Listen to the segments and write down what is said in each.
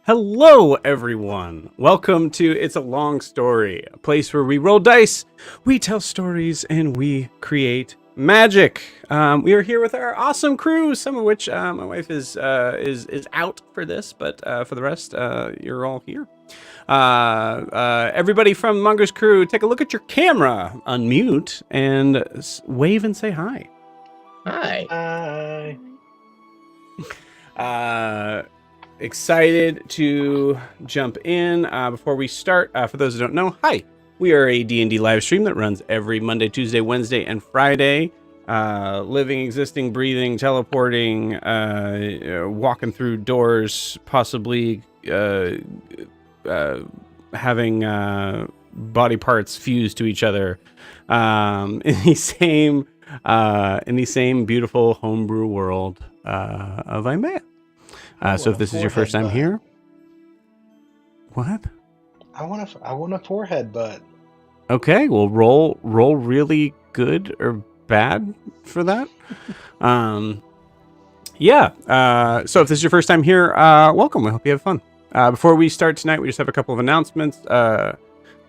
Hello, everyone. Welcome to It's a Long Story, a place where we roll dice, we tell stories, and we create magic. We are here with our awesome crew, some of which my wife is out for this, but for the rest, you're all here. Everybody from Mongoose crew, take a look at your camera, unmute, and wave and say hi. Hi. Excited to jump in. Before we start, for those who don't know, hi. We are a D&D live stream that runs every Monday, Tuesday, Wednesday, and Friday. Living, existing, breathing, teleporting, walking through doors, possibly having body parts fused to each other in the same beautiful homebrew world of Imea. So if this is your first time here, what? I want a forehead butt. Okay, well roll really good or bad for that. So if this is your first time here, welcome. I hope you have fun. Before we start tonight, we just have a couple of announcements. Actually,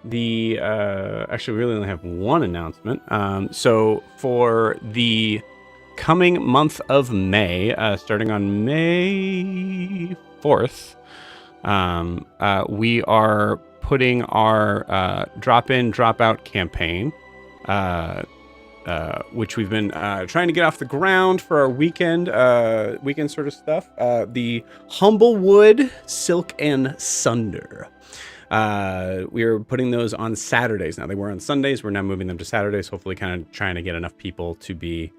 we really only have one announcement. So for the coming month of May, starting on May 4th, we are putting our drop-in, drop-out campaign, which we've been trying to get off the ground for our weekend sort of stuff. The Humblewood Silk and Sunder. We are putting those on Saturdays. Now, they were on Sundays. We're now moving them to Saturdays, hopefully kind of trying to get enough people to be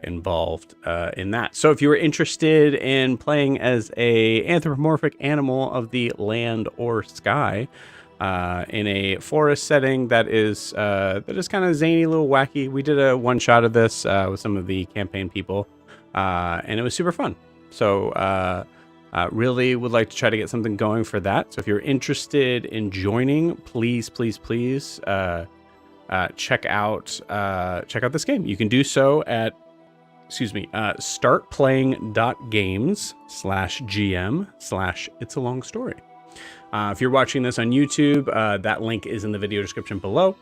involved in that. So if you are interested in playing as a anthropomorphic animal of the land or sky in a forest setting that is kind of zany, a little wacky, we did a one shot of this with some of the campaign people, and it was super fun. So really would like to try to get something going for that. So if you're interested in joining, please check out this game. You can do so at startplaying.games/GM/It's a Long Story. If you're watching this on YouTube, that link is in the video description below.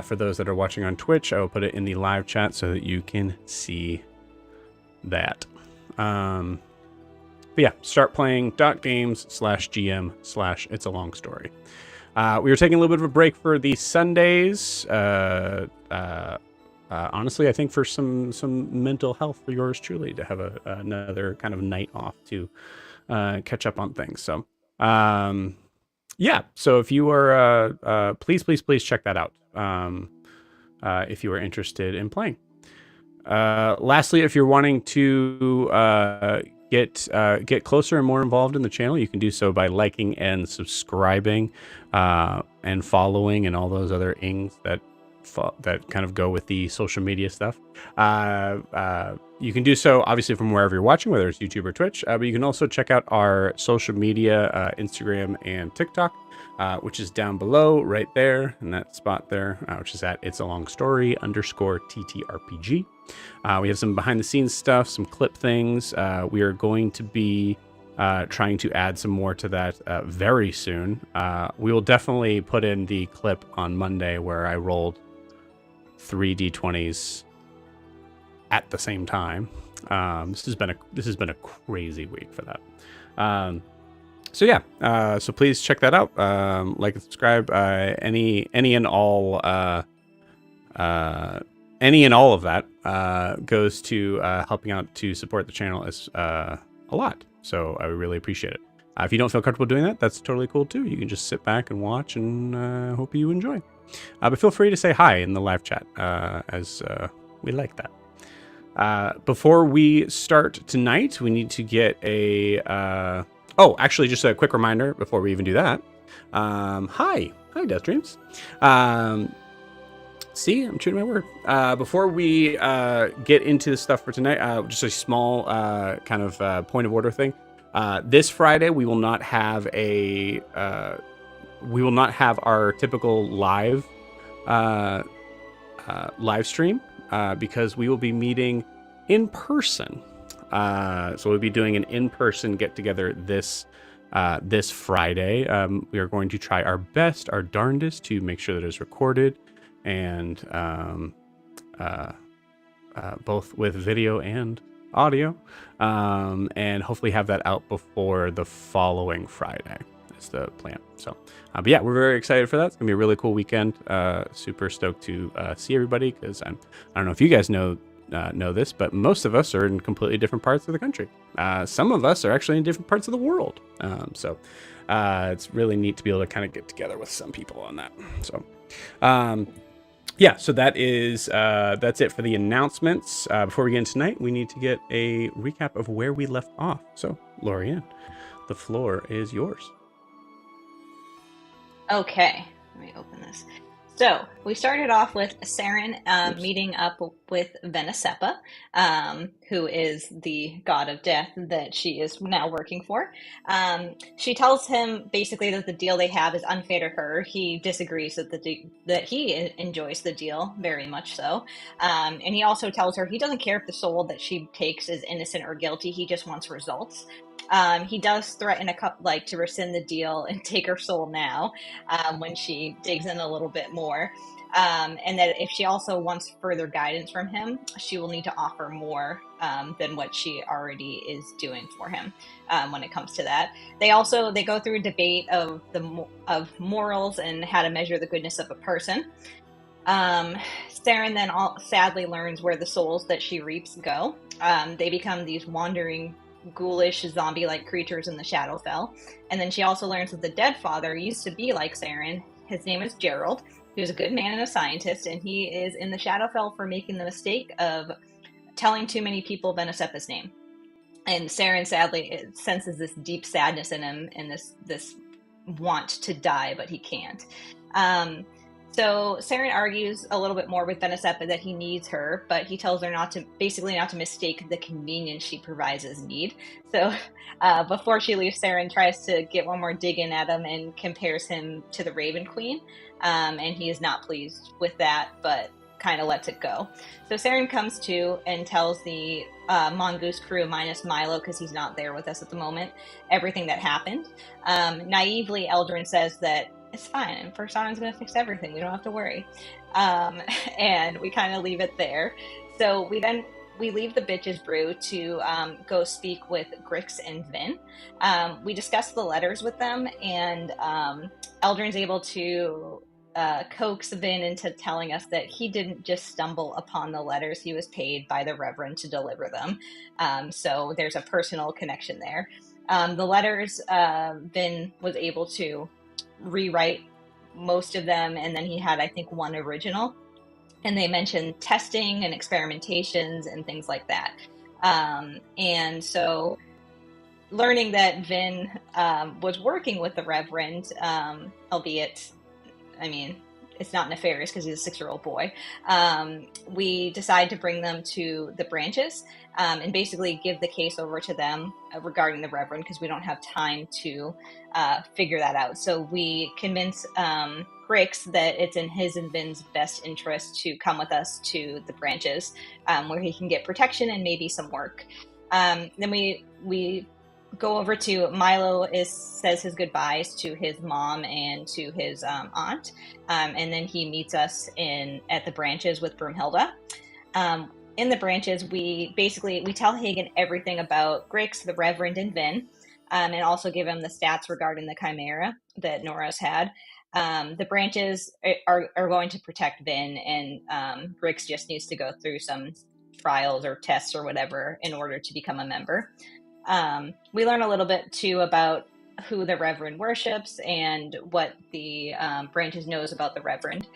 For those that are watching on Twitch, I will put it in the live chat so that you can see that. But yeah, startplaying.games/GM/It's a Long Story. We were taking a little bit of a break for the Sundays. Honestly, I think for some mental health for yours truly to have another kind of night off to catch up on things. So, So if you are, please check that out. If you are interested in playing. Lastly, if you're wanting to get closer and more involved in the channel, you can do so by liking and subscribing and following and all those other ings that kind of go with the social media stuff. You can do so obviously from wherever you're watching, whether it's YouTube or Twitch, but you can also check out our social media, Instagram and TikTok, which is down below right there in that spot there, which is at It's a Long Story _TTRPG. We have some behind the scenes stuff, some clip things. We are going to be trying to add some more to that very soon. We will definitely put in the clip on Monday where I rolled 3 d20s at the same time. This has been a crazy week for that. So please check that out. Like and subscribe. Any and all of that goes to helping out to support the channel as a lot. So I would really appreciate it. If you don't feel comfortable doing that, that's totally cool too. You can just sit back and watch, and hope you enjoy. But feel free to say hi in the live chat, as we like that. Before we start tonight, we need to get a... actually, just a quick reminder before we even do that. Hi, Death Dreams. See, I'm treating my word. Before we get into the stuff for tonight, just a small kind of point of order thing. This Friday, we will not have our typical live stream because we will be meeting in person. So we'll be doing an in-person get-together this this Friday. We are going to try our best, our darndest, to make sure that it's recorded and both with video and audio, and hopefully have that out before the following Friday. Is the plan. So, but yeah, we're very excited for that. It's gonna be a really cool weekend. Super stoked to see everybody because I don't know if you guys know this, but most of us are in completely different parts of the country. Some of us are actually in different parts of the world. So it's really neat to be able to kind of get together with some people on that. So. Yeah, so that's it for the announcements. Before we get into tonight, we need to get a recap of where we left off. So, Lorianne, the floor is yours. Okay, let me open this. So we started off with Saren meeting up with Venesepa, who is the god of death that she is now working for. She tells him basically that the deal they have is unfair to her. He disagrees that he enjoys the deal very much so, and he also tells her he doesn't care if the soul that she takes is innocent or guilty. He just wants results. He does threaten to rescind the deal and take her soul now when she digs in a little bit more. And that if she also wants further guidance from him, she will need to offer more than what she already is doing for him when it comes to that. They go through a debate of morals and how to measure the goodness of a person. Saren then sadly learns where the souls that she reaps go. They become these wandering ghoulish zombie-like creatures in the Shadowfell. And then she also learns that the dead father used to be like Saren. His name is Gerald. He was a good man and a scientist, and he is in the Shadowfell for making the mistake of telling too many people Venesepa's name. And Saren sadly senses this deep sadness in him and this want to die, but he can't. So Saren argues a little bit more with Venesepa that he needs her, but he tells her not to mistake the convenience she provides as need. So before she leaves, Saren tries to get one more dig in at him and compares him to the Raven Queen, and he is not pleased with that, but kind of lets it go. So Saren comes to and tells the Mongoose crew minus Milo, because he's not there with us at the moment, everything that happened. Naively, Eldrin says that it's fine, and First Autumn's going to fix everything. We don't have to worry. And we kind of leave it there. So we leave the Bitches Brew to go speak with Grix and Vin. We discuss the letters with them, and Eldrin's able to coax Vin into telling us that he didn't just stumble upon the letters. He was paid by the Reverend to deliver them. So there's a personal connection there. The letters, Vin was able to rewrite most of them, and then he had, I think, one original. And they mentioned testing and experimentations and things like that. And so learning that Vin was working with the Reverend, albeit, I mean, it's not nefarious because he's a 6-year-old boy. We decide to bring them to the branches and basically give the case over to them regarding the Reverend, because we don't have time to figure that out. So we convince Grix that it's in his and Vin's best interest to come with us to the branches where he can get protection and maybe some work. Then we go over to Milo says his goodbyes to his mom and to his aunt, and then he meets us at the branches with Brumhilda. In the branches, we tell Hagen everything about Grix, the Reverend, and Vin, and also give him the stats regarding the Chimera that Nora's had. The branches are going to protect Vin, and Grix just needs to go through some trials or tests or whatever in order to become a member. We learn a little bit too about who the Reverend worships and what the branches knows about the Reverend.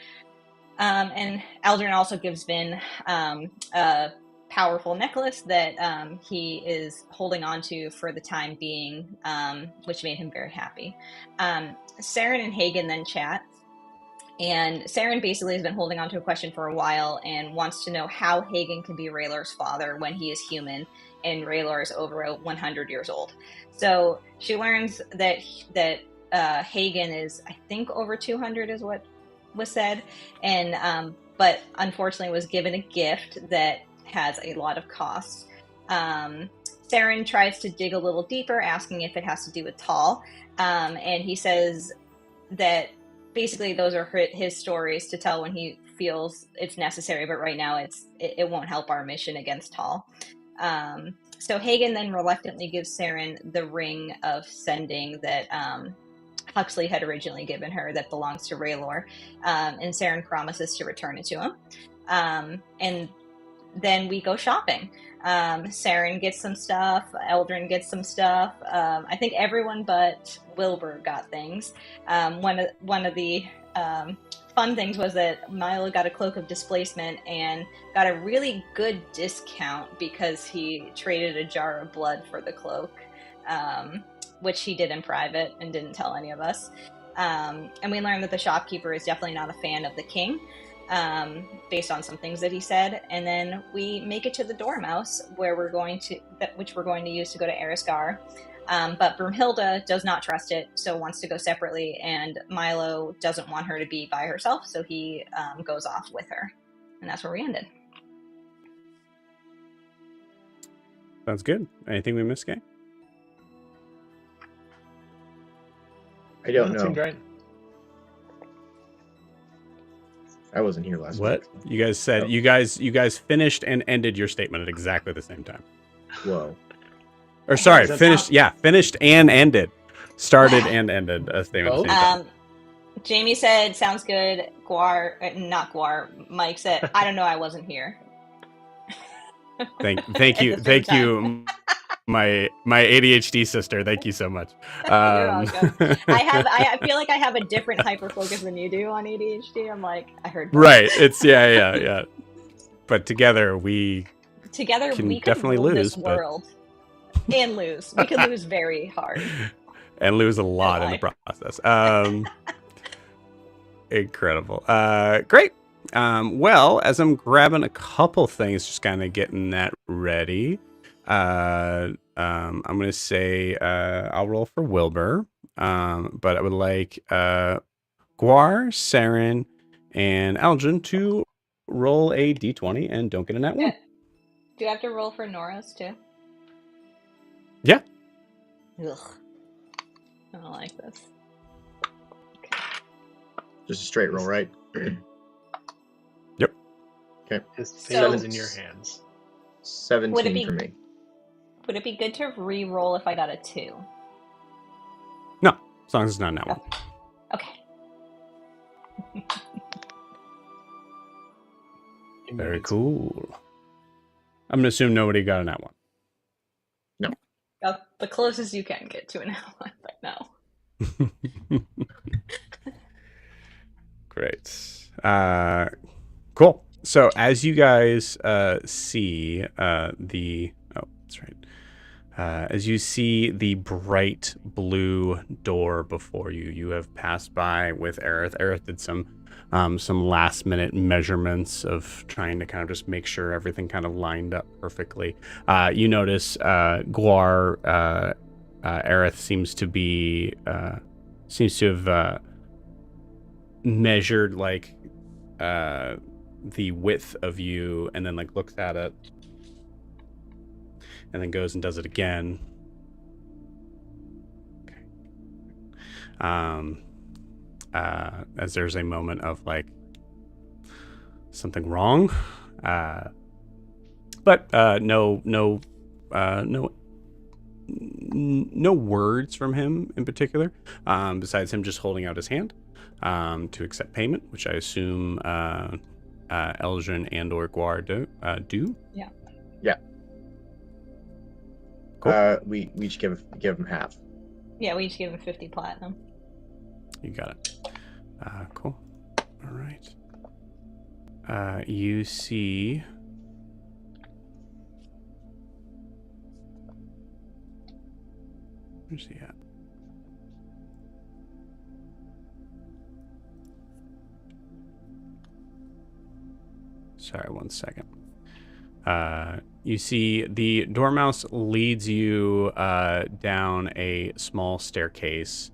And Eldrin also gives Vin a powerful necklace that he is holding on to for the time being, which made him very happy. Saren and Hagen then chat. And Saren basically has been holding on to a question for a while and wants to know how Hagen can be Raylor's father when he is human and Raylor is over 100 years old. So she learns that Hagen is, I think, over 200 is what was said, and but unfortunately was given a gift that has a lot of costs. Saren tries to dig a little deeper, asking if it has to do with Tall, and he says that basically those are his stories to tell when he feels it's necessary, but right now it won't help our mission against Tall. So Hagen then reluctantly gives Saren the ring of sending that Huxley had originally given her that belongs to Raylor, and Saren promises to return it to him. And then we go shopping. Saren gets some stuff. Eldrin gets some stuff. I think everyone but Wilbur got things. One of the fun things was that Milo got a cloak of displacement and got a really good discount because he traded a jar of blood for the cloak, which he did in private and didn't tell any of us. And we learned that the shopkeeper is definitely not a fan of the king, based on some things that he said. And then we make it to the Dormouse, which we're going to use to go to Ariskar. But Brumhilda does not trust it, so wants to go separately, and Milo doesn't want her to be by herself, so he goes off with her. And that's where we ended. Sounds good. Anything we missed, gang? I don't know. Seemed right. I wasn't here last What? week. You guys said you guys finished and ended your statement at exactly the same time. Whoa. Or sorry, Does that finished. sound- Yeah, finished and ended. Started and ended a statement at the same time. Jamie said, "Sounds good." Not Guar. Mike said, "I don't know. I wasn't here." Thank At you, the same thank time. you, my ADHD sister. Thank you so much. You're welcome. I feel like I have a different hyper focus than you do on ADHD. I'm like, I heard. Both. Right. It's yeah. But together we We can could definitely rule lose, this but- world and lose. We could lose very hard. and lose a lot in the process. Incredible. Great. Well, as I'm grabbing a couple things, just kind of getting that ready. I'm gonna say I'll roll for Wilbur. But I would like Guar, Saren, and Algin to roll a d20 and don't get a nat one. Do you have to roll for Nora's too? Yeah. Ugh. I don't like this. Just a straight roll, right? Yep. Okay. His So- fate is in your hands. 17 for me. Would it be good to re-roll if I got a 2? No, as long as it's not a nat one. Okay. Very cool. I'm gonna assume nobody got a nat one. The closest you can get to an outline, but no. Great. Cool. So as you guys see that's right. As you see the bright blue door before you, you have passed by with Aerith. Aerith did some last minute measurements of trying to kind of just make sure everything kind of lined up perfectly. You notice Guar, Aerith seems to have measured like the width of you, and then like looks at it, and then goes and does it again. Okay. As there's a moment of like something wrong, but no words from him in particular, besides him just holding out his hand to accept payment, which I assume Elgin and or Guar do. Yeah. Yeah. Cool. We each give him half. Yeah, we each give him 50 platinum. You got it. Cool. All right. You see. Where's he at? Sorry, one second. You see the Dormouse leads you down a small staircase,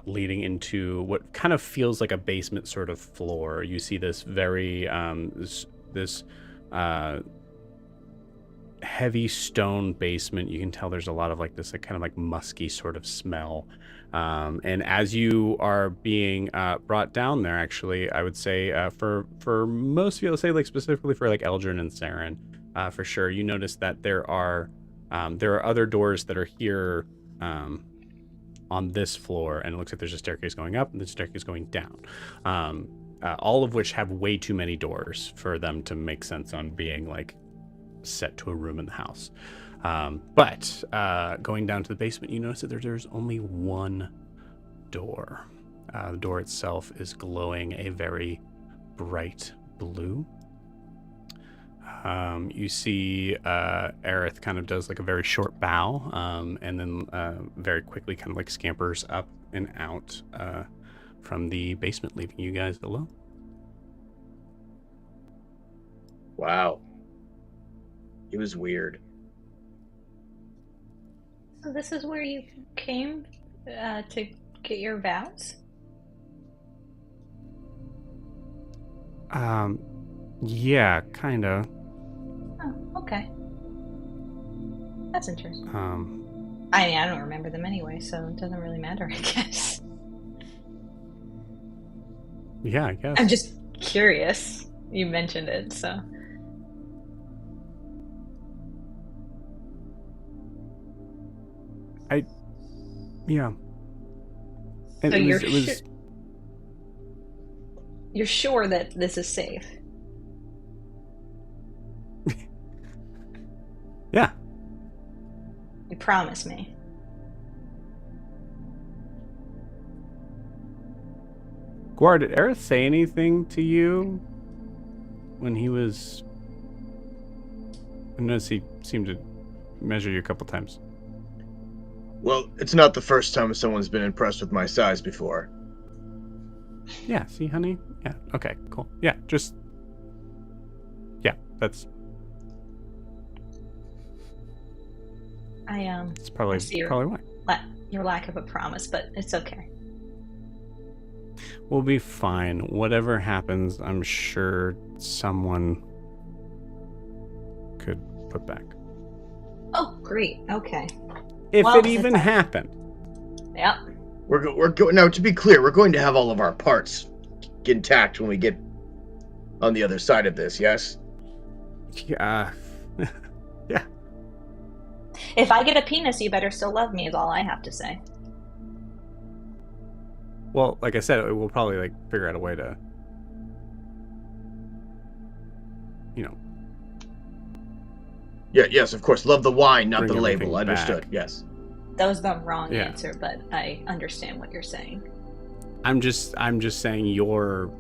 leading into what kind of feels like a basement sort of floor. You see this very heavy stone basement. You can tell there's a lot of like this like, kind of like musky sort of smell. And as you are being brought down there, actually, I would say for most of you, let's say like specifically for like Eldrin and Saren, for sure, you notice that there are other doors that are here on this floor, and it looks like there's a staircase going up and the staircase going down. All of which have way too many doors for them to make sense on being like set to a room in the house. But going down to the basement, you notice that there's only one door. The door itself is glowing a very bright blue. You see Aerith kind of does like a very short bow, and then very quickly kind of like scampers up and out from the basement, leaving you guys alone. Wow. He was weird. So this is where you came to get your vows? Yeah, kinda. Oh, okay. That's interesting. I mean, I don't remember them anyway, so it doesn't really matter, I guess. Yeah, I guess. I'm just curious. You mentioned it, so. Yeah. And So it was you're sure that this is safe? Yeah. You promise me. Guar, did Aerith say anything to you when he was... I noticed he seemed to measure you a couple times. Well, it's not the first time someone's been impressed with my size before. Yeah, see, honey? Yeah, okay, cool. Yeah, just... Yeah, that's... It's probably why. Your lack of a promise, but it's okay. We'll be fine. Whatever happens, I'm sure someone could put back. Oh, great. Okay. If it even happened. Yep. We're going now. To be clear, we're going to have all of our parts intact when we get on the other side of this. Yes. Yeah. Yeah. If I get a penis, you better still love me. Is all I have to say. Well, like I said, we'll probably like figure out a way to, you know. Yeah. Yes. Of course. Love the wine, not the Bring everything label. Understood. back. Yes. That was the wrong answer, but I understand what you're saying. I'm just saying you're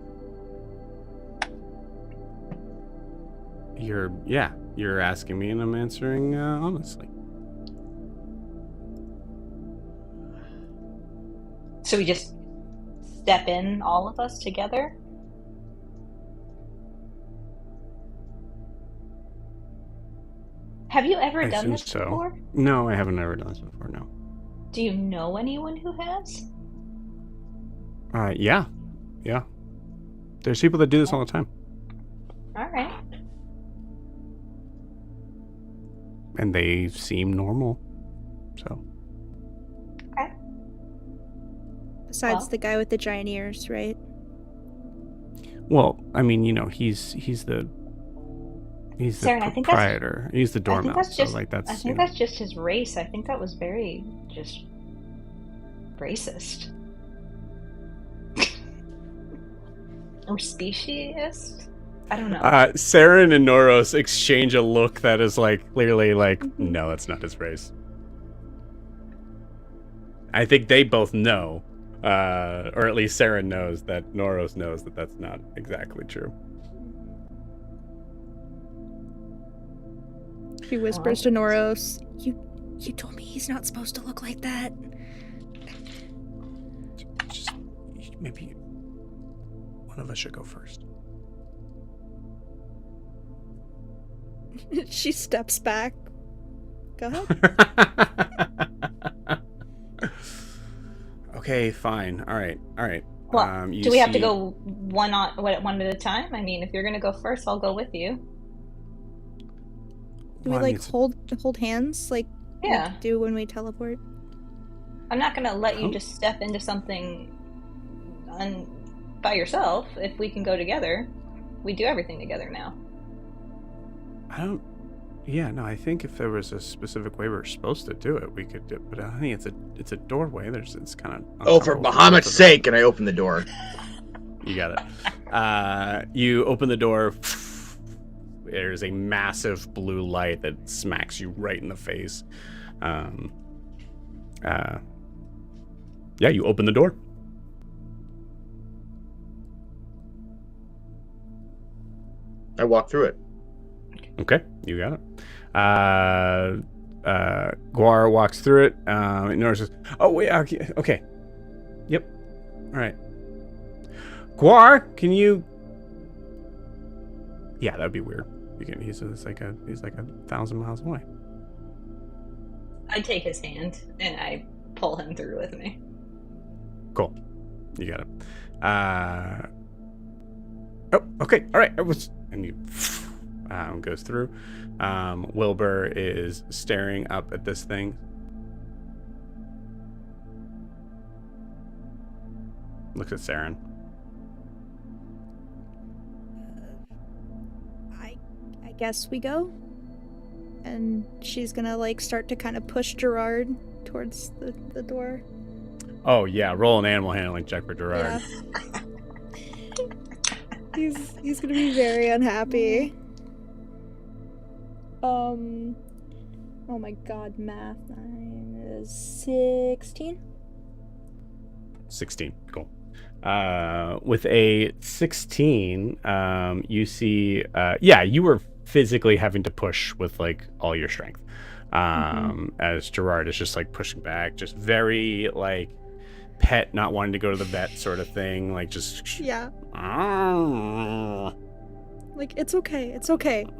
asking me and I'm answering honestly. So we just step in, all of us together? Have you ever done this before? No, I haven't ever done this before, no. Do you know anyone who has? Yeah. There's people that do this all the time. All right. And they seem normal, so. Okay. Besides the guy with the giant ears, right? Well, I mean, you know, he's the Saren, proprietor. He's the doormat. I think that's just his race. I think that was very just racist. Or speciesist? I don't know. Saren and Noros exchange a look that is like clearly like, no, that's not his race. I think they both know, or at least Saren knows that Noros knows that that's not exactly true. She whispers to Noros, "You told me he's not supposed to look like that." Just maybe one of us should go first. She steps back. Go ahead. Okay, fine. All right. Well, do we have to go one at a time? I mean, if you're going to go first, I'll go with you. Do Well, we I mean, like hold hands like Yeah. we do when we teleport? I'm not gonna let you Oh. just step into something by yourself. If we can go together, we do everything together now. I don't. Yeah, no. I think if there was a specific way we were supposed to do it, we could do it. But I think it's a doorway. It's kind of. Oh, for Bahamut's sake! And I open the door. You got it. You open the door. There's a massive blue light that smacks you right in the face. Yeah, you open the door. I walk through it. Okay, you got it. Guar walks through it. Nora says, "Oh wait, okay, yep, all right. Guar, can you?" Yeah, that'd be weird. He's like 1,000 miles away. I take his hand and I pull him through with me. Cool, you got it. Oh, okay, all right. And you goes through. Wilbur is staring up at this thing. Looks at Saren. I guess we go. And she's gonna like start to kind of push Gerard towards the door. Oh yeah, roll an animal handling check for Gerard. Yeah. He's gonna be very unhappy. Oh my god, math 9 is 16. 16, cool. With a 16, you see, you were physically having to push with like all your strength. As Gerard is just like pushing back, just very like pet, not wanting to go to the vet sort of thing, like just yeah. Like, it's okay.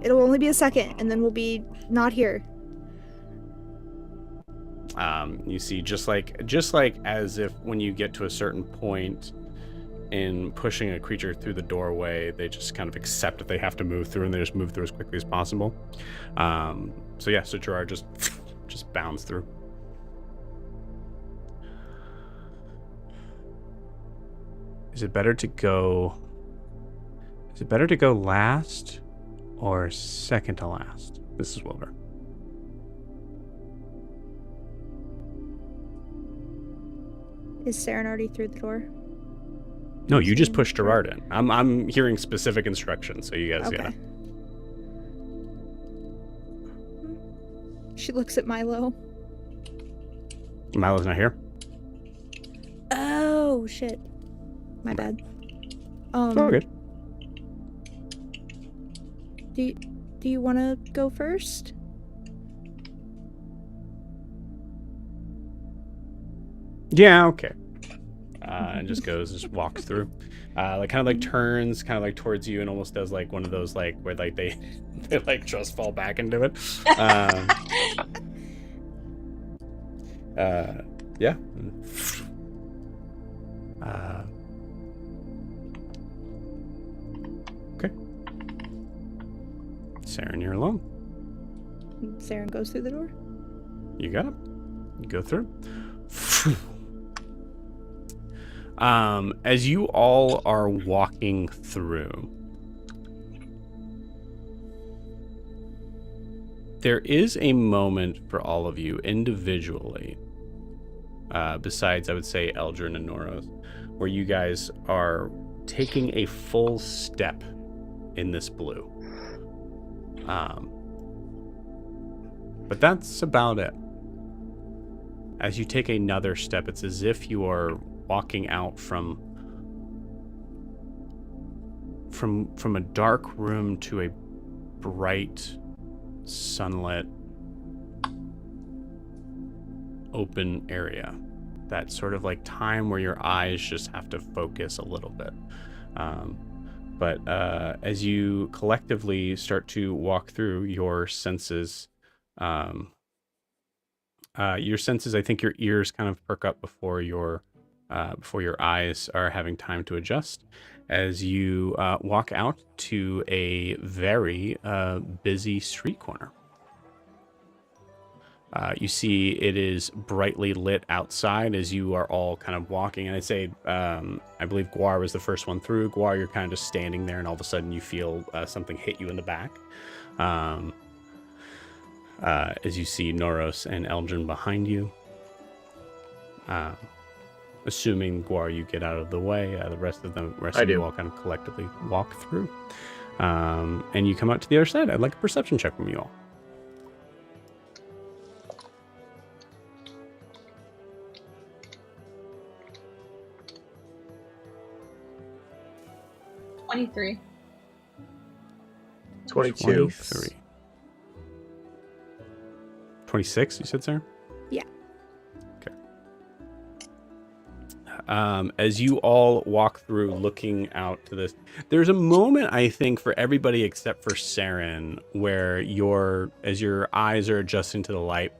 It'll only be a second, and then we'll be not here. You see, just like as if when you get to a certain point in pushing a creature through the doorway, they just kind of accept that they have to move through, and they just move through as quickly as possible. So Gerard just bounds through. Is it better to go last or second to last? This is Wilbur. Is Saren already through the door? No, you just pushed Gerard in. I'm hearing specific instructions, so you guys gotta. She looks at Milo. Milo's not here. Oh shit. My bad. It's all good. Do you want to go first? Yeah, okay. And just walks through. Kind of turns kind of like towards you and almost does like one of those like where like they like just fall back into it. Yeah. Okay. Saren, you're alone. Saren goes through the door. You got it. You go through. As you all are walking through, there is a moment for all of you individually, besides, I would say, Eldrin and Noros, where you guys are taking a full step in this blue. But that's about it. As you take another step, it's as if you are walking out from a dark room to a bright, sunlit, open area. That sort of like time where your eyes just have to focus a little bit. But as you collectively start to walk through, your senses, I think your ears kind of perk up before your eyes are having time to adjust, as you walk out to a very busy street corner. You see it is brightly lit outside as you are all kind of walking. And I'd say, I believe Guar was the first one through. Guar, you're kind of just standing there, and all of a sudden you feel something hit you in the back. As you see Noros and Elgin behind you. Assuming, Guar, you get out of the way, the rest of you all kind of collectively walk through. And you come out to the other side. I'd like a perception check from you all. $23. 22. 23. 26, you said, Sarah? Yeah. Okay. As you all walk through looking out to this, there's a moment, I think, for everybody except for Saren, where as your eyes are adjusting to the light,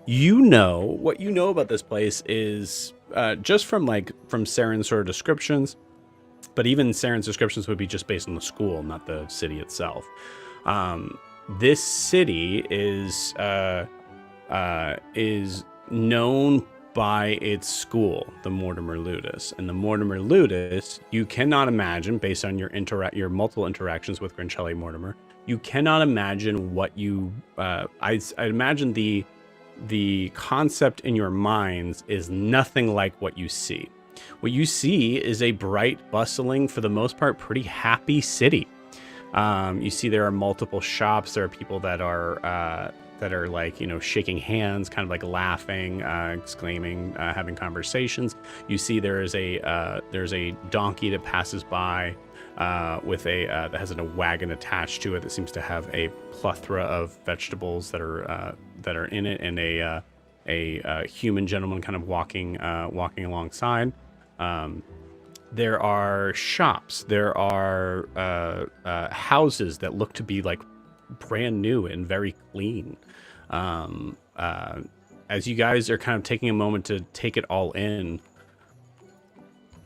what you know about this place is just from Saren's sort of descriptions, but even Saren's descriptions would be just based on the school, not the city itself. This city is known by its school, the Mortimer Ludus. And the Mortimer Ludus, you cannot imagine, based on your multiple interactions with Grincelli Mortimer, you cannot imagine what you... I imagine the concept in your minds is nothing like what you see. What you see is a bright, bustling, for the most part, pretty happy city. You see there are multiple shops. There are people that are shaking hands, kind of like laughing, exclaiming, having conversations. You see there's a donkey that passes by with that has a wagon attached to it that seems to have a plethora of vegetables that are in it, and a human gentleman kind of walking alongside. There are shops. There are houses that look to be like brand new and very clean. As you guys are kind of taking a moment to take it all in,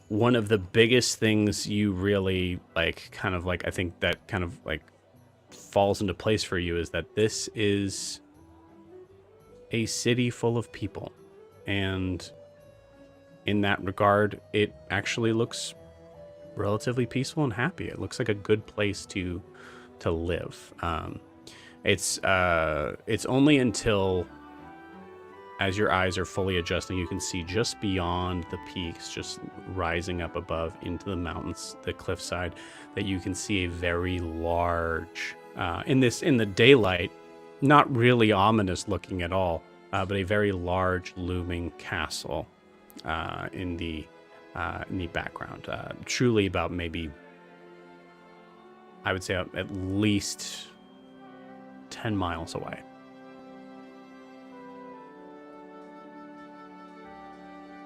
one of the biggest things you really I think that kind of falls into place for you is that this is a city full of people, and in that regard, it actually looks relatively peaceful and happy. It looks like a good place to live. It's only until, as your eyes are fully adjusting, you can see just beyond the peaks, just rising up above into the mountains, the cliffside, that you can see a very large, in the daylight, not really ominous looking at all, but a very large looming castle in the background. Truly about maybe, I would say, at least 10 miles away.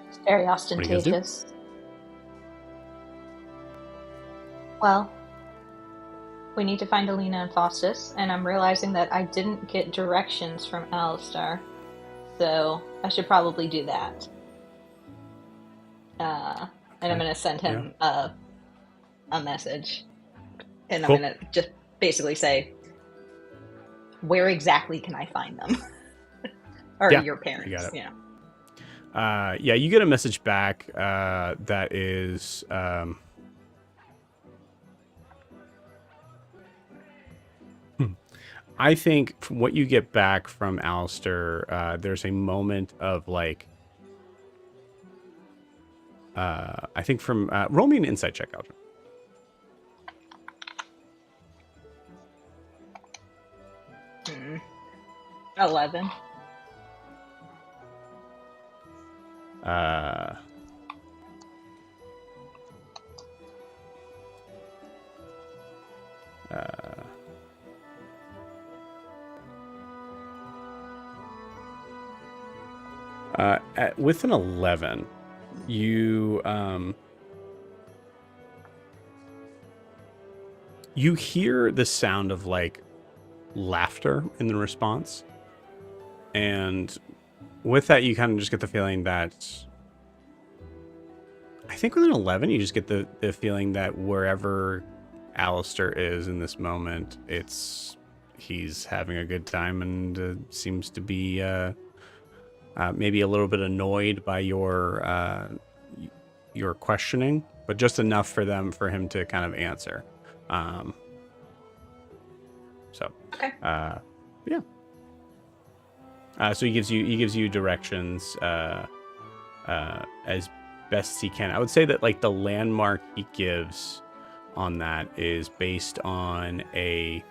It's very ostentatious. Well, we need to find Alina and Faustus, and I'm realizing that I didn't get directions from Alistar, so I should probably do that. And I'm going to send him a message. And I'm going to just basically say, where exactly can I find them? Or your parents, you got it. Yeah. You get a message back that is... I think from what you get back from Alistair, there's a moment of I think from roll me an insight check, Aldrin. Hmm. 11. With an 11, you hear the sound of laughter in the response, and with that you kind of just get the feeling that, I think with an 11 you just get the feeling that wherever Alistair is in this moment, he's having a good time and seems to be maybe a little bit annoyed by your questioning, but just enough for him to kind of answer. Okay. Yeah. So he gives you directions as best he can. I would say that like the landmark he gives on that is based on a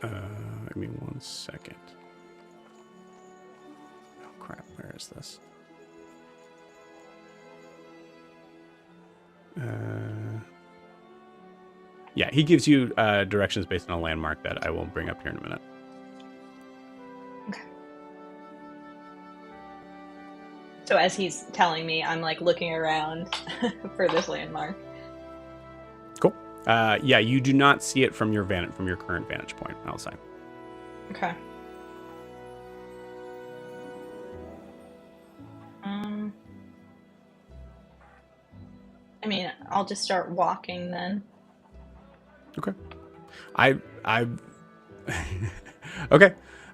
give me 1 second. Oh crap, where is this? Yeah, he gives you directions based on a landmark that I will bring up here in a minute. Okay. So as he's telling me, I'm like looking around for this landmark. Cool. Yeah, you do not see it from your current vantage point, I'll say. Okay. I mean, I'll just start walking then. Okay. Okay.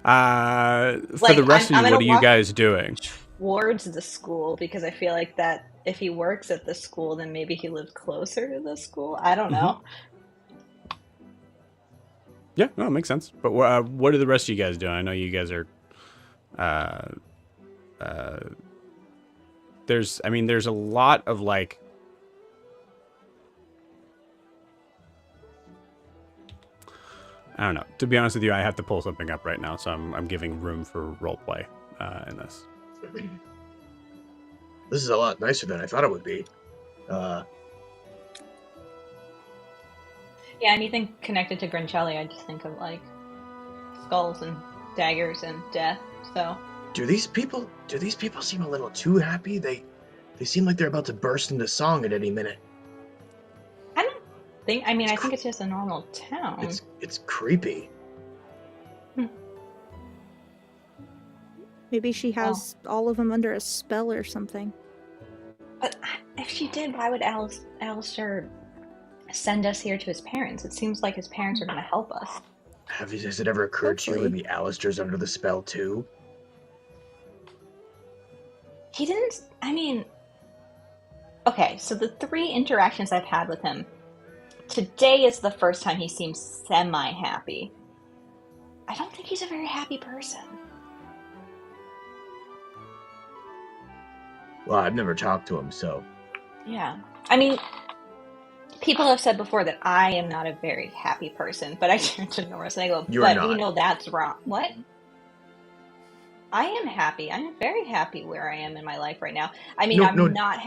For the rest of you, what are you guys doing? Towards the school, because I feel like that if he works at the school, then maybe he lives closer to the school. I don't know. Yeah, no, it makes sense. But what are the rest of you guys doing? I know you guys are. There's a lot of like. I don't know. To be honest with you, I have to pull something up right now, so I'm giving room for roleplay in this. This is a lot nicer than I thought it would be. Yeah, anything connected to Grincelli, I just think of like skulls and daggers and death. So. Do these people seem a little too happy? They seem like they're about to burst into song at any minute. I think it's just a normal town. It's creepy. Maybe she has all of them under a spell or something. But if she did, why would Alistair send us here to his parents? It seems like his parents are going to help us. Has it ever occurred to you maybe Alistair's under the spell too? He didn't. Okay, so the 3 interactions I've had with him. Today is the first time he seems semi-happy. I don't think he's a very happy person. Well, I've never talked to him, so... Yeah. People have said before that I am not a very happy person, but I turn to Norris and I go, we know that's wrong. What? I am happy. I'm very happy where I am in my life right now. I'm not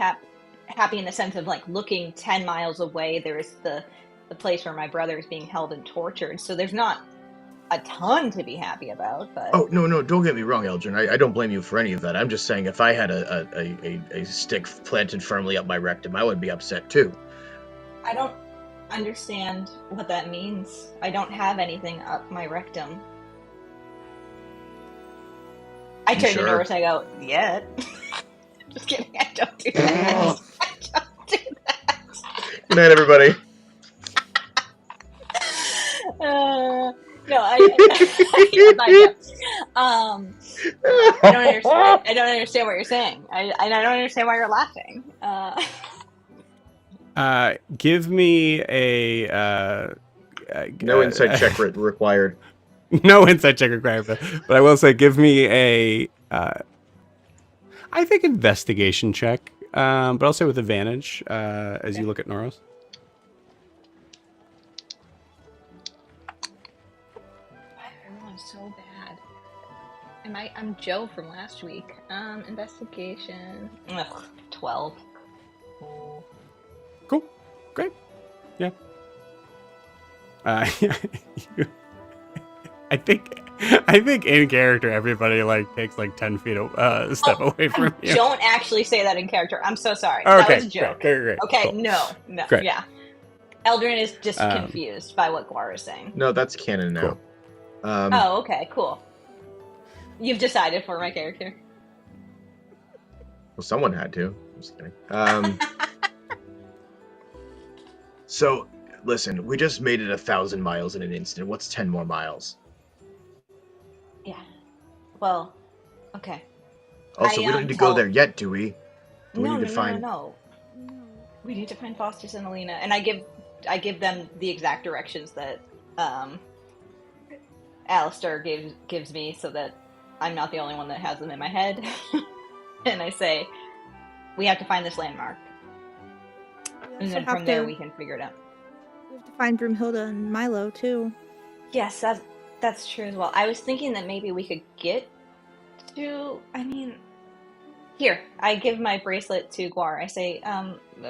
happy in the sense of like looking 10 miles away. There is the place where my brother is being held and tortured. So there's not a ton to be happy about. But no, don't get me wrong, Eldrin. I don't blame you for any of that. I'm just saying if I had a stick planted firmly up my rectum, I would be upset too. I don't understand what that means. I don't have anything up my rectum. I turn to Norris and I go, yet. Just kidding, I don't do that. I don't do that. Good night, everybody. No, I don't understand what you're saying. I don't understand why you're laughing. Give me a no insight check required. No insight check required, but I will say, give me a I think investigation check, but I'll say with advantage as you look at Noros. Everyone's so bad. I'm Joe from last week. Investigation. 12. Cool. Great. Yeah. I think in character everybody like takes like 10 feet step away from you. Don't actually say that in character. I'm so sorry. Okay, that was a joke. Great. Okay, cool. No. Great. Yeah. Eldrin is just confused by what Guar is saying. No, that's canon now. Cool. Okay, cool. You've decided for my character. Well, someone had to. I'm just kidding. So, listen, we just made it 1,000 miles in an instant. What's 10 more miles? Yeah. Well, okay. Also, we don't need to go there yet, do we? Do we No, need no, to no, find? no. No. We need to find Foster's and Alina, and I give them the exact directions that Alistair gives me, so that I'm not the only one that has them in my head. And I say, we have to find this landmark, We and also then from there we can figure it out. we have to find Brumhilda and Milo too. Yes, that's true as well. I was thinking that maybe we could get to. I mean, here, I give my bracelet to Guar. I say,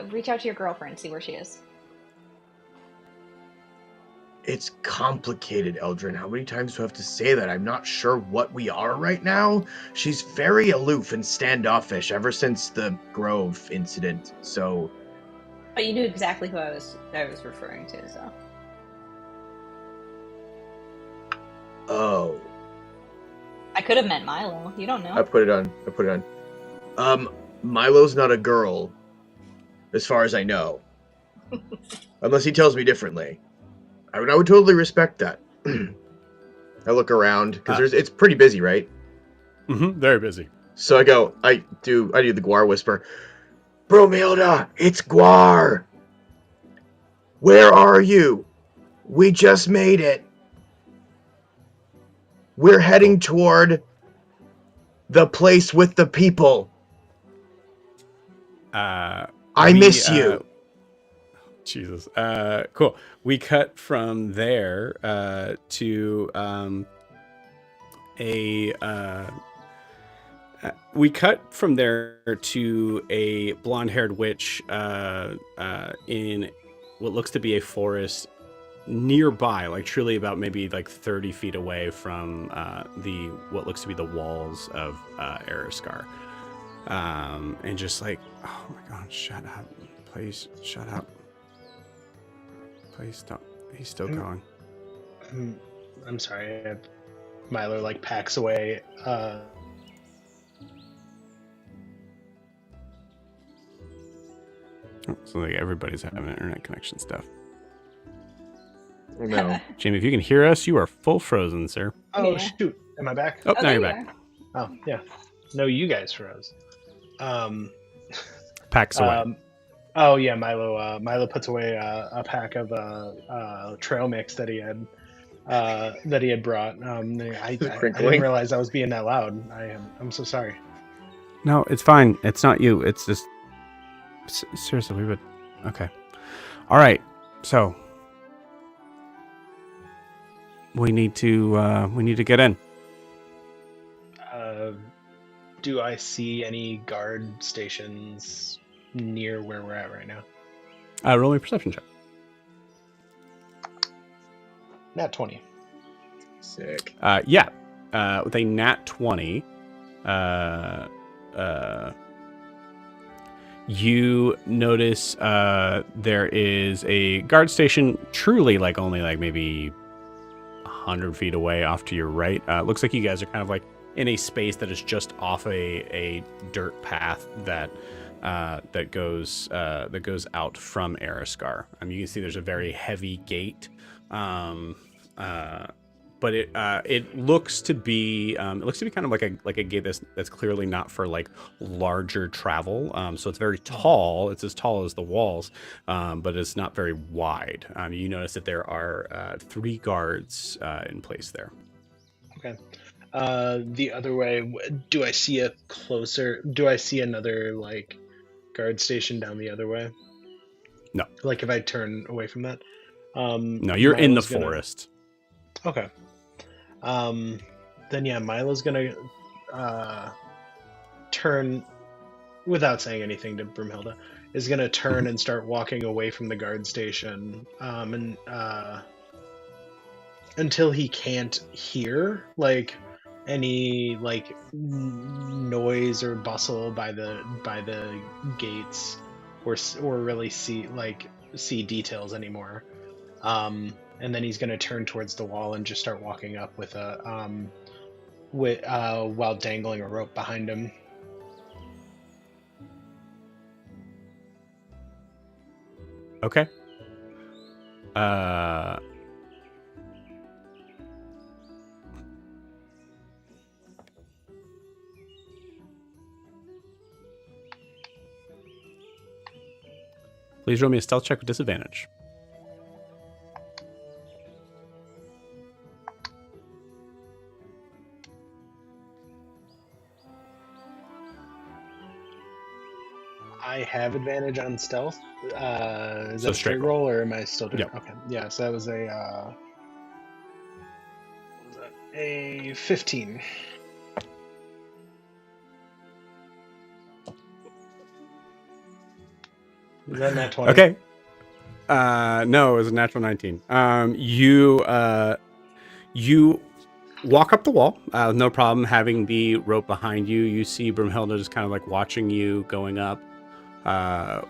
reach out to your girlfriend, see where she is. It's complicated, Eldrin. How many times do I have to say that? I'm not sure what we are right now. She's very aloof and standoffish ever since the Grove incident. So, But you knew exactly who I was referring to, so. oh, I could have meant Milo. You don't know. I put it on. Milo's not a girl, as far as I know, unless he tells me differently. I would totally respect that. I look around because it's pretty busy, right? Very busy. So I do the Guar whisper. Brumhilda, it's Guar. Where are you? We just made it. We're heading toward the place with the people. I miss you. Jesus. Cool. We cut from there to a blonde-haired witch in what looks to be a forest nearby, like truly about maybe like 30 feet away from what looks to be the walls of Ariskar. And just like, oh my god, shut up. Please, shut up. Please don't. He's still going. I'm sorry. Milo like packs away. So like everybody's having internet connection stuff. No. Jamie, if you can hear us, you are full frozen, sir. Oh Yeah. shoot! Am I back? Oh, now there you're you back. are. Oh yeah. No, you guys froze. Packs away. Oh yeah, Milo puts away a pack of trail mix that he had brought. I didn't realize I was being that loud. I'm so sorry. No, it's fine. It's not you. It's just seriously, we would. Okay. All right. So we need to get in. Do I see any guard stations near where we're at right now? Roll me a perception check. Nat 20. Sick. Yeah. With a nat 20, you notice there is a guard station truly like only like maybe 100 feet away off to your right. Looks like you guys are kind of like in a space that is just off a dirt path that goes out from Ariskar. You can see there's a very heavy gate, but it looks to be kind of like a gate that's clearly not for like larger travel. So it's very tall. It's as tall as the walls, but it's not very wide. You notice that there are 3 guards in place there. Okay. The other way, do I see another like guard station down the other way? No. Like if I turn away from that? No, you're in the forest. Okay. Then yeah, Milo's gonna turn without saying anything to Brumhilda. Is gonna turn and start walking away from the guard station, and until he can't hear like any like noise or bustle by the gates, or really see details anymore. And then he's going to turn towards the wall and just start walking up with while dangling a rope behind him. Okay. Please roll me a stealth check with disadvantage. I have advantage on stealth. Is So that a straight straight roll, or am I still doing? Yep. Okay. Yeah. So that was a. What was that? A 15. Is that nat 20? Okay. No, it was a natural 19. You walk up the wall, no problem having the rope behind you. You see Brumhilda just kind of like watching you going up.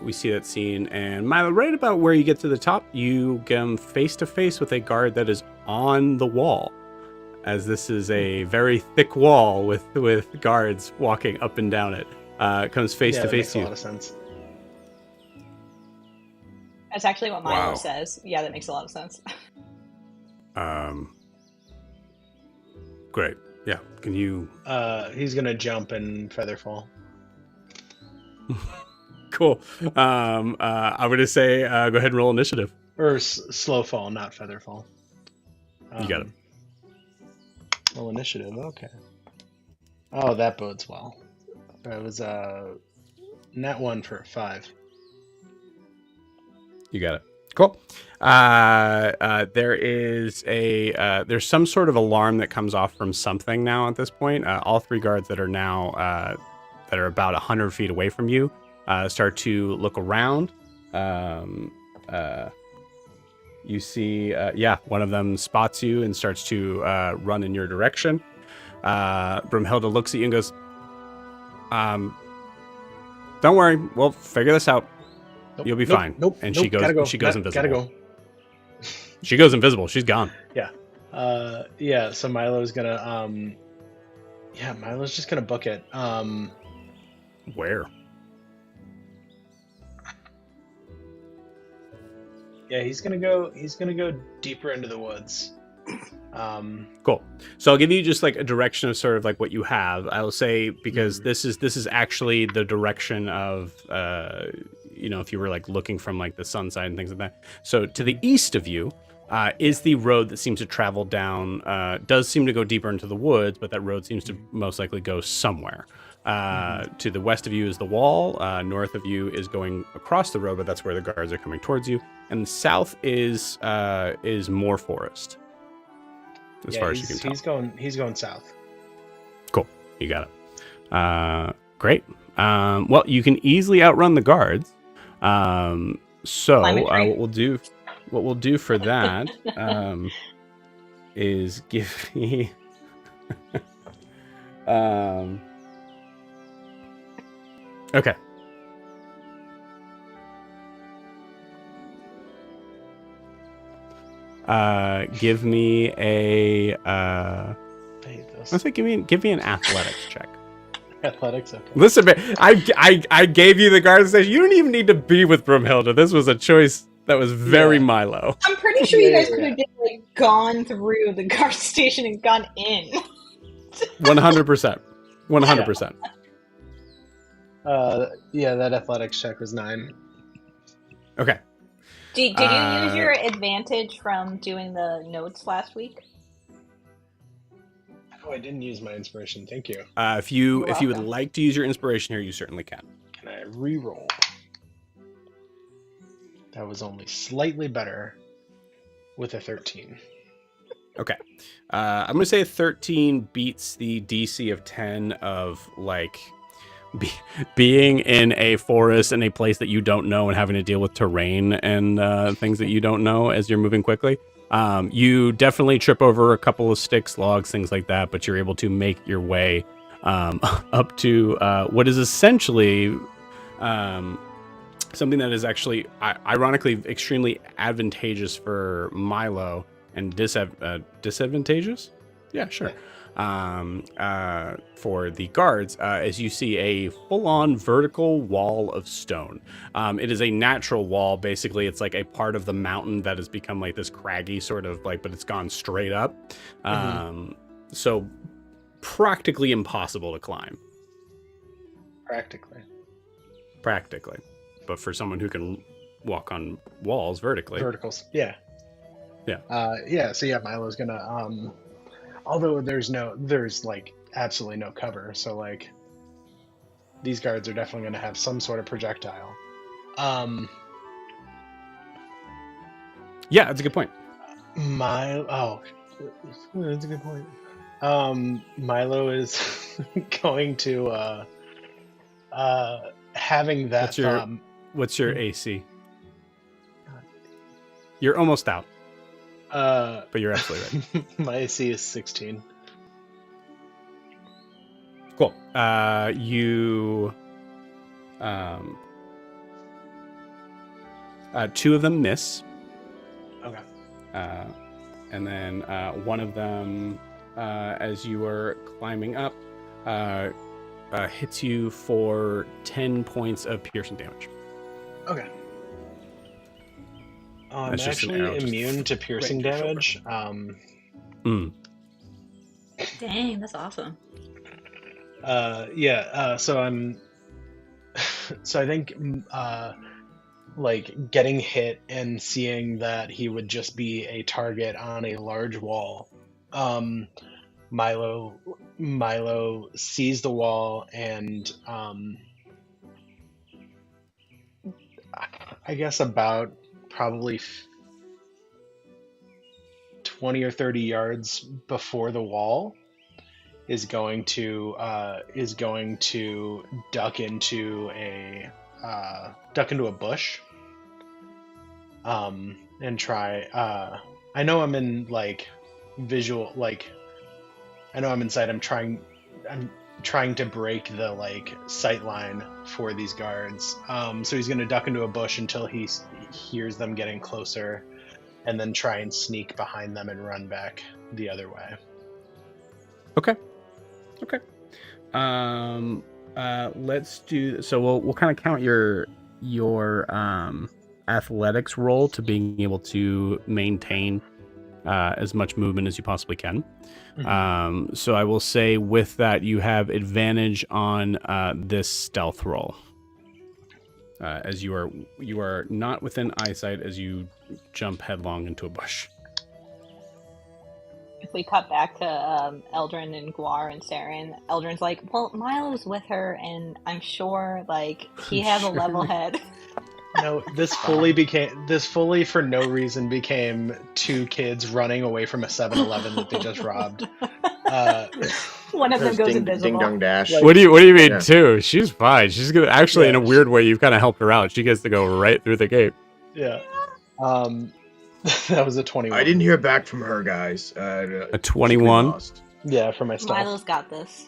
We see that scene, and Milo, right about where you get to the top, you come face to face with a guard that is on the wall, as this is a very thick wall with guards walking up and down it. Comes face to face to you. That makes a lot of sense. That's actually what Milo Wow. says. Yeah, that makes a lot of sense. Great. Yeah. Can you? He's gonna jump and feather fall. Cool. I'm gonna say go ahead and roll initiative. Or slow fall, not feather fall. You got it. Roll initiative. Okay. Oh, that bodes well. That was nat 1 for 5. You got it. Cool. There is there's some sort of alarm that comes off from something now at this point. All three guards that are now that are about 100 feet away from you start to look around. You see, one of them spots you and starts to run in your direction. Brumhilda looks at you and goes, "Don't worry, we'll figure this out. Nope, You'll be nope, fine." Nope. And nope, she goes. Gotta go. She goes invisible. Gotta go. She goes invisible. She's gone. Yeah. Yeah. So Milo's gonna. Milo's just gonna book it. Where? Yeah, he's gonna go. He's gonna go deeper into the woods. Cool. So I'll give you just like a direction of sort of like what you have. I will say, because this is actually the direction of if you were like looking from like the sun side and things like that. So to the east of you is the road that seems to travel down, does seem to go deeper into the woods, but that road seems to most likely go somewhere. To the west of you is the wall. North of you is going across the road, but that's where the guards are coming towards you. And south is more forest. As far as you can tell. He's going south. Cool. You got it. Great. Well, you can easily outrun the guards. So what we'll do for that is give me okay. Give me a let's say give me an athletics check. Athletics, okay. Listen, man, I gave you the guard station. You don't even need to be with Brumhilda. This was a choice that was very Milo. I'm pretty sure you guys could have just like gone through the guard station and gone in. 100%. 100%. That athletics check was 9. Okay. Did you use your advantage from doing the notes last week? Oh, I didn't use my inspiration. Thank you. If you would like to use your inspiration here, you certainly can. Can I re-roll? That was only slightly better with a 13. Okay. I'm going to say a 13 beats the DC of 10 of like being in a forest in a place that you don't know and having to deal with terrain and things that you don't know as you're moving quickly. You definitely trip over a couple of sticks, logs, things like that, but you're able to make your way up to what is essentially something that is actually, ironically, extremely advantageous for Milo and disadvantageous? Yeah, sure. For the guards, as you see a full-on vertical wall of stone. It is a natural wall. Basically, it's like a part of the mountain that has become like this craggy sort of like, but it's gone straight up. So practically impossible to climb. Practically. But for someone who can walk on walls vertically. Verticals. Yeah. Yeah. So yeah, Milo's gonna although there's like absolutely no cover, so like these guards are definitely gonna have some sort of projectile. Yeah, that's a good point. That's a good point. Milo is going to having that What's your AC? You're almost out. But you're absolutely right. My AC is 16. Cool. You two of them miss. Okay. And then one of them, as you are climbing up, hits you for 10 points of piercing damage. Okay. I'm That's just an actually arrow just immune to piercing right in your damage. Dang, that's awesome. So I'm. So I think, like getting hit and seeing that he would just be a target on a large wall. Milo sees the wall and I guess about probably 20 or 30 yards before the wall is going to duck into a bush and try I know I'm in like visual, like I know I'm inside. I'm trying to break the like sight line for these guards. So he's going to duck into a bush until he hears them getting closer, and then try and sneak behind them and run back the other way. Okay. Let's do. So we'll kind of count your athletics roll to being able to maintain as much movement as you possibly can. Mm-hmm. So I will say with that you have advantage on this stealth roll, as you are not within eyesight as you jump headlong into a bush. If we cut back to Eldrin and Guar and Saren, Eldrin's like, well, Milo's with her, and I'm sure like he has a level head. No, this fully for no reason became two kids running away from a 7-Eleven that they just robbed. One of them goes invisible. Ding dong dash. What do you mean too? She's fine. She's gonna actually in a weird way. You've kind of helped her out. She gets to go right through the gate. Yeah. That was a 21. I didn't hear back from her, guys. A 21. Yeah, for my stuff. Milo's got this.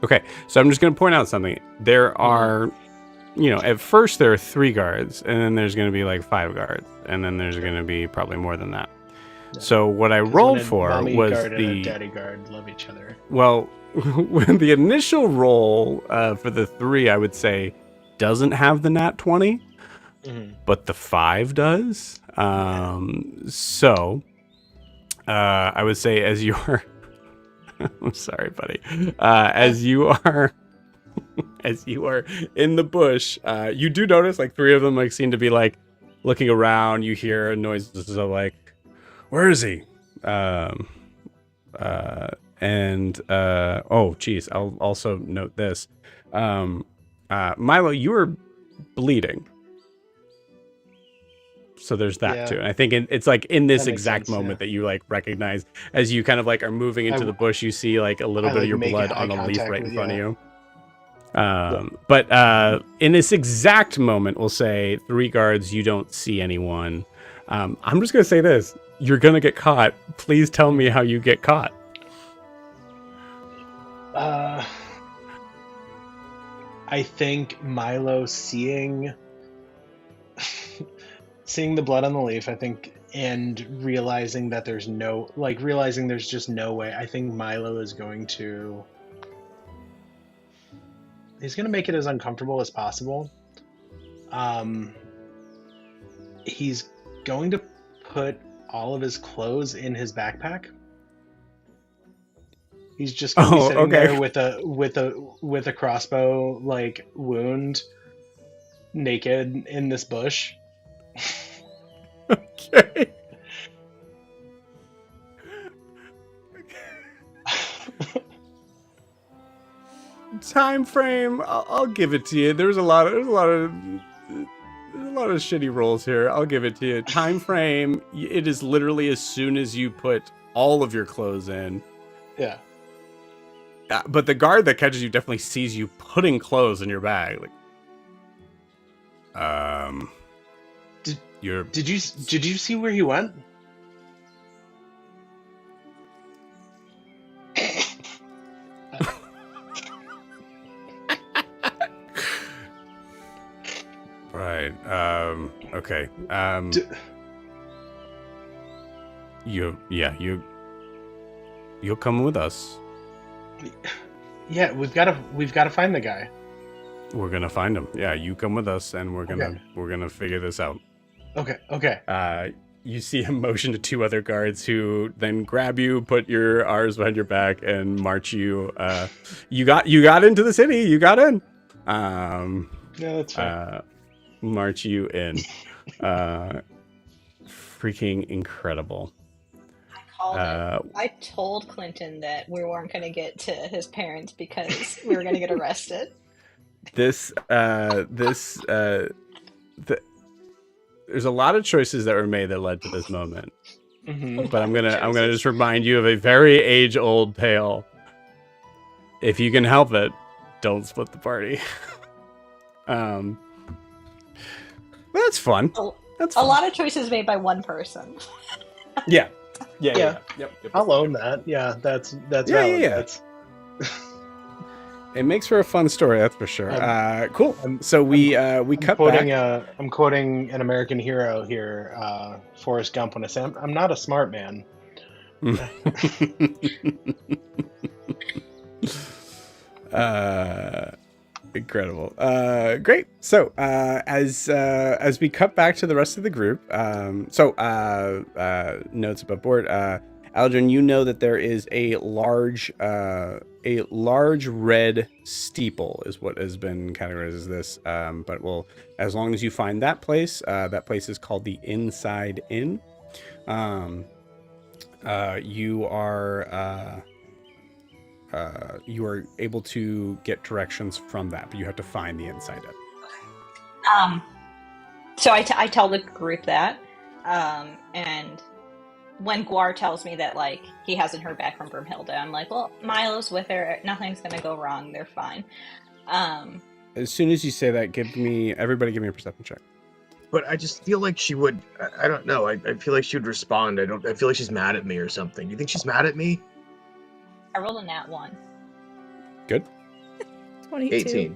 Okay, so I'm just going to point out something. There are, at first there are 3 guards, and then there's going to be like 5 guards, and then there's going to be probably more than that. Yeah. So what I rolled for was guard and a daddy guard love each other. Well, when the initial roll for the 3, I would say, doesn't have the nat 20, but the 5 does. So I would say as you're... I'm sorry, buddy. As you are in the bush, you do notice like 3 of them like seem to be like looking around. You hear noises of like, where is he? Oh geez, I'll also note this. Milo, you are bleeding. So there's that too. And I think it's like in this exact moment that you like recognize as you kind of like are moving into the bush, you see like a little bit of your blood on a leaf right in front of you. But in this exact moment, we'll say 3 guards, you don't see anyone. I'm just going to say this. You're going to get caught. Please tell me how you get caught. I think Milo seeing the blood on the leaf, I think, and realizing that there's just no way. I think Milo is going to make it as uncomfortable as possible. He's going to put all of his clothes in his backpack. He's just gonna be sitting okay. there with a crossbow like wound, naked in this bush. Okay. Time frame. I'll give it to you. There's a lot of shitty rolls here. I'll give it to you. Time frame. It is literally as soon as you put all of your clothes in. Yeah. But the guard that catches you definitely sees you putting clothes in your bag. Like, Did you see where he went? Right. Okay. You'll come with us. Yeah, we've got to find the guy. We're gonna find him. Yeah, you come with us, and we're gonna figure this out. Okay. You see him motion to two other guards who then grab you, put your arms behind your back, and march you. You got into the city. You got in. Yeah, that's fine. March you in. Freaking incredible. I told Clinton that we weren't going to get to his parents because we were going to get arrested. There's a lot of choices that were made that led to this moment. Mm-hmm. But I'm gonna just remind you of a very age-old tale. If you can help it, don't split the party. That's fun. That's fun. A lot of choices made by one person. Yeah. Yep. I'll own that. Yeah, that's valid. Yeah. It makes for a fun story, that's for sure. Cool. So we cut back. I'm quoting an American hero here, Forrest Gump, when I say I'm not a smart man. Incredible. Great. So as we cut back to the rest of the group, notes above board. Aldrin, you know that there is a large red steeple is what has been categorized as this. But as long as you find that place is called the Inside Inn. You are able to get directions from that, but you have to find the Inside Inn. So I tell the group that, and when Guar tells me that, like, he hasn't heard back from Brumhilda, I'm like, well, Milo's with her. Nothing's going to go wrong. They're fine. As soon as you say that, everybody give me a perception check. But I just feel like she would, I don't know. I feel like she would respond. I feel like she's mad at me or something. Do you think she's mad at me? I rolled a nat 1. Good. 22. 18.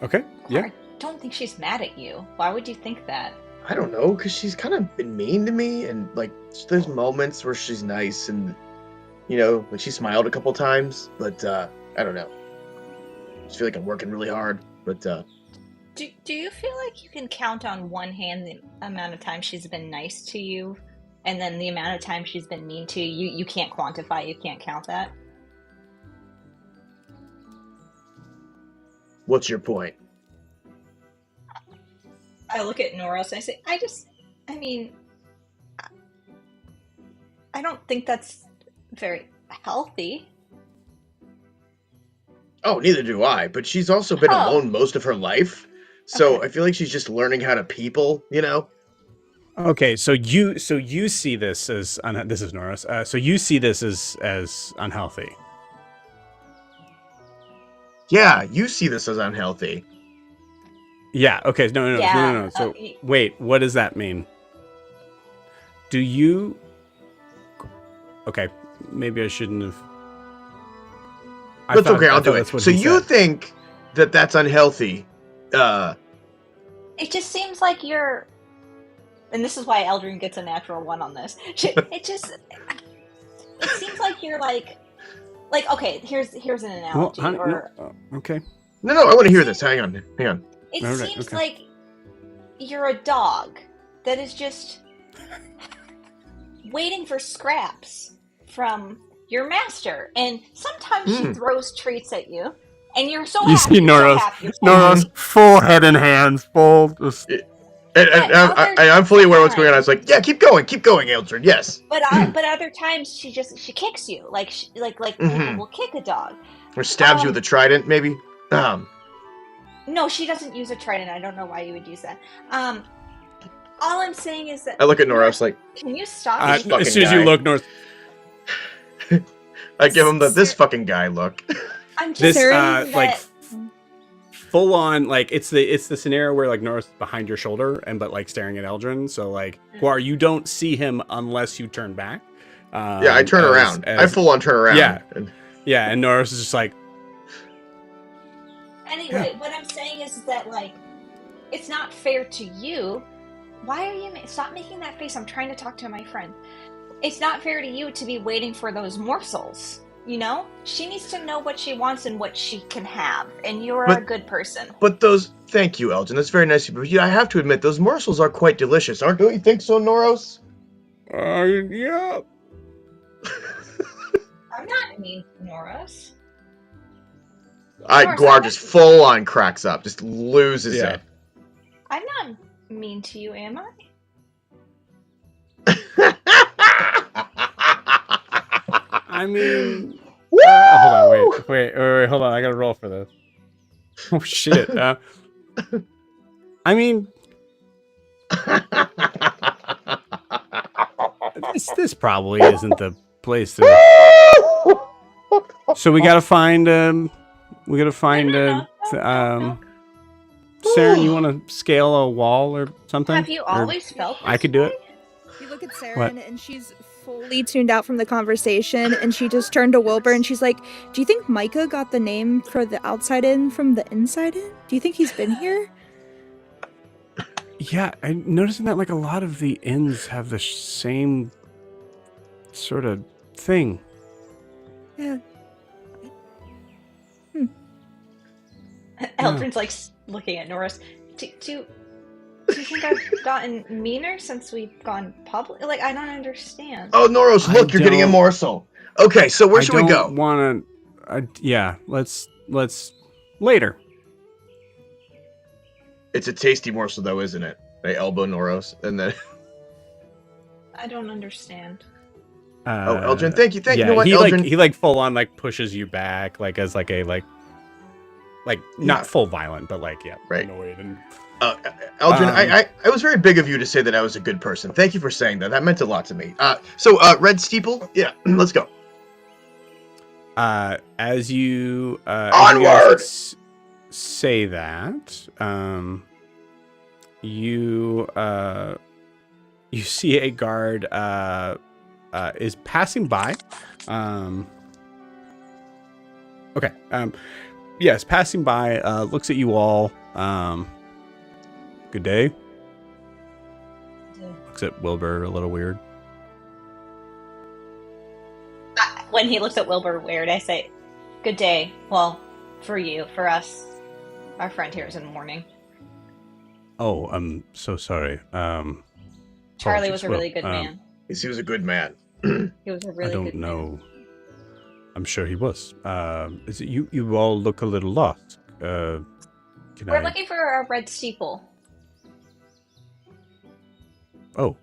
Okay. Yeah. I don't think she's mad at you. Why would you think that? I don't know, because she's kind of been mean to me, and like there's moments where she's nice, and like she smiled a couple times, but I don't know. I just feel like I'm working really hard, but Do you feel like you can count on one hand the amount of time she's been nice to you, and then the amount of time she's been mean to you? You can't quantify, you can't count that? What's your point? I look at Noros and I say, I don't think that's very healthy. Oh, neither do I, but she's also been alone most of her life, so Okay. I feel like she's just learning how to people, Okay, so you see this as this is Norris. So you see this as unhealthy. Yeah, you see this as unhealthy. Yeah. Okay. No. Yeah, So wait, what does that mean? Do you? Okay, maybe I shouldn't have. That's okay. I'll do it. So you think that that's unhealthy? It just seems like you're, and this is why Eldrin gets a natural 1 on this. It seems like you're like okay. Here's an analogy. Okay. No. I want to hear this. Hang on. It All right, seems okay. like you're a dog that is just waiting for scraps from your master, and sometimes she throws treats at you, and you're so You happy. see Noros, You're so happy. full head and hands, full. Just... I'm fully aware of what's going on. I was like, yeah, keep going, Eldred. Yes. But other times she kicks you, like people will kick a dog, or stabs you with a trident, maybe. No, she doesn't use a trident. I don't know why you would use that. All I'm saying is that I look at Noros like, can you stop? as soon as you look, Noros. I give him this fucking guy look. I'm just This saying like that... full on, like it's the scenario where like Noros is behind your shoulder and but like staring at Eldrin. So like Guar, you don't see him unless you turn back. Yeah, I turn around. I full on turn around. Yeah, and Noros is just like. Anyway, what I'm saying is that, like, it's not fair to you. Why are you... Stop making that face. I'm trying to talk to my friend. It's not fair to you to be waiting for those morsels, you know? She needs to know what she wants and what she can have, and you're a good person. But those... Thank you, Elgin. That's very nice of you. But I have to admit, those morsels are quite delicious. Don't you think so, Noros? Yeah. I'm not mean to Noros. Guar just full on cracks up, just loses it. I'm not mean to you, am I? I mean, hold on, wait, hold on. I gotta roll for this. Oh shit. I mean, this probably isn't the place to. So we gotta find. Saren, you want to scale a wall or something? Have you always felt this I could do it. You look at Saren and she's fully tuned out from the conversation, and she just turned to Wilbur and she's like, do you think Micah got the name for the outside in from the inside in? Do you think he's been here? Yeah, I'm noticing that like a lot of the inns have the same sort of thing. Yeah. Eldrin's like looking at Norris. Do you think I've gotten meaner since we've gone public? Like, I don't understand. Oh, Noros, look, you're getting a morsel. Okay, so where should we go? Yeah, let's later. It's a tasty morsel, though, isn't it? They elbow Noros, and then... I don't understand. Eldrin, thank you. Yeah, you know what, Eldrin? He full on pushes you back, as not full violent, but right. Annoyed and. Eldrin, I was very big of you to say that I was a good person. Thank you for saying that. That meant a lot to me. So Red Steeple, yeah, let's go. As you onward. Say that, you see a guard is passing by. Okay. Yes, passing by. Looks at you all. Good day. Looks at Wilbur a little weird. When he looks at Wilbur weird, I say, "Good day." Well, for you, for us, our friend here is in mourning. Oh, I'm so sorry. Charlie was a really good man. He was a good man. He was a really good man. I don't know. I'm sure he was. Is it you all look a little lost. We're looking for a Red Steeple. Oh,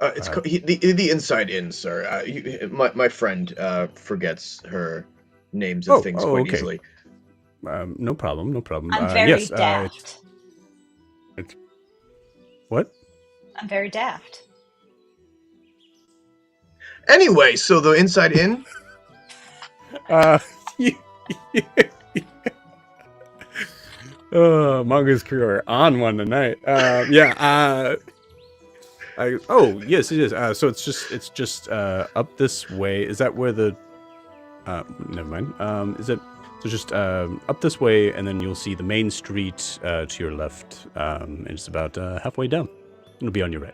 it's the inside inn, sir. My friend forgets her names and things quite easily. No problem. I'm very daft. What? I'm very daft. Anyway, so the inside inn. Mongoose crew are on one tonight. Yes, it is. So it's just up this way. Is that where the? Never mind. Is it? So just up this way, and then you'll see the main street to your left. And it's about halfway down. It'll be on your right.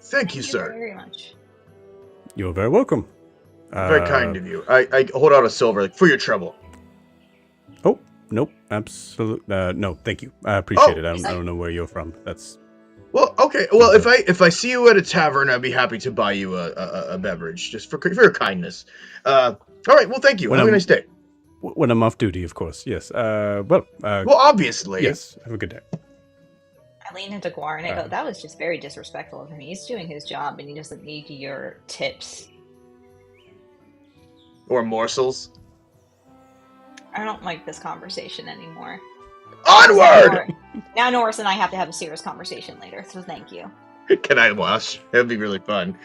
Thank you, sir. Very much. You're very welcome. Very kind of you. I hold out a silver for your trouble. Oh, nope. Absolutely. No, thank you. I appreciate it. I don't know where you're from. That's Well, okay. Well, if I see you at a tavern, I'd be happy to buy you a beverage just for your kindness. All right. Well, thank you. Have a nice day. When I'm off duty, of course. Yes. Well, obviously. Yes. Have a good day. I lean into Guar and I go, that was just very disrespectful of him. He's doing his job and he doesn't need your tips. Or morsels. I don't like this conversation anymore. Onward! Now Norris and I have to have a serious conversation later, so thank you. Can I watch? That'd be really fun.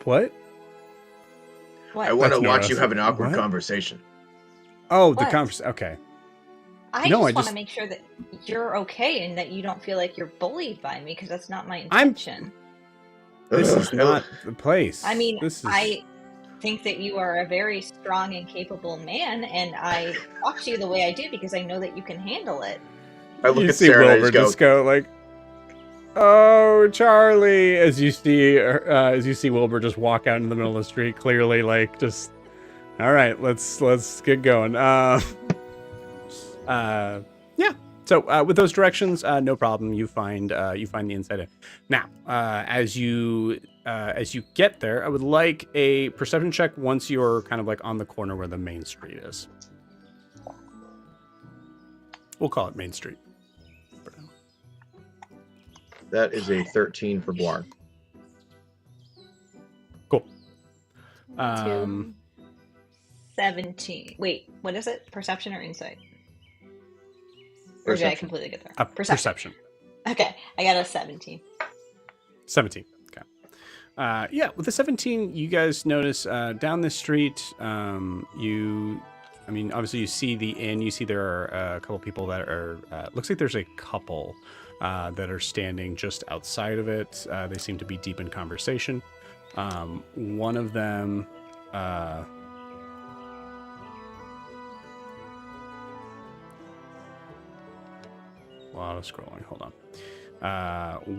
What? I want to watch you have an awkward conversation. Oh, the conversation. Okay. I just want to make sure that you're okay and that you don't feel like you're bullied by me, because that's not my intention. This is not the place. I mean, I think that you are a very strong and capable man, and I talk to you the way I do because I know that you can handle it. I look at Sarah and I just go like, "Oh, Charlie!" As you see Wilbur just walk out in the middle of the street, clearly like just, all right, let's get going. Yeah. So with those directions, no problem. You find the inside. Now, as you get there, I would like a perception check once you're kind of like on the corner where the main street is. We'll call it Main Street. That is a 13 for Blarn. Cool. 17. Wait, what is it? Perception or insight? Or did I completely get there? Perception. Okay, I got a 17. 17. Okay. Yeah, with the 17, you guys notice down the street, obviously you see the inn. You see there are a couple people that are, looks like there's a couple that are standing just outside of it. They seem to be deep in conversation. One of them... a lot of scrolling. Hold on.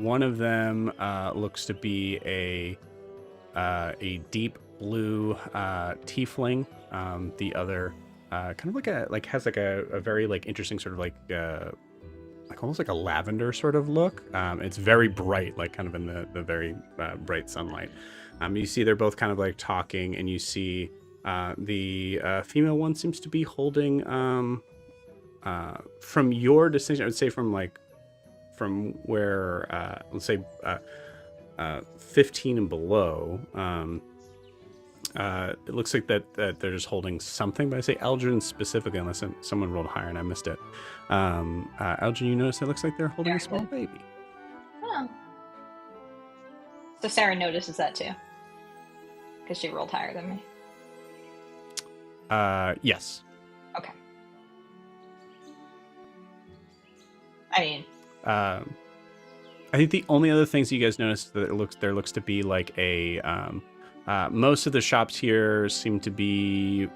One of them looks to be a deep blue tiefling. The other kind of has a very interesting sort of almost like a lavender sort of look. It's very bright, kind of in the very bright sunlight. You see they're both kind of talking, and you see the female one seems to be holding from your distinction, I would say from where let's say 15 and below, it looks like that they're just holding something, but I say Eldrin specifically, unless someone rolled higher and I missed it. Eldrin, you notice it looks like they're holding a small baby. Oh. So Sarah notices that too, because she rolled higher than me. Yes. Okay. I mean, I think the only other things you guys notice that there looks to be like a most of the shops here seem to be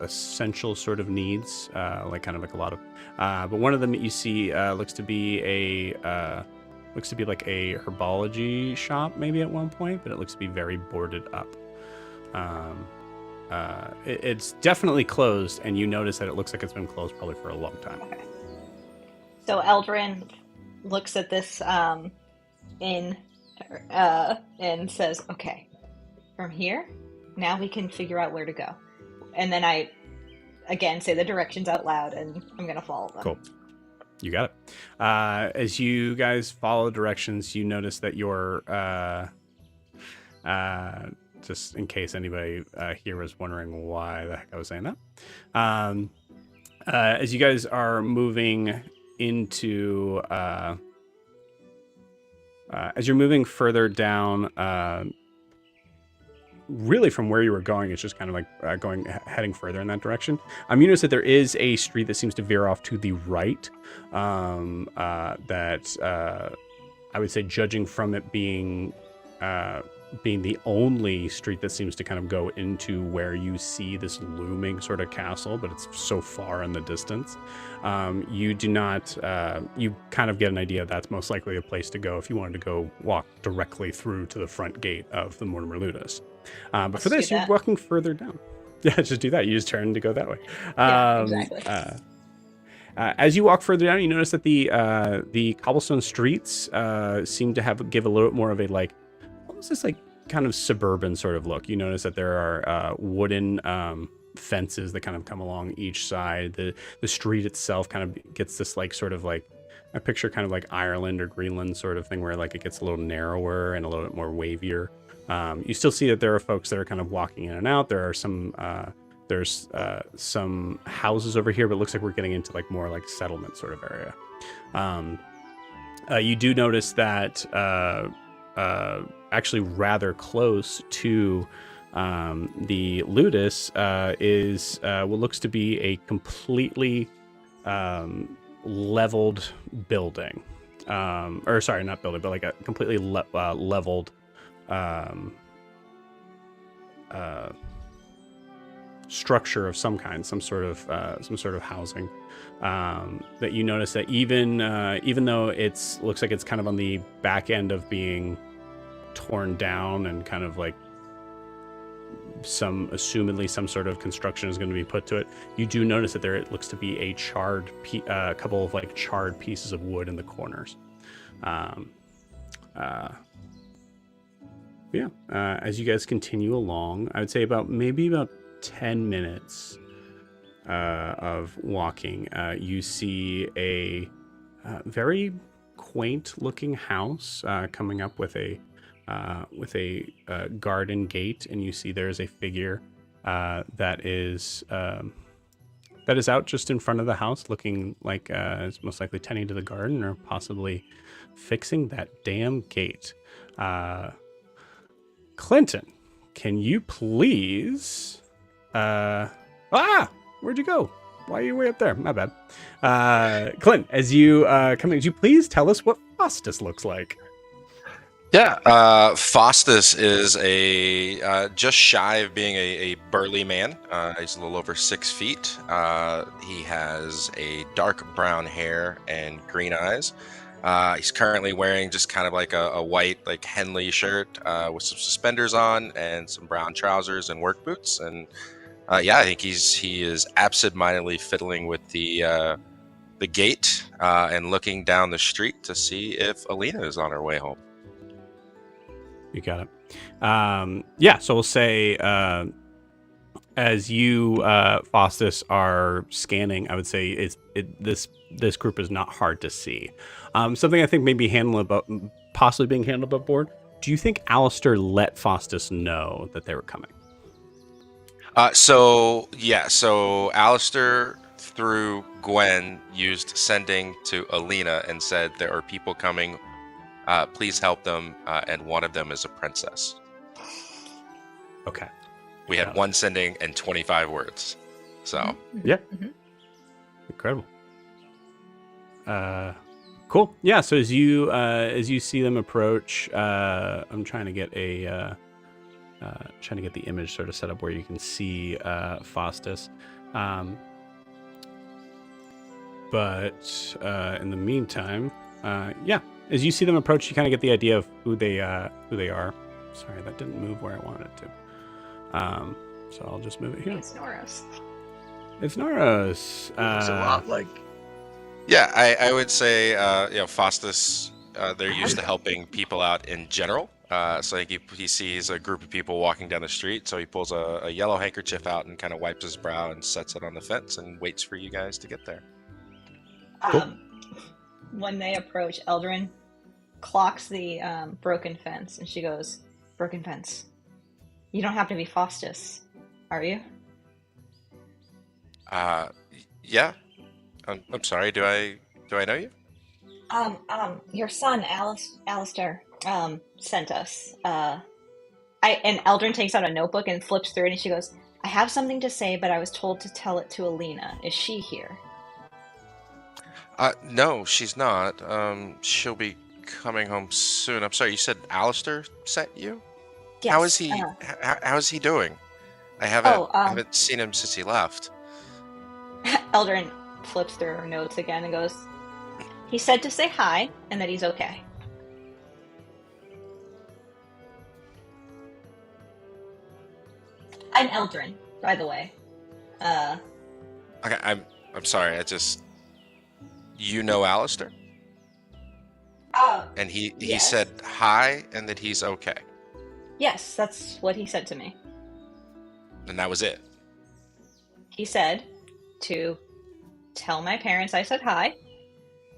essential sort of needs, kind of like a lot of but one of them that you see looks to be like a herbology shop maybe at one point, but it looks to be very boarded up. It's definitely closed, and you notice that it looks like it's been closed probably for a long time. Okay. So Eldrin looks at this inn and says, okay, from here, now we can figure out where to go. And then I, again, say the directions out loud, and I'm going to follow them. Cool. You got it. As you guys follow directions, you notice that you're, just in case anybody here was wondering why the heck I was saying that. As you guys are moving into as you're moving further down, really from where you were going, it's just kind of heading further in that direction. You notice that there is a street that seems to veer off to the right, that I would say, judging from it being the only street that seems to kind of go into where you see this looming sort of castle, but it's so far in the distance. You do not, you kind of get an idea that's most likely a place to go if you wanted to go walk directly through to the front gate of the Mortimer Ludus. But for this, you're walking further down. Yeah, just do that. You just turn to go that way. Yeah, exactly. As you walk further down, you notice that the cobblestone streets seem to give a little bit more of a like almost this like kind of suburban sort of look. You notice that there are wooden fences that kind of come along each side. The street itself kind of gets this like sort of like I picture kind of like Ireland or Greenland sort of thing where like it gets a little narrower and a little bit more wavier. You still see that there are folks that are kind of walking in and out. There are some there's some houses over here, but it looks like we're getting into like more like settlement sort of area. You do notice that actually rather close to the Ludus is what looks to be a completely leveled building. Or sorry, not building, but like a completely leveled structure of some kind, some sort of housing. That you notice that even though looks like it's kind of on the back end of being torn down and kind of like assumedly some sort of construction is going to be put to it, you do notice that it looks to be a couple of like charred pieces of wood in the corners. As you guys continue along, I would say about 10 minutes of walking, you see a very quaint looking house coming up with a garden gate, and you see there's a figure that is out just in front of the house, looking like it's most likely tending to the garden or possibly fixing that damn gate. Clinton, can you please where'd you go? Why are you way up there? My bad. Clint, as you come in, could you please tell us what Faustus looks like? Yeah, Faustus is a just shy of being a burly man. He's a little over 6 feet. He has a dark brown hair and green eyes. He's currently wearing just kind of like a white like Henley shirt with some suspenders on and some brown trousers and work boots. And I think he is absentmindedly fiddling with the gate and looking down the street to see if Alina is on her way home. You got it. So we'll say as you, Faustus, are scanning, I would say this group is not hard to see. Something I think may be possibly being handled above board. Do you think Alistair let Faustus know that they were coming? So Alistair, through Gwen, used sending to Alina and said there are people coming. Please help them, and one of them is a princess. Okay. We had one sending and 25 words. So yeah, incredible. Cool. Yeah. So as you see them approach, I'm trying to get the image sort of set up where you can see Faustus. But in the meantime, as you see them approach, you kind of get the idea of who they are. Sorry, that didn't move where I wanted it to. So I'll just move it here. It's Noros. It's Noros. Looks a lot like. Yeah, I would say, Faustus, they're used to helping people out in general. So I think he sees a group of people walking down the street, so he pulls a yellow handkerchief out and kind of wipes his brow and sets it on the fence and waits for you guys to get there. Cool. When they approach, Eldrin clocks the broken fence, and she goes, "Broken fence. You don't have to be Faustus, are you?" Yeah. I'm sorry. Do I know you? Your son, Alistair, sent us. And Eldrin takes out a notebook and flips through it, and she goes, "I have something to say, but I was told to tell it to Alina. Is she here?" No, she's not. She'll be coming home soon. I'm sorry, you said Alistair sent you? Yes. How is he? How is he doing? I haven't seen him since he left. Eldrin flips through her notes again and goes, "He said to say hi and that he's okay." I'm Eldrin, by the way. Okay, I'm sorry. You know Alistair? And he Yes. said hi and that he's okay. Yes, that's what he said to me. And that was it. He said to tell my parents I said hi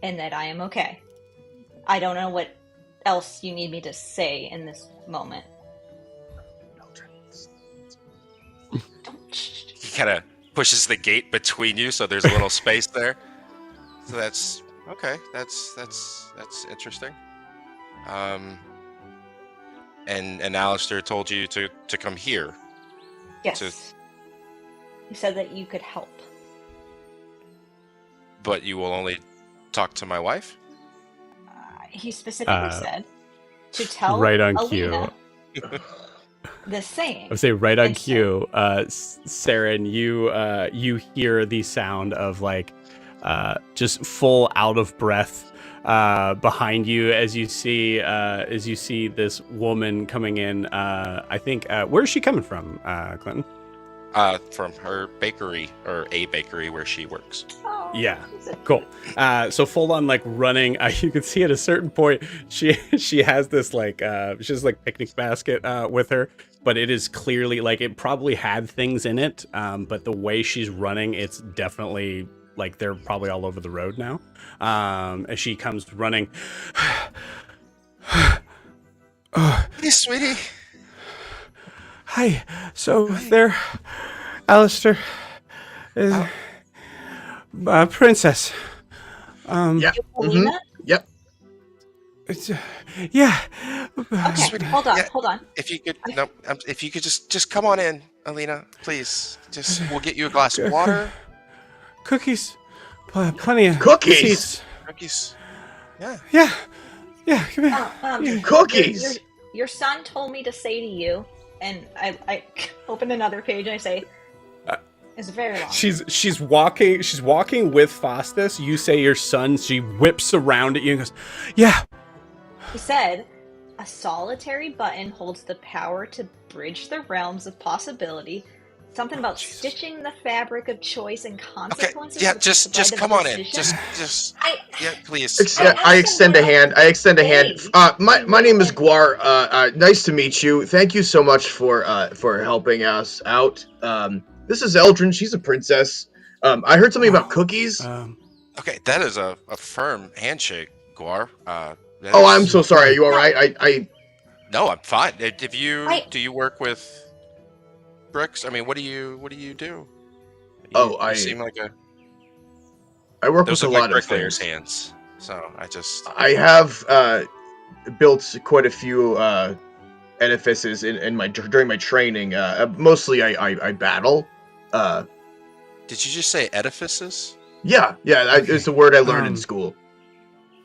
and that I am okay. I don't know what else you need me to say in this moment. He kind of pushes the gate between you, so there's a little space there. So that's okay. That's interesting. And Alistair told you to come here. Yes. He said that you could help. But you will only talk to my wife? He specifically said to tell right on Alina cue. the same. I would say right on And cue, Saren, you hear the sound of like just full out of breath behind you as you see this woman coming in. I think where's she coming from, Clinton? From her bakery, or a bakery where she works. Oh, Yeah, cool. So full on like running. You can see at a certain point she has this like she has like picnic basket with her, but it is clearly like it probably had things in it. But the way she's running, it's definitely like they're probably all over the road now. As she comes running. Hey, sweetie. Hi. So there, Alistair, is princess. Yeah. Alina? Yep. It's, yeah. Okay, Sweetie, hold on, yeah. hold on. If you could, no, if you could just come on in, Alina, please. Just we'll get you a glass of water. Cookies. Plenty of Cookies? seats. Cookies. Yeah. Yeah. Yeah. Come here. Cookies! Your son told me to say to you, and I open another page and I say, it's very long. She's walking with Faustus. You say your son. She whips around at you and goes, yeah. He said, a solitary button holds the power to bridge the realms of possibility. Something about stitching the fabric of choice and Okay. consequences. Yeah. with the Just thread of come on in. decision. Just. I- Yeah, please. I extend a hand. My name is Guar. Nice to meet you. Thank you so much for helping us out. This is Eldrin. She's a princess. I heard something about cookies. Okay, that is a firm handshake, Guar. Oh, I'm so sorry. Are you all right? No, I'm fine. Do you work with bricks? I mean, what do you do? You seem like I work those with are a my lot of bricklayer's things. hands. So I have built quite a few edifices during my training. Mostly I battle. Did you just say edifices? Yeah, it's a word I learned in school.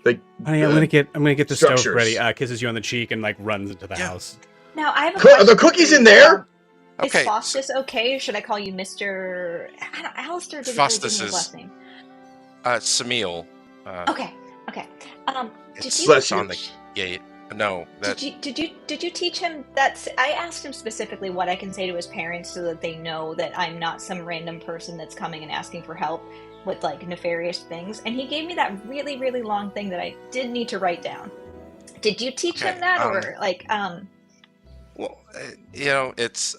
Like, honey, I'm gonna get the stove structures. ready. Kisses you on the cheek and like runs into the house. Now I have a Are question. the cookies in there? Okay. Is Faustus okay, or should I call you Mr. Alistair didn't really give me his last name. Samil. Okay. Did It's you on the gate. No, that did you teach him that? I asked him specifically what I can say to his parents so that they know that I'm not some random person that's coming and asking for help with like nefarious things, and he gave me that really, really long thing that I did need to write down. Did you teach him that, or like Well, it's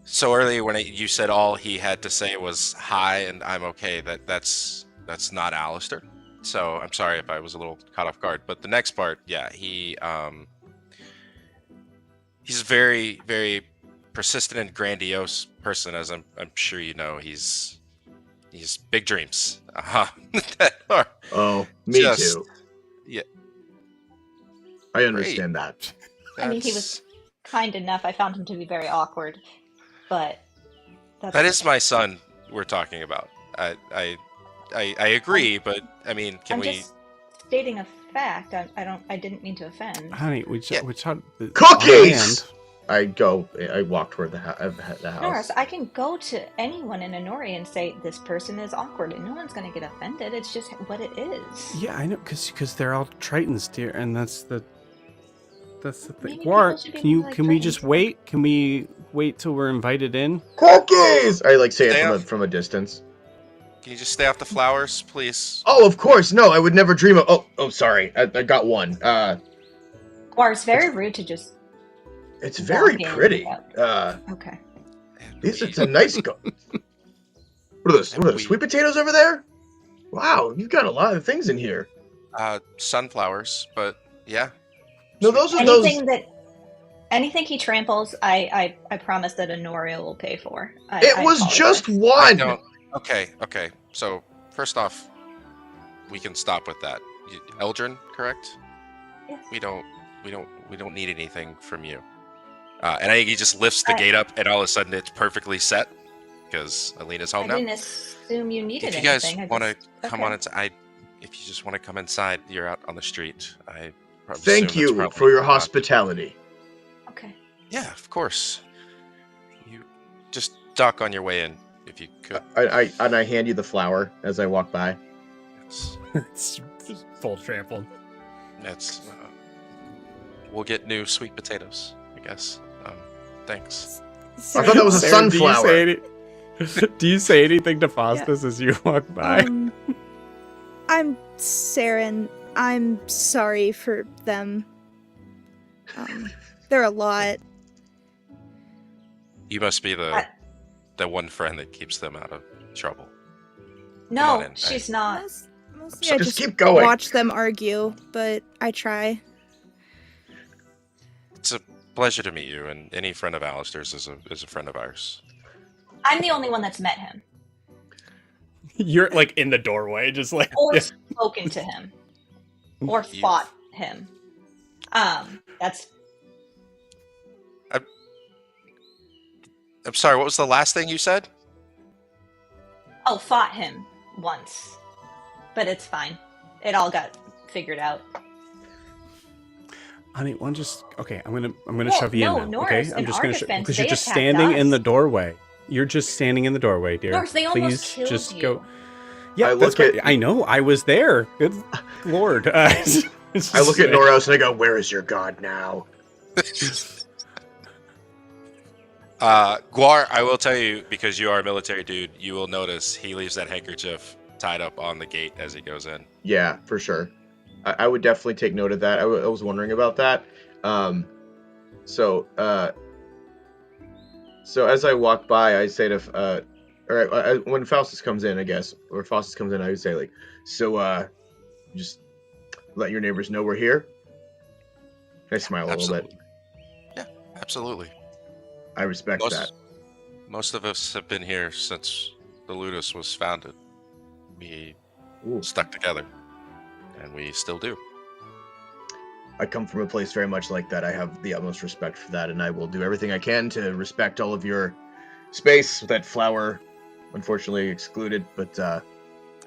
so earlier when you said all he had to say was hi and I'm okay. That's not Alistair. So I'm sorry if I was a little caught off guard. But the next part, yeah, he's a very, very persistent and grandiose person, as I'm sure you know. He's big dreams. Me too. Yeah. I understand that. I mean, he was kind enough. I found him to be very awkward, but that is my son we're talking about. I agree, but I mean, I'm just stating a fact. I didn't mean to offend. Honey, we talked cookies. I walk toward the house. Norris, I can go to anyone in Honori and say this person is awkward, and no one's going to get offended. It's just what it is. Yeah, I know, because they're all Tritons, dear, and that's the thing. Maybe Guar, people should be like can we Tritons. just wait? Can we wait till we're invited in? Cookies. I like say it from a distance. Can you just stay off the flowers, please? Oh, of course. No, I would never dream of. Oh, sorry. I got one. Or it's very rude to just. It's very walk in pretty. without- Okay. It's a nice. What are those? What are those? Sweet potatoes over there? Wow, you've got a lot of things in here. Sunflowers, but yeah. No, those are those. Anything he tramples, I promise that Honoria will pay for. It was just one. Okay. So first off, we can stop with that. Eldrin, correct? Yes. We don't need anything from you. And I think he just lifts the gate up, and all of a sudden it's perfectly set because Alina's home now. I didn't assume you needed If you guys anything. want to come on inside, if you just want to come inside, you're out on the street. Thank you for your hospitality. Okay. Yeah, of course. You just duck on your way in, if you could. I hand you the flower as I walk by. It's full trampled. That's. We'll get new sweet potatoes, I guess. Thanks. I thought that was a sunflower. Do you say anything to Faustus as you walk by? I'm Saren. I'm sorry for them. They're a lot. You must be the one friend that keeps them out of trouble. No, she's not. Mostly I just keep going. Watch them argue, but I try. It's a pleasure to meet you, and any friend of Alistair's is a friend of ours. I'm the only one that's met him. You're like in the doorway, just like Or spoken to him. Or fought him. That's... I'm sorry, what was the last thing you said? Oh, fought him once. But it's fine. It all got figured out. Honey, okay, I'm gonna shove you in now. Norris, okay, I'm just gonna because you're just attacked standing us. in the doorway. You're just standing in the doorway, dear. Norris, they almost Please killed just you. go. Yeah, that's right. I know. I was there. Good lord. I look at Noros and I go, "Where is your god now?" Guar, I will tell you, because you are a military dude, you will notice he leaves that handkerchief tied up on the gate as he goes in. Yeah, for sure. I would definitely take note of that. I was wondering about that. So as I walk by, I say to, when Faustus comes in, I guess, or Faustus comes in, I would say, like, so, just let your neighbors know we're here. I smile a little bit. Yeah, absolutely. I respect that. Most of us have been here since the Ludus was founded. We stuck together, and we still do. I come from a place very much like that. I have the utmost respect for that, and I will do everything I can to respect all of your space. That flower, unfortunately, excluded. But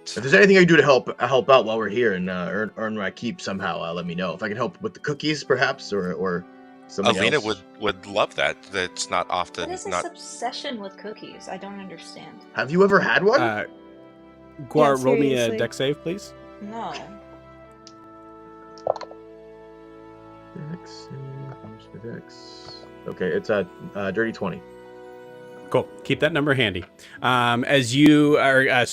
if there's anything I can do to help out while we're here and earn my keep somehow, let me know. If I can help with the cookies, perhaps, or something Alina else. would love that. That's not often. What is this obsession with cookies? I don't understand. Have you ever had one? Guar, Yeah, roll me a seriously. deck save, please. No. Okay, it's a dirty 20. Cool. Keep that number handy. As you are,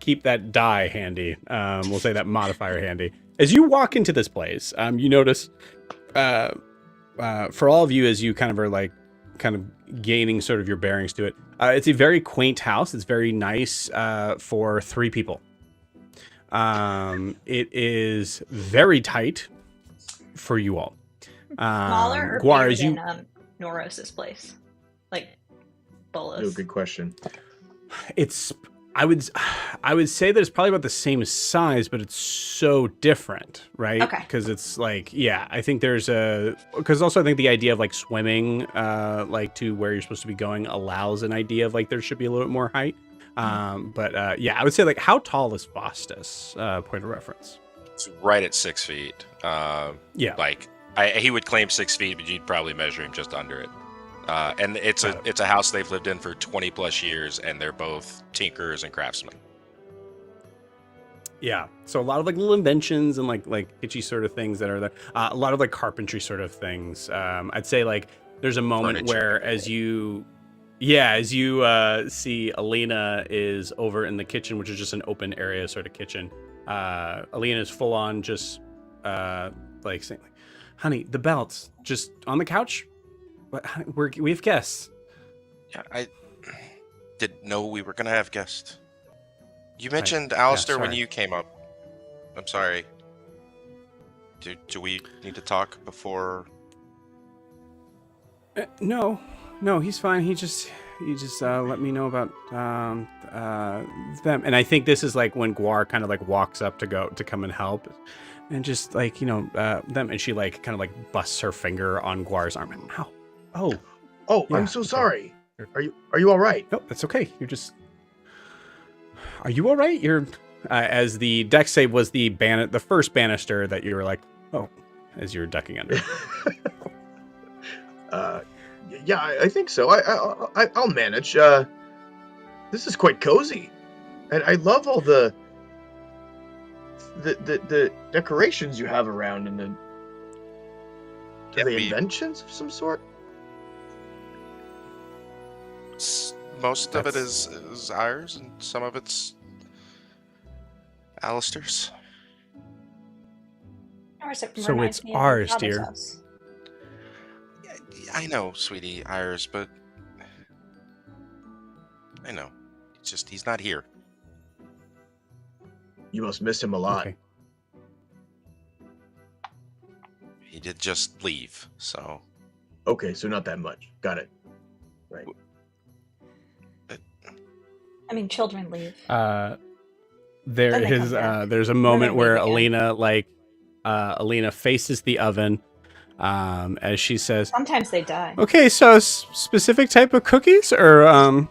keep that die handy. We'll say that modifier handy. As you walk into this place, you notice, for all of you, as you kind of are like, kind of gaining sort of your bearings to it, it's a very quaint house. It's very nice for 3 people. It is very tight for you all. Smaller or Guar, bigger than Noros's place? Like, Bolos? Oh, good question. It's I would say that it's probably about the same size, but it's so different, right? Okay. Because it's like, yeah, I think because also I think the idea of like swimming, like to where you're supposed to be going allows an idea of like there should be a little bit more height. But yeah, I would say like, how tall is Faustus? Point of reference. It's right at 6 feet. Yeah. Like he would claim 6 feet, but you'd probably measure him just under it. And it's a house they've lived in for 20 plus years, and they're both tinkerers and craftsmen. Yeah, so a lot of like little inventions and like kitschy sort of things that are there. A lot of like carpentry sort of things. I'd say like there's a moment Furniture. where as you Yeah, as you see, Alina is over in the kitchen, which is just an open area sort of kitchen. Alina is full on just like saying, like, "Honey, the belts just on the couch. What, honey, we have guests." Yeah, I didn't know we were gonna have guests. You Right. mentioned Yeah, Alistair when sorry. you came up. I'm sorry. Do we need to talk before? No, he's fine. He just let me know about them. And I think this is like when Guar kind of like walks up to come and help, and just like them. And she like kind of like busts her finger on Guar's arm. Ow! Oh, Yeah, I'm so okay. sorry. Are you all right? No, that's okay. Are you all right? You're as the deck save was the first banister that you were like, oh, as you're ducking under. Yeah, I think so. I'll manage. This is quite cozy, and I love all the decorations you have around, and are they inventions of some sort? Most of it is ours, and some of it's Alistair's. So it's ours, dear. House. I know, sweetie, ours, but I know. It's just he's not here. You must miss him a lot. Okay. He did just leave, so. Okay, so not that much. Got it. Right. I mean, children leave. There's a moment where Alina faces the oven, as she says, Sometimes they die. "Okay, so specific type of cookies, or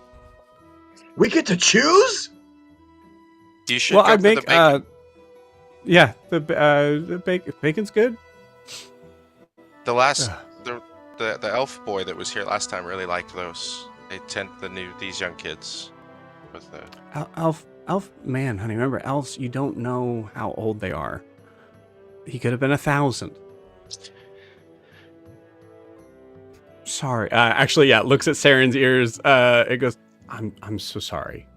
We get to choose? You should well, go I for make the bacon. yeah, the bacon's good." The last the elf boy that was here last time really liked those. They tend these young kids with the Elf man, honey, remember elves, you don't know how old they are. He could have been 1,000. Sorry. Actually, yeah, looks at Saren's ears. It goes, I'm so sorry.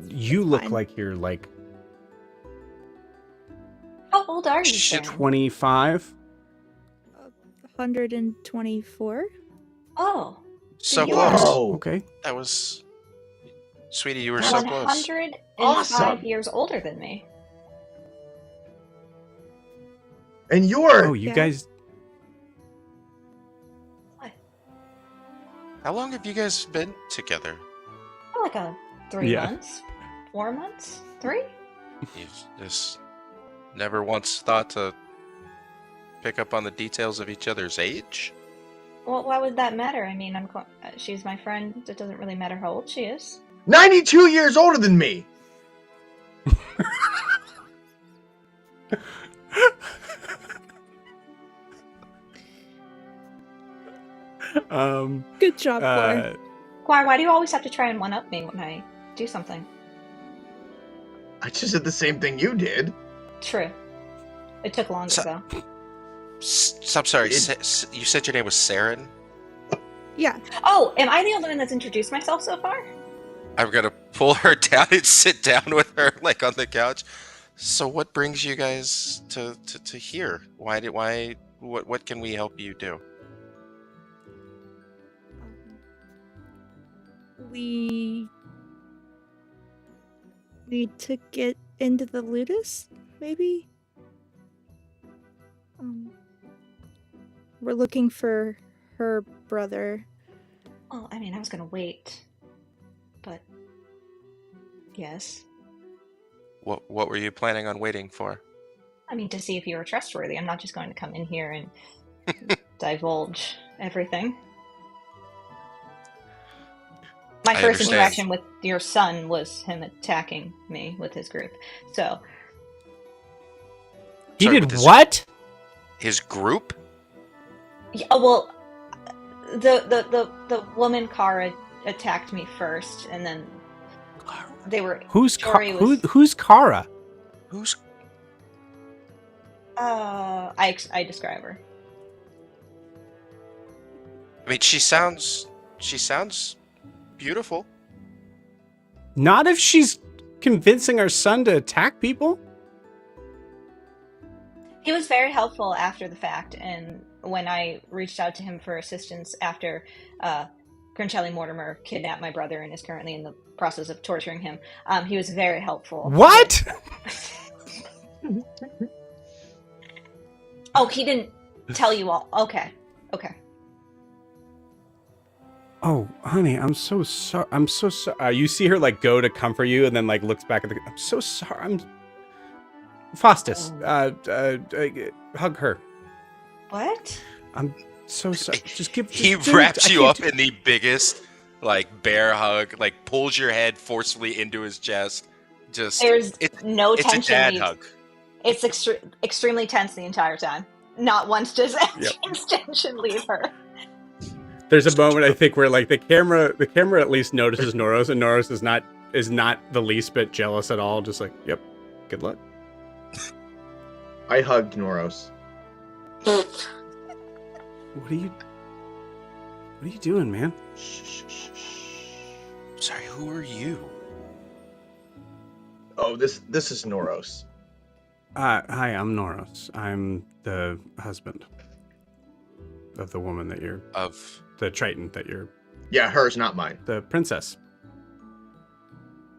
You look Fine. like you're like How old are you, Sharon? 25. 124. Oh. so You close. Oh, Okay. That was, sweetie, you were so close. 105 Awesome. years older than me. and you're Oh, you Yeah. guys. How long have you guys been together? Like 3 Yeah. months? 4 months? 3? You just never once thought to pick up on the details of each other's age? Well, why would that matter? I mean, she's my friend. It doesn't really matter how old she is. 92 years older than me. Good job, Guar. Why do you always have to try and one-up me when I do something? I just did the same thing you did. True. It took longer, So- though. I'm sorry, It- you said your name was Saren? Yeah. Oh, am I the only one that's introduced myself so far? I'm gonna pull her down and sit down with her, like, on the couch. So what brings you guys to here? What can we help you do? We need to get into the Ludus, maybe? We're looking for her brother. Well, I mean, I was gonna wait. But... yes. What were you planning on waiting for? I mean, to see if you were trustworthy. I'm not just going to come in here and divulge everything. My I first understand. interaction with your son was him attacking me with his group. So, He Sorry, did with his- what? His group? yeah, well, the woman Kara attacked me first, and then they were. Who's Jory was- who's Kara? Who's I describe her. I mean, she sounds she sounds beautiful. Not if she's convincing our son to attack people. He was very helpful after the fact, and when I reached out to him for assistance after Grincelli Mortimer kidnapped my brother and is currently in the process of torturing him, he was very helpful. What? Oh, he didn't tell you all. Okay. Oh, honey, I'm so sorry. I'm so sorry. You see her like go to comfort you, and then like looks back at the. I'm so sorry. I'm. Faustus, hug her. What? I'm so sorry. Just give. He just do wraps it. you up in the biggest, like, bear hug, like pulls your head forcefully into his chest. Just There's no it's tension. a dad hug. It's extremely tense the entire time. Not once does Yep. tension leave her. There's a moment I think where like the camera at least notices Noros, and Noros is not the least bit jealous at all. Just like, yep, good luck. I hugged Noros. What are you doing, man? Sorry, who are you? Oh, this is Noros. Hi, I'm Noros. I'm the husband of the woman that you're the Triton that you're. Yeah, hers, not mine. The princess.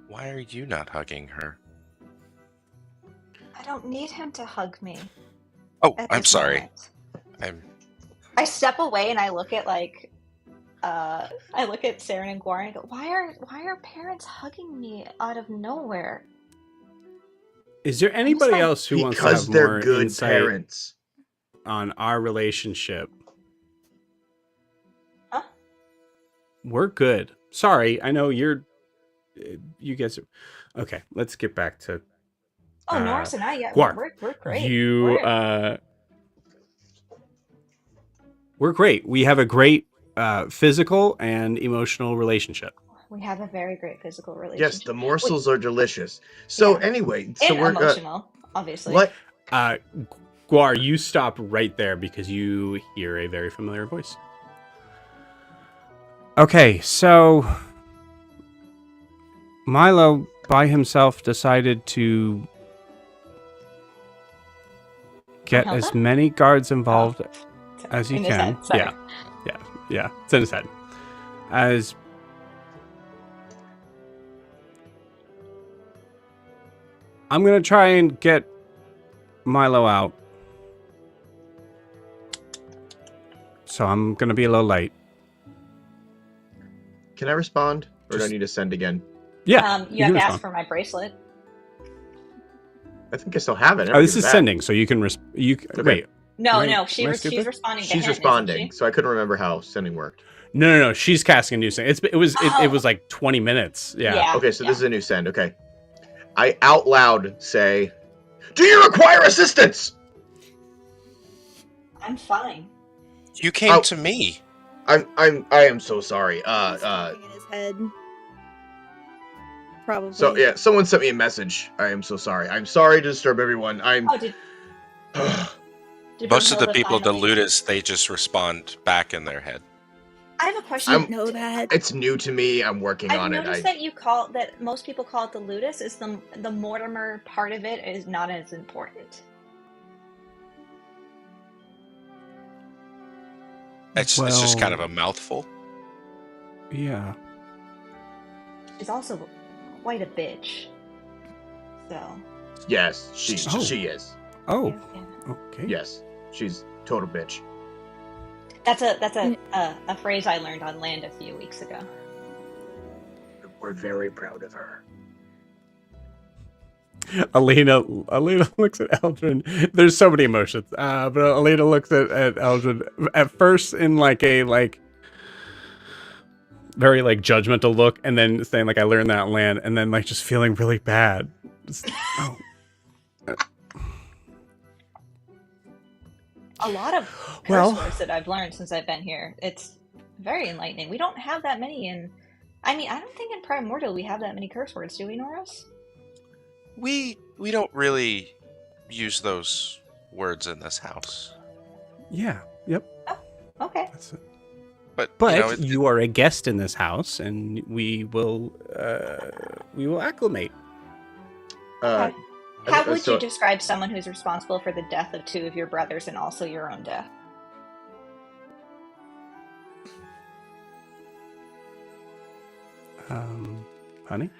Why are you not hugging her? I don't need him to hug me. Oh, at I'm this sorry. moment. I step away and I look at Saren and Guar and go, why are parents hugging me out of nowhere? Is there anybody else who wants to Because have they're more good insight parents. on our relationship? Huh? We're good. Sorry, I know you guys are. Okay, let's get back to. Oh, Norris and I, yeah, Guar, we're great. We're great. We have a great physical and emotional relationship. We have a very great physical relationship. Yes, the morsels are delicious. So anyway, so and we're emotional, obviously. What? Guar, you stop right there because you hear a very familiar voice. Okay, so Milo by himself decided to get Brumhilda? as many guards involved as he In his can. head, sorry. Yeah, it's in his head. As I'm gonna try and get Milo out, so I'm gonna be a little late. Can I respond, or do I need to send again? Yeah, you have to respond. ask for my bracelet. I think I still have it. Oh, this is sending, so you can Okay. wait. No, she's stupid? responding. She's to him, responding, isn't she? so I couldn't remember how sending worked. No. She's casting a new send. It was like 20 minutes. Yeah. Okay, so this is a new send. Okay. I out loud say, "Do you require assistance?" I'm fine. You came to me. I am so sorry. He's talking in his head. Probably. So yeah, someone sent me a message. I am so sorry. I'm sorry to disturb everyone. Did Most of the Brumhilda people to finally- Ludus, they just respond back in their head. I have a question. I didn't know that. It's new to me. I'm working I've on it. noticed that most people call it the ludus. Is the Mortimer part of it is not as important. It's just kind of a mouthful. Yeah. She's also quite a bitch. So. Yes, she is. Oh. Yeah. Okay. Yes, she's total bitch. That's a phrase I learned on land a few weeks ago. We're very proud of her. Alina looks at Eldrin. There's so many emotions. But Alina looks at Eldrin at first in like a very like judgmental look, and then saying like I learned that on land, and then like just feeling really bad. A lot of curse words that I've learned since I've been here. It's very enlightening. We don't have that many I don't think in Primordial we have that many curse words, do we, Noros? We don't really use those words in this house. Yeah. Yep. Oh, okay. That's it. But But you are a guest in this house, and we will acclimate. Okay. How would so- you describe someone who's responsible for the death of 2 of your brothers and also your own death? Honey?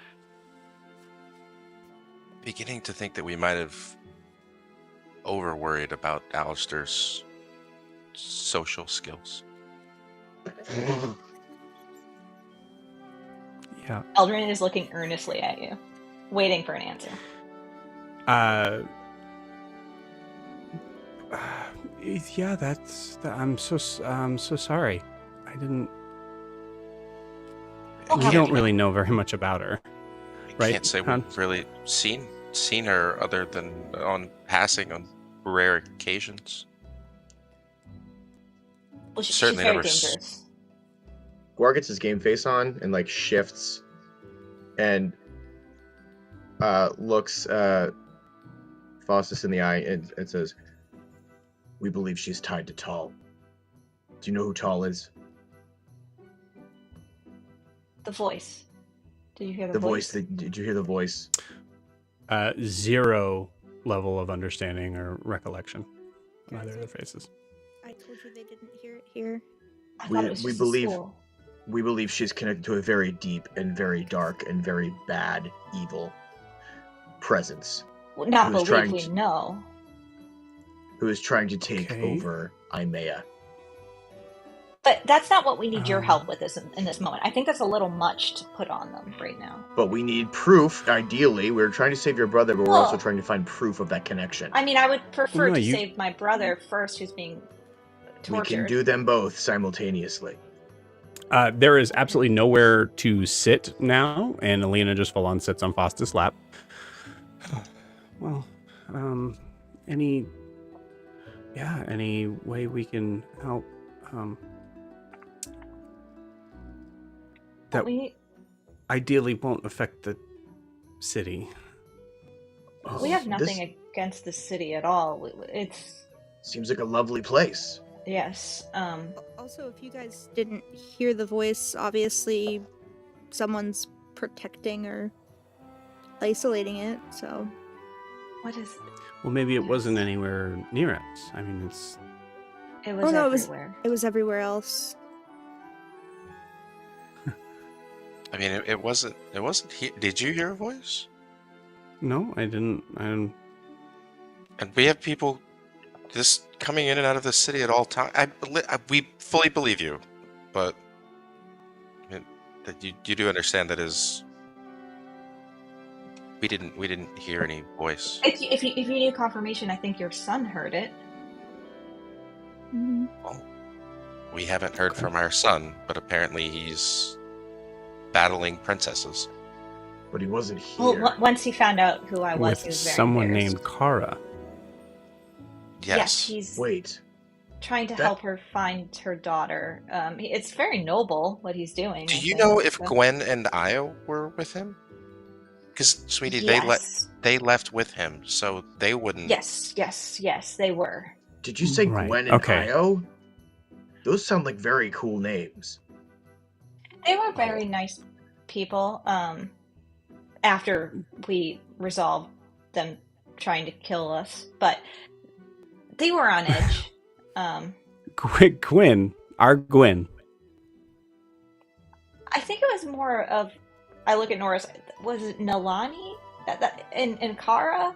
beginning to think that we might have over-worried about Alistair's social skills. Yeah. Eldrin is looking earnestly at you, waiting for an answer. Yeah, I'm so sorry. I didn't. We don't really know very much about her, I right? can't say we've really seen her other than on passing on rare occasions. Well, she's Certainly very never dangerous. Gwar gets his game face on and like shifts and looks Faustus in the eye and says, "We believe she's tied to Tall. Do you know who Tall is?" The voice. Did you hear The voice. Did you hear the voice? 0 level of understanding or recollection on either of their faces. I told you they didn't hear it here. I thought it was We just believe a school. we believe she's connected to a very deep and very dark and very bad evil presence Well, not who is believe, trying we to- know. who is trying to take Okay. over Imea. But that's not what we need your Um, help with in this moment. I think that's a little much to put on them right now. But we need proof. Ideally, we're trying to save your brother, but we're Well- also trying to find proof of that connection. I mean, I would prefer No, to you- save my brother first, who's being We tortured. can do them both simultaneously. There is absolutely nowhere to sit now, and Alina just full on sits on Faustus' lap. Well, any way we can help? That we ideally won't affect the city. have nothing This against the city at all. It's seems like a lovely place. yes. Also, if you guys didn't hear the voice, obviously someone's protecting or isolating it, so. What is? Well, maybe it Yes. wasn't anywhere near us. I mean, it's It was no, everywhere. it was everywhere else. I mean, it wasn't here. Did you hear a voice? no, I didn't. And we have people just coming in and out of the city at all times. We fully believe you, but that you do understand that is. We didn't hear any voice. If you need confirmation, I think your son heard it. Mhm. We haven't heard from our son, but apparently he's battling princesses. But he wasn't here. Well, once he found out who I was, he with was very someone embarrassed. named Kara. Yes. He's Wait, trying to that- help her find her daughter. It's very noble what he's doing. Do I you think, know if but- Gwen and Io were with him? Because, sweetie, Yes. they left with him, so they wouldn't. Yes, they were. did you say Right, Gwen and okay. Io? Those sound like very cool names. They were very nice people. After we resolved them trying to kill us, but they were on edge. Gwyn, our Gwyn. I think it was more of. I look at Norris. Was it Nalani? That and Kara?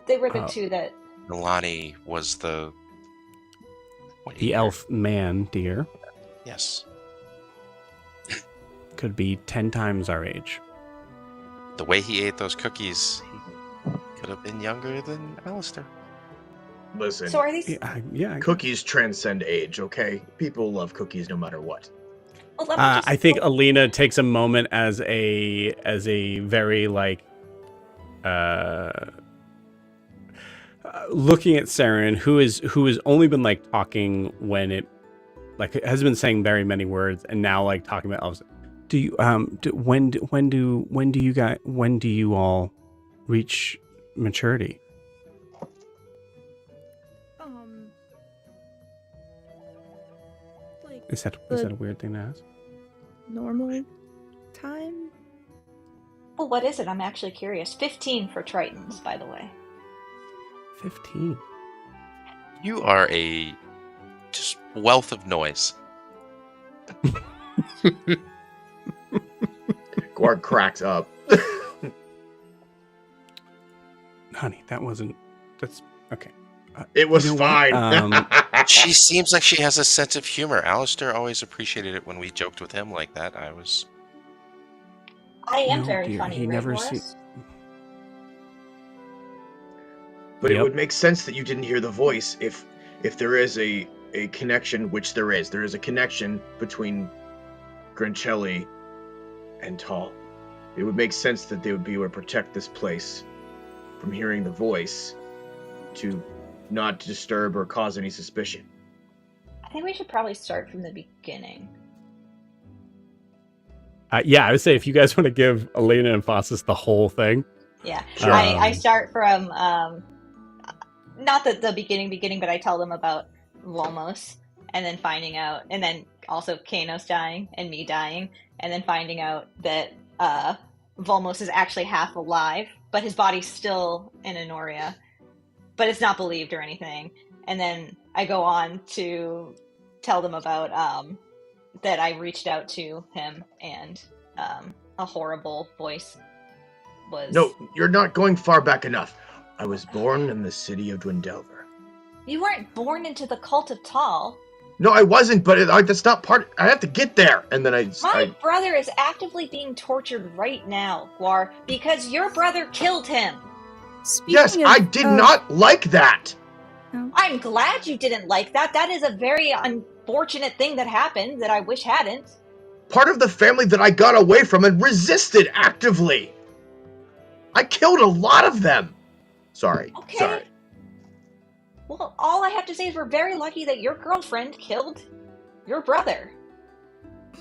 They were the Oh. two that. Milani was the. The elf man, dear. Yes. Could be 10 times our age. The way he ate those cookies, he could have been younger than Alistair. Listen, So are these? Yeah. cookies transcend age, okay? People love cookies no matter what. Well, let me just- I think Alina takes a moment as a very like looking at Saren, who has only been like talking when it like has been saying very many words and now like talking about elves. Do you when do you all reach maturity? Like Is that a weird thing to ask? normal time? Well, what is it? I'm actually curious. 15 for Tritons, by the way. 15. You are a just wealth of noise. Guard cracks up. Honey, that's okay. It was You know what? fine. She seems like she has a sense of humor. Alistair always appreciated it when we joked with him like that. I am No, very dear, funny, he right, never Morris? But it Yep. would make sense that you didn't hear the voice if there is a connection, which there is. There is a connection between Grancelli and Tall. It would make sense that they would be able to protect this place from hearing the voice to not disturb or cause any suspicion. I think we should probably start from the beginning. Yeah, I would say if you guys want to give Elena and Fossis the whole thing. Yeah, Sure. I start from not the beginning, but I tell them about Volmos, and then finding out, and then also Kanos dying and me dying, and then finding out that Volmos is actually half alive, but his body's still in Honoria, but it's not believed or anything. And then I go on to tell them about that I reached out to him, and a horrible voice was... No, you're not going far back enough. I was born in the city of Dwindelver. You weren't born into the cult of Tal. No, I wasn't, but that's not part... I have to get there. And then My brother is actively being tortured right now, Guar, because your brother killed him. Yes, I did not like that. I'm glad you didn't like that. That is a very unfortunate thing that happened that I wish hadn't. Part of the family that I got away from and resisted actively. I killed a lot of them. Sorry. Okay. Sorry. Well, all I have to say is we're very lucky that your girlfriend killed your brother.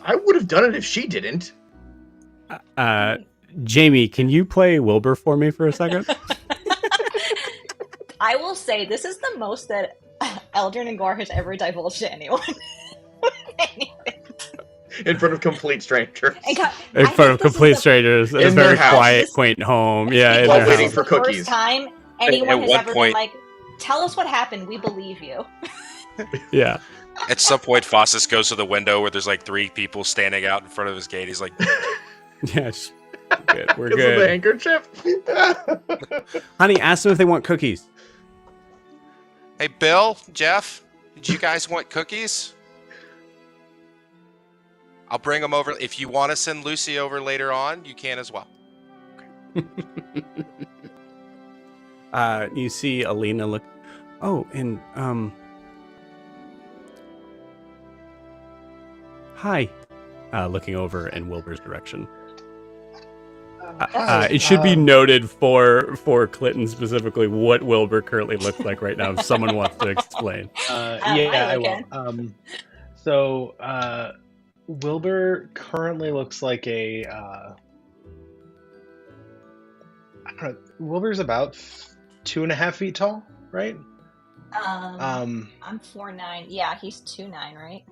I would have done it if she didn't. Jamie, can you play Wilbur for me for a second? I will say this is the most that Eldrin and Guar has ever divulged to anyone. In front of complete strangers. In front of complete strangers in a very quiet, quaint home. Yeah, while waiting for the cookies. First time anyone has ever point, been like, "Tell us what happened. We believe you." Yeah. At some point, Fossis goes to the window where there's like 3 people standing out in front of his gate. He's like, Yes. Good. We're Because of the good. handkerchief. Honey, ask them if they want cookies. "Hey, Bill, Jeff, did you guys want cookies? I'll bring them over. If you want to send Lucy over later on, you can as well." You see Alina look. Oh, and hi. Looking over in Wilbur's direction. It should be noted for Clinton specifically what Wilbur currently looks like right now. If someone wants to explain. I will. So Wilbur currently looks like a. I don't know. Wilbur's about 2.5 feet tall, right? I'm 4'9". Yeah, he's 2'9", right?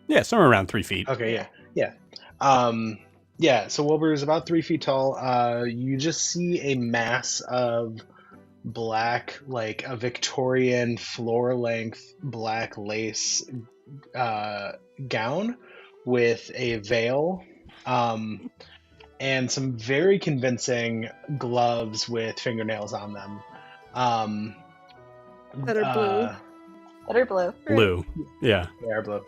Yeah, somewhere around 3 feet. Okay, yeah. Yeah, so Wilbur is about 3 feet tall. You just see a mass of black, like a Victorian floor-length black lace gown with a veil, and some very convincing gloves with fingernails on them. That are blue. That are blue. Blue. Yeah. They are blue.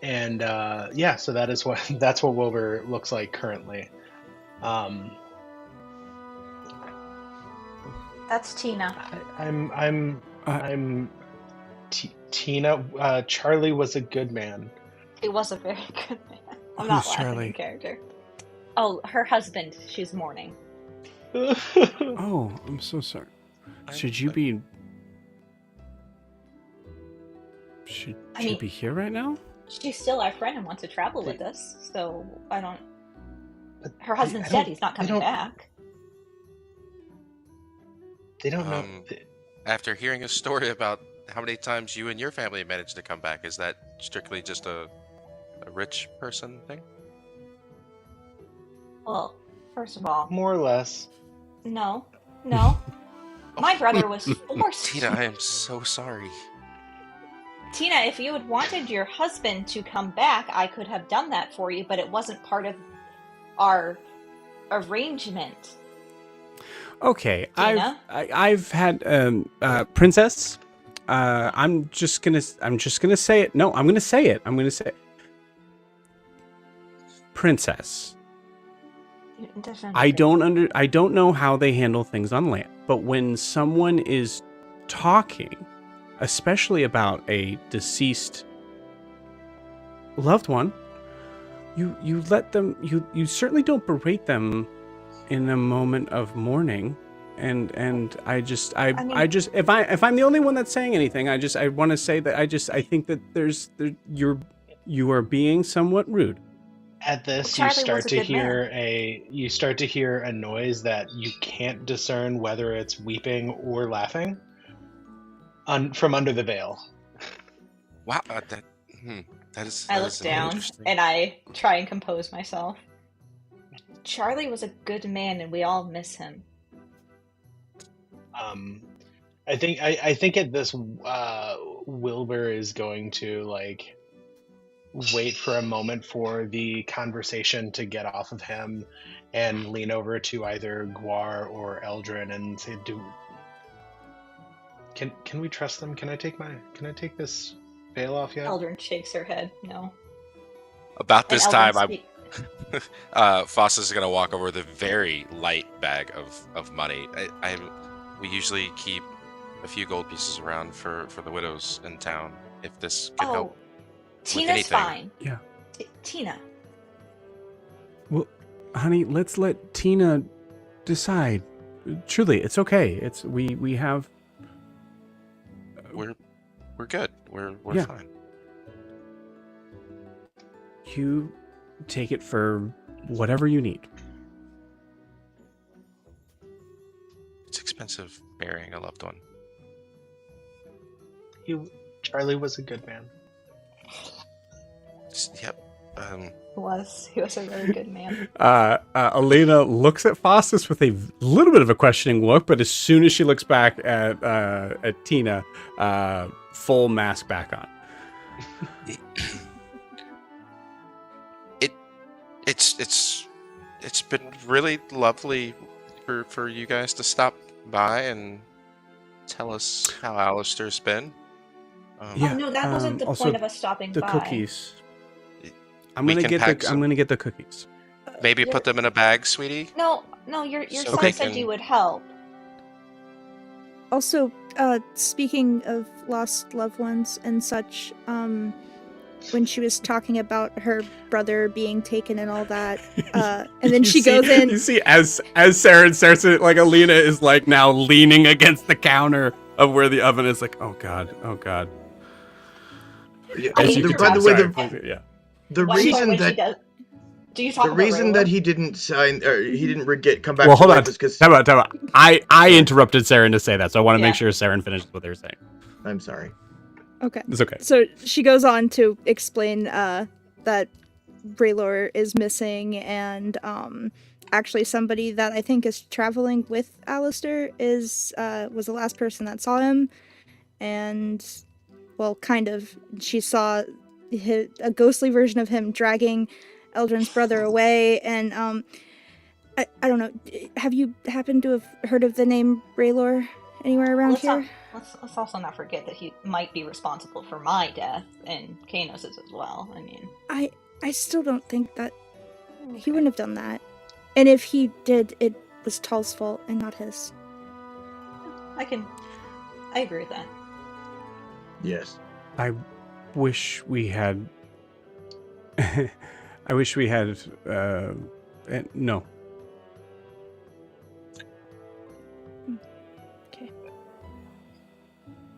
Yeah, so that's what Wilbur looks like currently. That's Tina. I'm Tina. Charlie was a good man. He was a very good man. I'm not Who's laughing Charlie? in character. Oh, her husband. She's mourning. Oh, I'm so sorry. Should you be be here right now? She's still our friend and wants to travel with us, so I don't... Her I husband's don't- dead, he's not they coming don't- back. They don't know. After hearing a story about how many times you and your family managed to come back? Is that strictly just a rich person thing? Well, first of all, More or less. no. My brother was forced. Tina, I am so sorry. Tina, if you had wanted your husband to come back, I could have done that for you, but it wasn't part of our arrangement. Okay, Tina? I've had princess. I'm just gonna say it. No, I'm gonna say it. Princess. I don't know how they handle things on land, but when someone is talking, especially about a deceased loved one, you let them. You certainly don't berate them in a moment of mourning. And I just if I'm the only one that's saying anything, I want to say that I think that you are being somewhat rude. At this, Charlie you start was a to good hear a noise that you can't discern whether it's weeping or laughing from under the veil. Wow, that is. I that look is down interesting. and I try and compose myself. Charlie was a good man and we all miss him. I think at this, Wilbur is going to like wait for a moment for the conversation to get off of him and lean over to either Guar or Eldrin and say, can we trust them? Can I take this veil off yet? Eldrin shakes her head. No. About this time, Speak- Foss is going to walk over with a very light bag of money. We usually keep a few gold pieces around for the widows in town. If this could help. Tina's anything. fine. Yeah. Tina. Well, honey, let's let Tina decide. Truly, it's okay. We have. We're good. We're Yeah. fine. You take it for whatever you need. It's expensive burying a loved one. Charlie was a good man. Yep. He was a really good man. Elena looks at Faustus with a little bit of a questioning look, but as soon as she looks back at Tina, full mask back on. It's been really lovely for you guys to stop by and tell us how Alistair's been. Yeah, no, that wasn't the also point of us stopping the by. cookies. I'm We gonna can get pack I'm gonna get the cookies. Maybe put them in a bag, sweetie. No, your So son they said can- you would help. Also, speaking of lost loved ones and such, when she was talking about her brother being taken and all that, and then she goes in. You see, as Saren starts it, like Alina is like now leaning against the counter of where the oven is. Like, oh god. Yeah, I And mean, she by the turns- way, sorry, the- please, yeah. The One reason point when that she does. Do you talk the about reason Rayla? that he didn't sign or he didn't come back Well, to hold life on. was because Time out. I interrupted Saren to say that, so I want to make sure Saren finishes what they were saying. I'm sorry. Okay. It's okay. So she goes on to explain that Raylor is missing, and actually somebody that I think is traveling with Alistair was the last person that saw him, and well, kind of. She saw a ghostly version of him dragging Eldrin's brother away, and I don't know. Have you happened to have heard of the name Raylor anywhere around here? Let's also not forget that he might be responsible for my death and Kanos's as well. I mean, I still don't think that he wouldn't have done that. And if he did, it was Tall's fault and not his. I agree with that. Yes. I wish we had. I wish we had. No. Okay.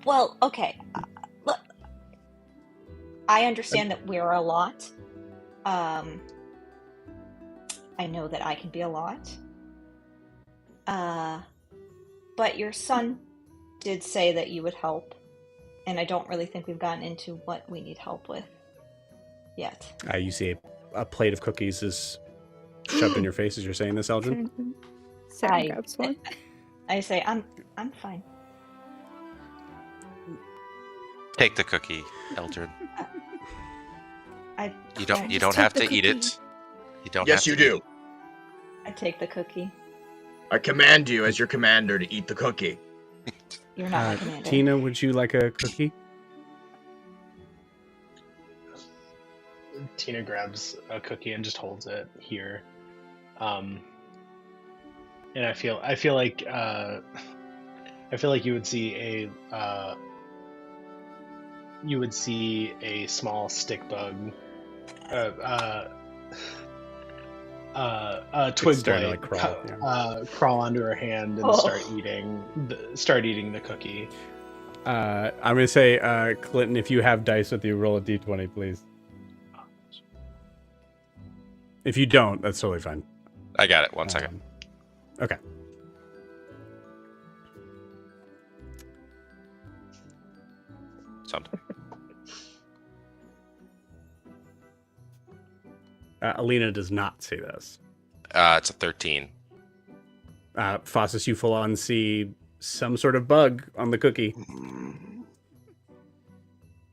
Well, okay. Look, I understand that we're a lot. I know that I can be a lot. But your son did say that you would help. and I don't really think we've gotten into what we need help with yet. You see a plate of cookies is shoved in your face as you're saying this, Eldrin. Sarah grabs one. I say, I'm fine. Take the cookie, Eldrin. You don't Just have take to the eat it. cookie. You don't. Yes, have you to eat do. it. I take the cookie. I command you as your commander to eat the cookie. You're not my commander. Tina, would you like a cookie? Tina grabs a cookie and just holds it here. And I feel like you would see a small stick bug, a twig starting to, blade crawl, crawl onto her hand and start eating the cookie. I'm gonna say, Clinton, if you have dice with you, roll a d20, please. If you don't, that's totally fine. I got it. 1 second. Okay. Something. Alina does not say this. It's a 13. Faustus, you full on see some sort of bug on the cookie.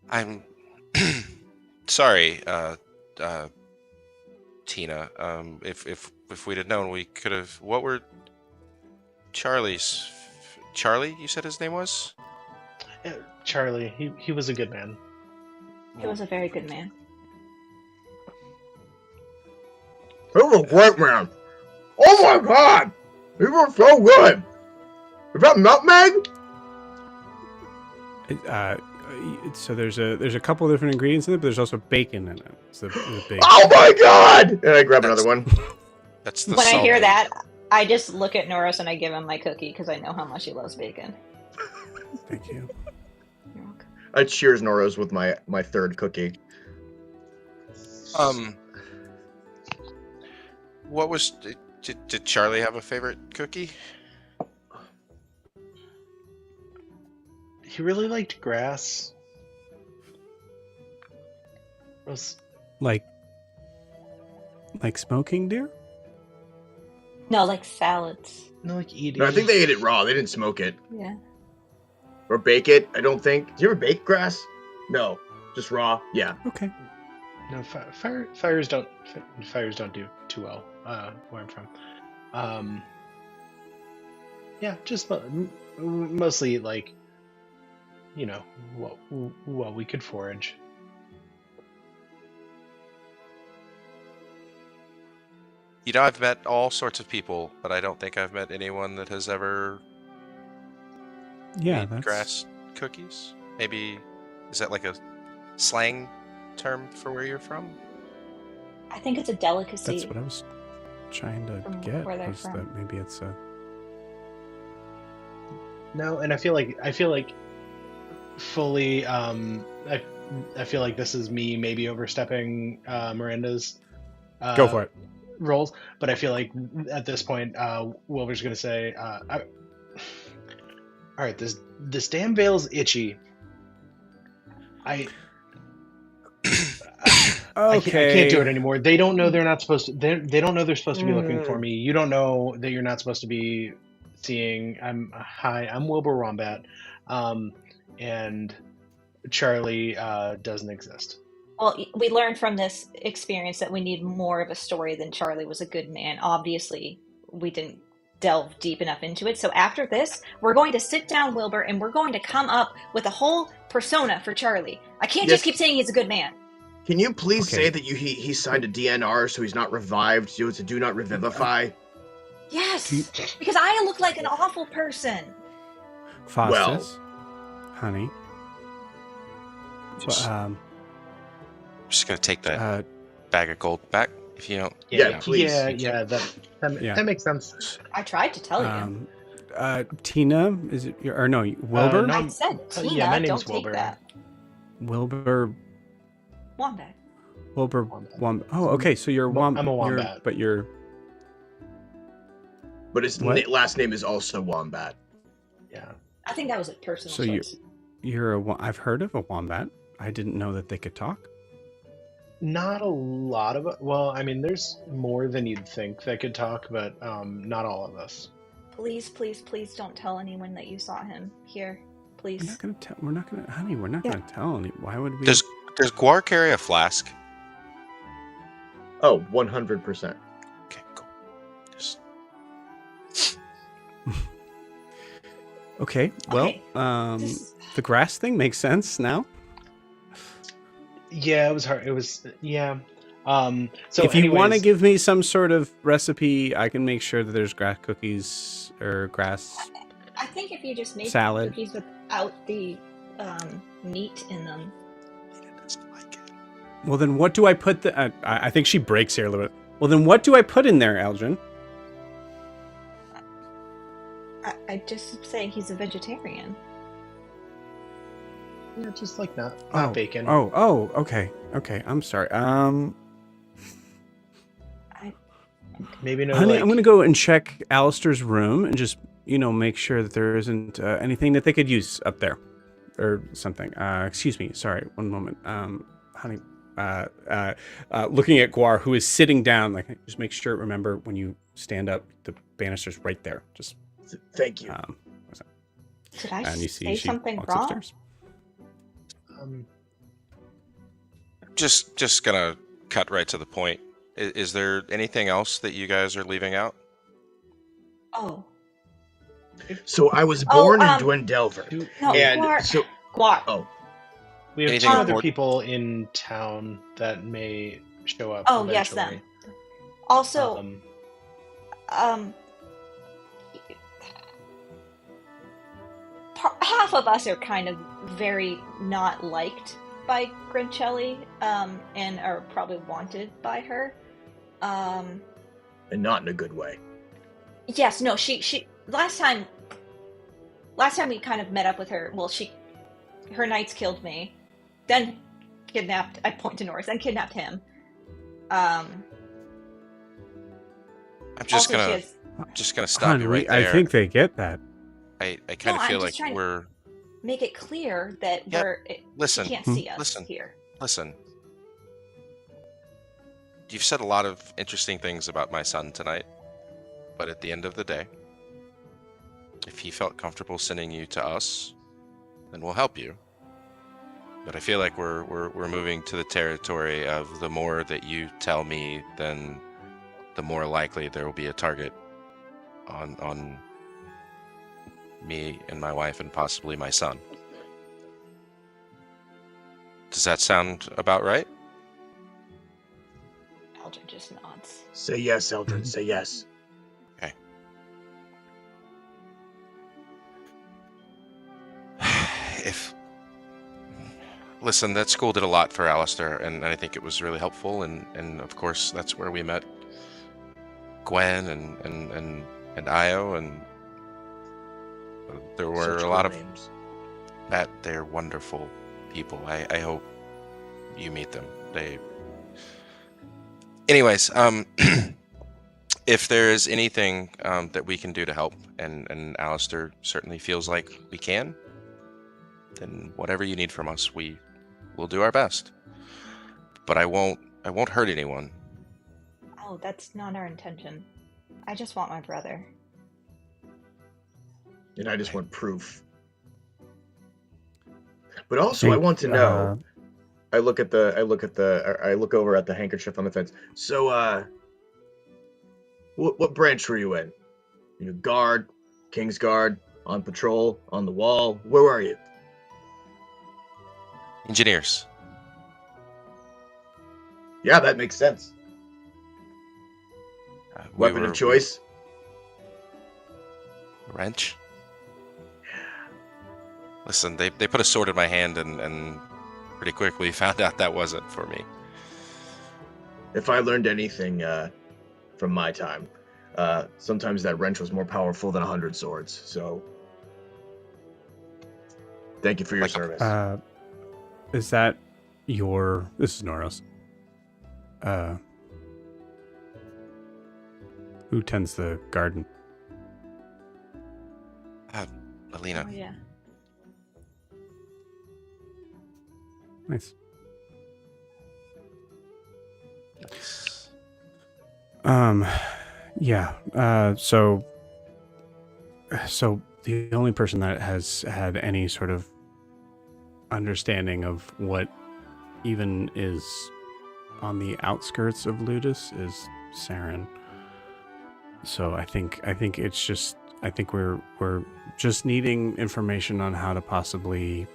I'm sorry, Tina. If we'd have known, we could have. What were Charlie's? Charlie, you said his name was? Charlie, he was a good man. He was a very good man. He was a great man. Oh my god! He was so good! Is that nutmeg? So there's a couple of different ingredients in it, but there's also bacon in it. It's the big. Oh my god! And I grab another one. That's the. When I hear salty. that, I just look at Noros and I give him my cookie because I know how much he loves bacon. Thank you. You're welcome. I cheers Noros with my third cookie. What was? Did Charlie have a favorite cookie? He really liked grass. Like smoking deer? No, like salads. No, like eating. No, I think they ate it raw. They didn't smoke it. Yeah. Or bake it, I don't think. Did you ever bake grass? No. Just raw? Yeah. Okay. No, fires don't do too well where I'm from. Yeah, just mostly like, what we could forage. You know, I've met all sorts of people, but I don't think I've met anyone that has ever made grass cookies. Maybe, is that like a slang term for where you're from? I think it's a delicacy. That's what I was trying to get. where they're Was from. that maybe it's a. No, and I feel like fully. I feel like this is me maybe overstepping Miranda's. Go for it. Roles, but I feel like at this point, Wilbur's going to say, "All right, this damn veil's itchy. I can't do it anymore. They don't know they're not supposed to. They don't know they're supposed to be looking for me. You don't know that you're not supposed to be seeing. I'm Wilbur Wombat, and Charlie doesn't exist." Well, we learned from this experience that we need more of a story than Charlie was a good man. Obviously, we didn't delve deep enough into it. So after this, we're going to sit down, Wilbur, and we're going to come up with a whole persona for Charlie. I can't just keep saying he's a good man. Can you please say that he signed a DNR so he's not revived? So it's a do not revivify? Yes, because I look like an awful person. Faustus, honey. I'm just gonna take that bag of gold back if you don't. Yeah, please. Yeah, that makes sense. I tried to tell you. Tina, is it or no? Wilbur? No. I said Tina. Yeah, my name's don't Wilbur. take that. Wilbur. Wombat. Wilbur. Wombat. Oh, okay. So you're Wombat. I'm a Wombat. But you're. But his last name is also Wombat. Yeah. I think that was a personal So choice. I've heard of a wombat. I didn't know that they could talk. Not a lot of it. Well, I mean, there's more than you'd think that could talk, but not all of us. Please, please, please don't tell anyone that you saw him here. Please. We're not gonna tell. We're not gonna, honey. We're not Yeah. gonna tell any. Why would we? Does Guar carry a flask? Oh, 100%. Okay, cool. Just Okay. Well, Okay, this- the grass thing makes sense now. Yeah, it was hard. It was yeah. So if you want to anyways, give me some sort of recipe, I can make sure that there's grass cookies or grass. I think if you just make Salad. cookies without the meat in them. Nina doesn't like it. Well, then what do I put? I think she breaks here a little bit. Well, then what do I put in there, Eldrin? I just saying he's a vegetarian. yeah, just like not bacon. Oh, okay. I'm sorry. Maybe no. Honey, like, I'm gonna go and check Alistair's room and just make sure that there isn't anything that they could use up there, or something. Excuse me. Sorry. One moment. Honey. Looking at Guar, who is sitting down, like, just make sure. Remember, when you stand up, the banister's right there. Just Thank you. Did I and you see say she something walks wrong? upstairs. Just gonna cut right to the point. Is there anything else that you guys are leaving out? Oh. So I was Oh, born in Dwendelver. No, And Guar. so Guar. oh, we have Anything two other important? people in town that may show up. Oh, yes, eventually. them. Also, half of us are kind of very not liked by Grincelli, and are probably wanted by her. and not in a good way. Yes, no, she last time we kind of met up with her, well, her knights killed me, then kidnapped, I point to Norris, then kidnapped him. I'm just Also, gonna she stop Honey, you right there. I think they get that. I kind No, of feel I'm like just trying to- we're make it clear that Yep. Listen. she can't see us Listen. here. Listen. You've said a lot of interesting things about my son tonight, but at the end of the day, if he felt comfortable sending you to us, then we'll help you. But I feel like we're moving to the territory of the more that you tell me, then the more likely there will be a target on me and my wife and possibly my son. Does that sound about right? Eldrin just nods. Say yes, Eldrin. Say yes. Okay. Listen, that school did a lot for Alistair, and I think it was really helpful, and of course that's where we met Gwen and Io, and there were Such a lot cool of names. that. They're wonderful people. I hope you meet them. Anyways, if there's anything that we can do to help, and Alistair certainly feels like we can, then whatever you need from us, we'll do our best. But I won't hurt anyone. Oh, that's not our intention. I just want my brother. And I just want proof. But also, I want to know. I look over at the handkerchief on the fence. So, what branch were you in? You guard, King's Guard, on patrol, on the wall. Where were you? Engineers. Yeah, that makes sense. Weapon of choice. Wrench. Listen, they put a sword in my hand and pretty quickly found out that wasn't for me. If I learned anything from my time, sometimes that wrench was more powerful than 100 swords. So, thank you for your service. Is that this is Noros. Who tends the garden? Alina. Oh, yeah. Nice. Nice. Yeah. So the only person that has had any sort of understanding of what even is on the outskirts of Ludus is Saren. So I think it's just we're just needing information on how to possibly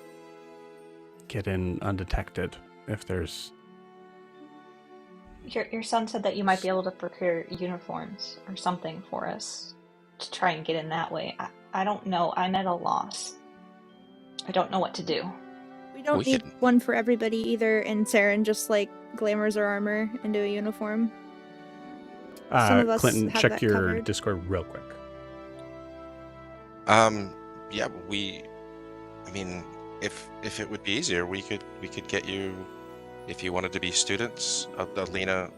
get in undetected if there's. Your son said that you might be able to procure uniforms or something for us to try and get in that way. I don't know. I'm at a loss. I don't know what to do. We don't We need can- one for everybody either, and Saren just like glamours her armor into a uniform. Some of us Clinton, have check that your covered. Discord real quick. Yeah, I mean, if it would be easier, we could get you, if you wanted to be students. Alina,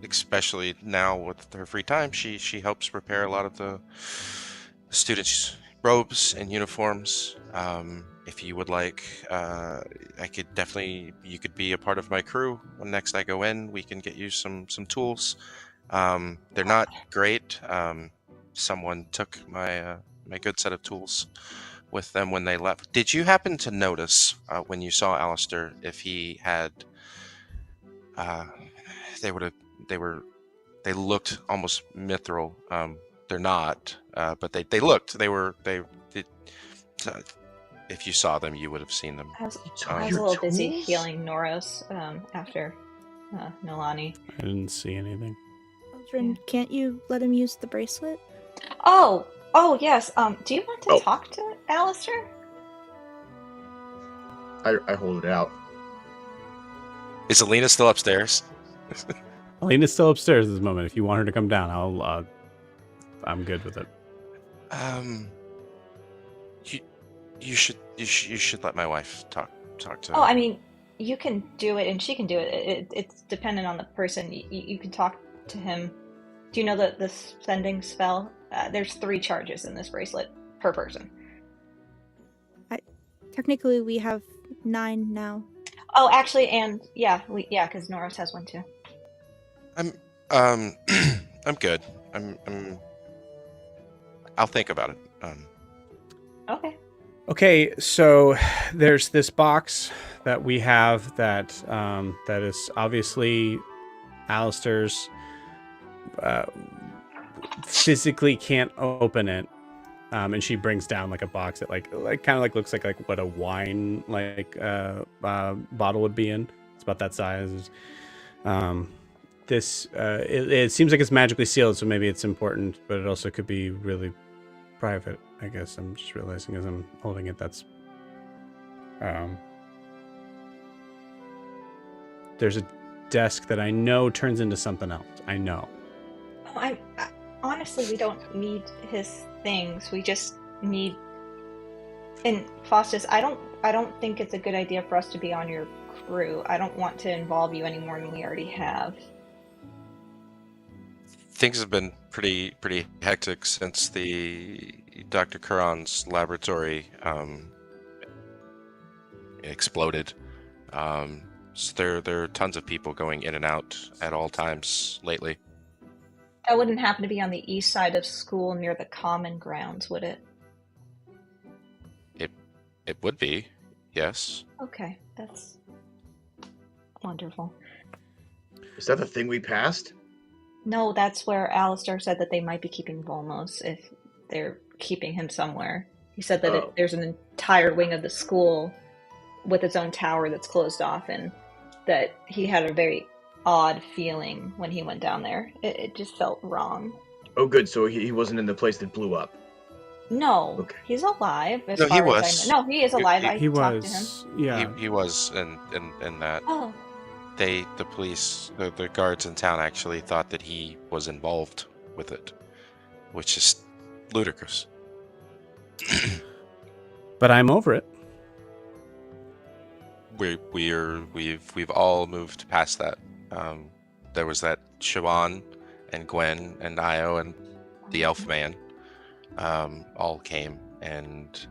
especially now with her free time, she helps repair a lot of the students' robes and uniforms. If you would like, I could definitely, you could be a part of my crew when next I go in. We can get you some tools. They're not great. Someone took my my good set of tools with them when they left. Did you happen to notice when you saw Alistair if he had? They looked almost mithril. They're not, but they looked. If you saw them, you would have seen them. I was Saw a your little busy tools? healing Noros after Nolani. I didn't see anything. Aldrin, can't you let him use the bracelet? Oh yes. Do you want to Oh. talk to Alistair? I hold it out. Is Alina still upstairs? Alina's still upstairs at this moment. If you want her to come down, I'm good with it. You should let my wife talk to. Oh, I mean, you can do it and she can do it. It's dependent on the person. You can talk to him. Do you know the sending spell? There's 3 charges in this bracelet per person. Technically, we have 9 now. Oh, actually, and because Noros has one too. I'm good. I'll think about it. Okay. Okay, so there's this box that we have that is obviously Alistair's. Physically can't open it, and she brings down like a box that like kind of like looks like what a wine bottle would be in. It's about that size. It seems like it's magically sealed, so maybe it's important, but it also could be really private. I guess I'm just realizing as I'm holding it, that's there's a desk that I know turns into something else. I know. I honestly, we don't need his things. We just need. And Faustus, I don't think it's a good idea for us to be on your crew. I don't want to involve you any more than we already have. Things have been pretty hectic since the Dr. Curran's laboratory exploded. So there are tons of people going in and out at all times lately. That wouldn't happen to be on the east side of school near the common grounds, would it? It would be, yes. Okay, that's wonderful. Is that the thing we passed? No, that's where Alistair said that they might be keeping Volmos if they're keeping him somewhere. He said that Oh. there's an entire wing of the school with its own tower that's closed off, and that he had a very odd feeling when he went down there. It just felt wrong. Oh, good. So he wasn't in the place that blew up. No, Okay. he's alive. As No, he far was. As I know. No, he is alive. I He talked to him. was, yeah. He was in that. Oh, The police, the guards in town actually thought that he was involved with it, which is ludicrous. But I'm over it. We've all moved past that. There was that Siobhan and Gwen and Io and the elf man all came, and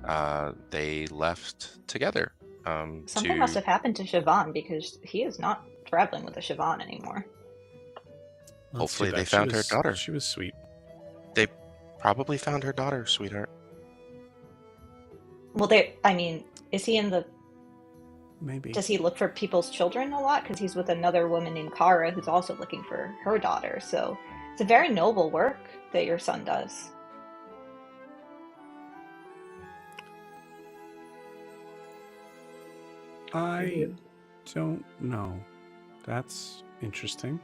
they left together. Something must have happened to Siobhan because he is not traveling with a Siobhan anymore. Well, that's Hopefully too they bad. found her daughter. She was sweet. They probably found her daughter, sweetheart. Well, is he in the... Maybe. Does he look for people's children a lot? Because he's with another woman named Kara who's also looking for her daughter. So it's a very noble work that your son does. I don't know. That's interesting.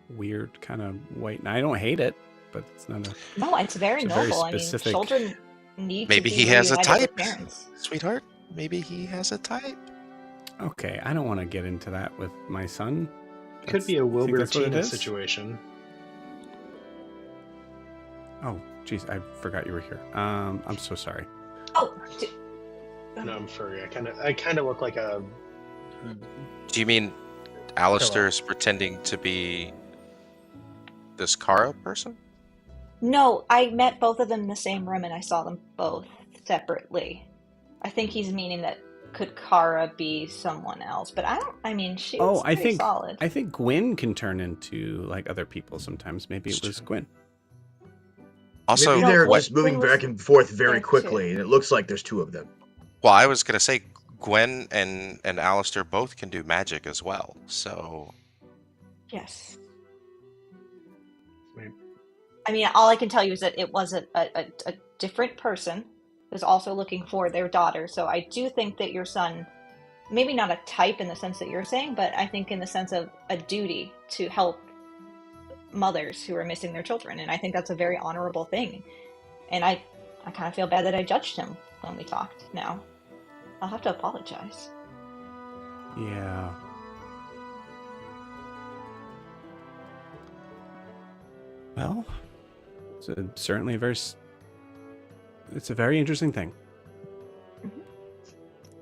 Weird kind of white. I don't hate it, but it's not a... No, it's very It's a very noble. specific- Children need Maybe to be he has a reunited with type, parents. sweetheart. Maybe he has a type. Okay, I don't want to get into that with my son. Could be a You think Wilbur that's what it Tina is? situation. Oh, jeez, I forgot you were here. I'm so sorry. Oh, No, I'm furry. I kind of look like a. Do you mean Alistair's pretending to be this Kara person? no, I met both of them in the same room and I saw them both separately. I think he's meaning that could Kara be someone else, but she was pretty solid. I think Gwen can turn into like other people sometimes. Maybe it was Gwen. Also, Maybe they're what- just moving Gwen was back and forth very there, too. quickly, and it looks like there's two of them. well, I was gonna say Gwen and Alistair both can do magic as well. So Yes. Right. All I can tell you is that it was a different person who was also looking for their daughter. So I do think that your son, maybe not a type in the sense that you're saying, but I think in the sense of a duty to help mothers who are missing their children. And I think that's a very honorable thing. And I kind of feel bad that I judged him when we talked now. I'll have to apologize. Yeah. Well, certainly it's a very interesting thing.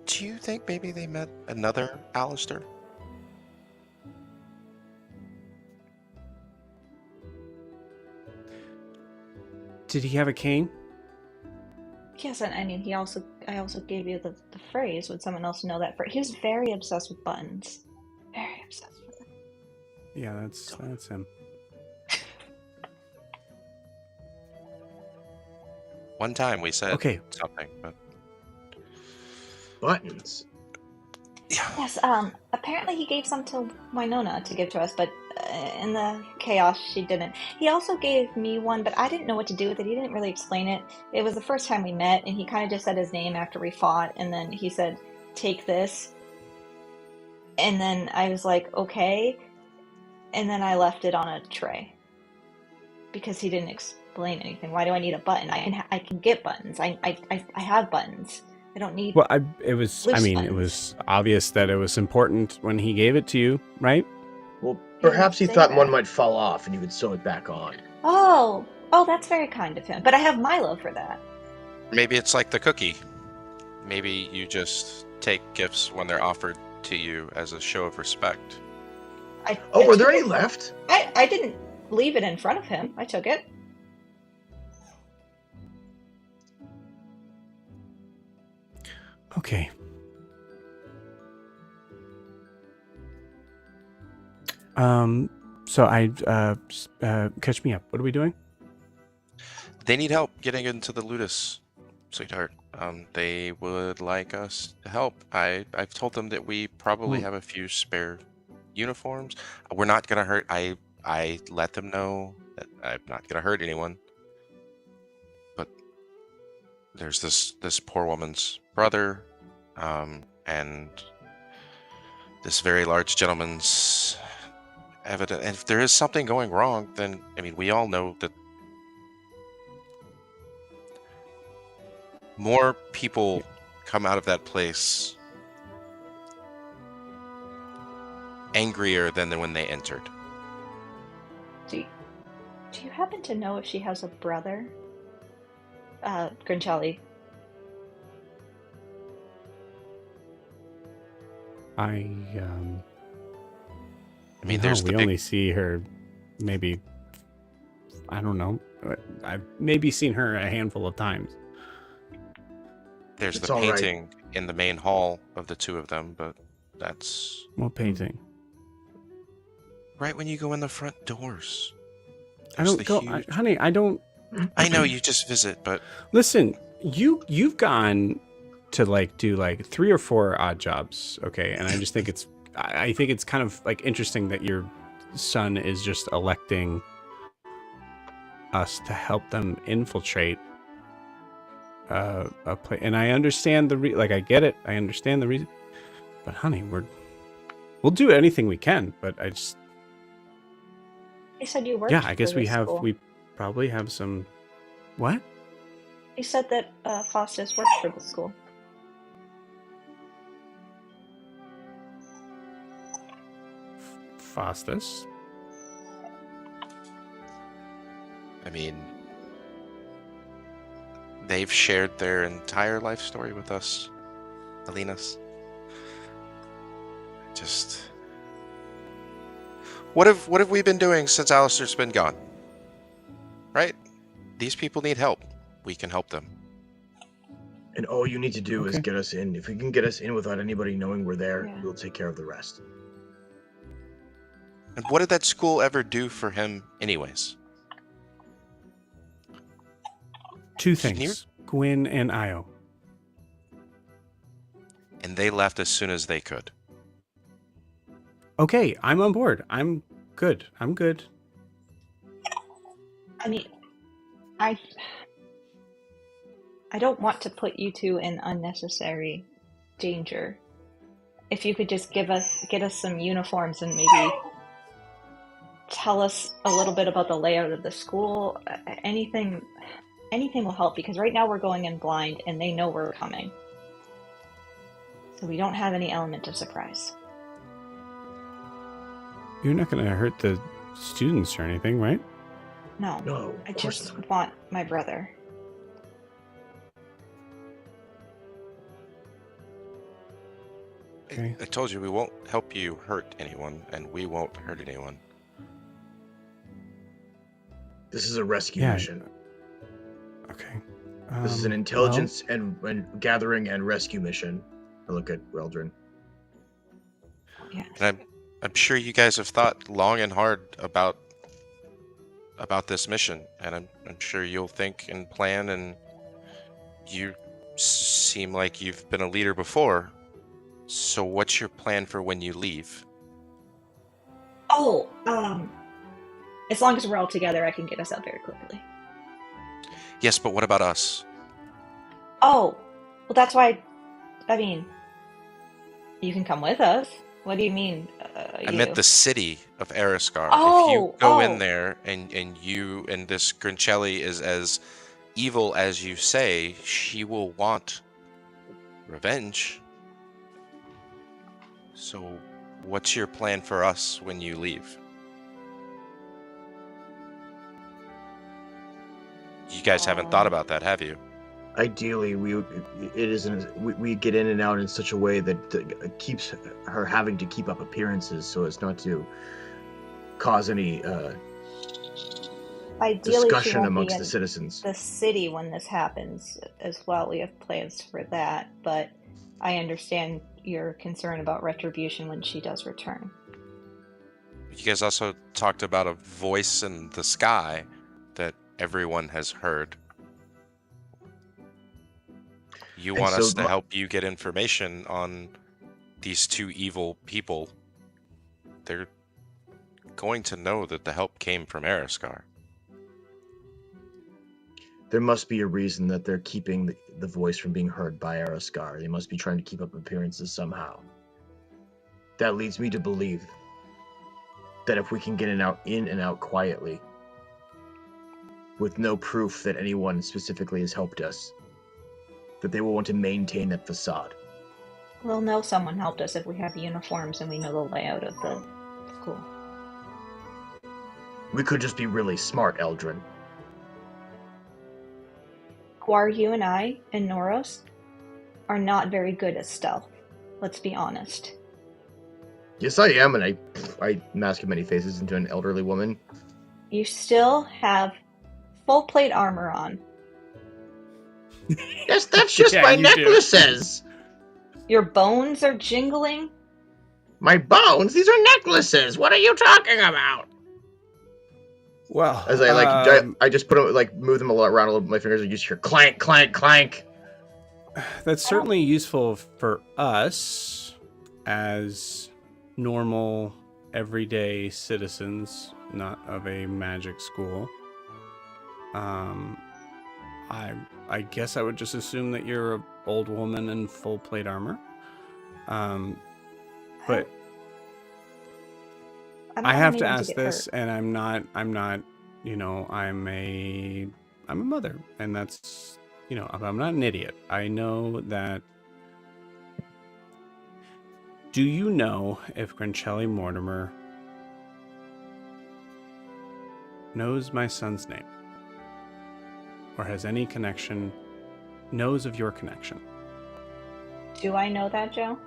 do you think maybe they met another Alistair? Did he have a cane? Yes, and I also gave you the phrase. Would someone else know that phrase? He was very obsessed with buttons. Very obsessed with them. Yeah, that's him. One time we said Okay. something, but Buttons. yeah. Yes, apparently he gave some to Winona to give to us, but in the chaos she didn't. He also gave me one, but I didn't know what to do with it. He didn't really explain it. It was the first time we met, and he kind of just said his name after we fought, and then he said, "Take this." And then I was like, "Okay." And then I left it on a tray. Because he didn't explain anything. Why do I need a button? I can get buttons. I have buttons. I don't need... Well, it was Loose obvious that it was important when he gave it to you, right? Well, perhaps he say thought that. one might fall off and you could sew it back on. Oh, that's very kind of him. But I have Milo for that. Maybe it's like the cookie. Maybe you just take gifts when they're offered to you as a show of respect. Oh, were there any left? I didn't leave it in front of him. I took it. Okay. So catch me up. What are we doing? They need help getting into the Ludus, sweetheart. They would like us to help. I've told them that we probably have a few spare uniforms. We're not gonna hurt. I let them know that I'm not gonna hurt anyone. But there's this poor woman's brother, and this very large gentleman's evidence. And if there is something going wrong, then we all know that more people come out of that place angrier than when they entered. Do you happen to know if she has a brother? Grincelli. There's we only see her maybe, I don't know. I've maybe seen her a handful of times. There's It's the all right. painting in the main hall of the two of them, but that's What painting? right when you go in the front doors. I There's don't go, huge... honey. I don't. I know you just visit, but Listen, you've gone to like do like 3 or 4 odd jobs, okay? And I just think I think it's kind of like interesting that your son is just electing us to help them infiltrate a place. And I understand like I get it. I understand the reason. But honey, we'll do anything we can. But I just You said you worked. yeah, I guess for this school. we probably have some. What? You said that Faustus worked for the school. Faustus? I mean, they've shared their entire life story with us, Alinas. Just... What have we been doing since Alistair's been gone? Right? These people need help. We can help them. And all you need to do is Okay. get us in. If we can get us in without anybody knowing we're there, Yeah. we'll take care of the rest. And what did that school ever do for him anyways? 2 Can you- things. Gwyn and Io. And they left as soon as they could. Okay, I'm on board. I'm good. I'm good. I mean, I don't want to put you two in unnecessary danger. If you could just get us some uniforms and maybe tell us a little bit about the layout of the school, anything will help, because right now we're going in blind and they know we're coming. So we don't have any element of surprise. You're not going to hurt the students or anything, right? No, No, I of course just not. want my brother. Okay. I told you we won't help you hurt anyone, and we won't hurt anyone. This is a rescue Yeah. mission. Okay. This is an intelligence and gathering and rescue mission. I look at Weldrin. Yes. And I'm sure you guys have thought long and hard about this mission, and I'm sure you'll think and plan, and you seem like you've been a leader before. So what's your plan for when you leave? Oh, as long as we're all together, I can get us out very quickly. Yes, but what about us? Oh, well, that's why. I mean, you can come with us. What do you mean? I meant the city of Ariskar. If Oh, you go in oh. there and you and this Grinchelli is as evil as you say, she will want revenge. So what's your plan for us when you leave? You guys haven't thought about that, have you? Ideally, we get in and out in such a way that keeps her having to keep up appearances so as not to cause any Ideally, she discussion won't amongst be the in citizens. the city when this happens as well. We have plans for that, but I understand your concern about retribution when she does return. You guys also talked about a voice in the sky that everyone has heard. You And want so us to my- help you get information on these two evil people. They're going to know that the help came from Ariskar. There must be a reason that they're keeping the voice from being heard by Ariskar. They must be trying to keep up appearances somehow. That leads me to believe that if we can get in and out quietly, with no proof that anyone specifically has helped us, that they will want to maintain that facade. We'll know someone helped us if we have uniforms and we know the layout of the school. We could just be really smart, Eldrin. Guaryu and I and Noros are not very good at stealth. Let's be honest. Yes, I am, and I mask many faces into an elderly woman. You still have full plate armor on. Yes, that's just Yeah, my you do. necklaces. Your bones are jingling? My bones? These are necklaces. What are you talking about? Well, As I just put them, like, move them around a little bit with my fingers, and you just hear clank, clank, clank. that's certainly useful for us as normal, everyday citizens, not of a magic school. I guess I would just assume that you're an old woman in full plate armor. But I have to ask this, and I'm not, you know, I'm a mother, and that's, you know, I'm not an idiot. I know that. Do you know if Grancelli Mortimer knows my son's name? Or has any connection, knows of your connection? Do I know that, Joe?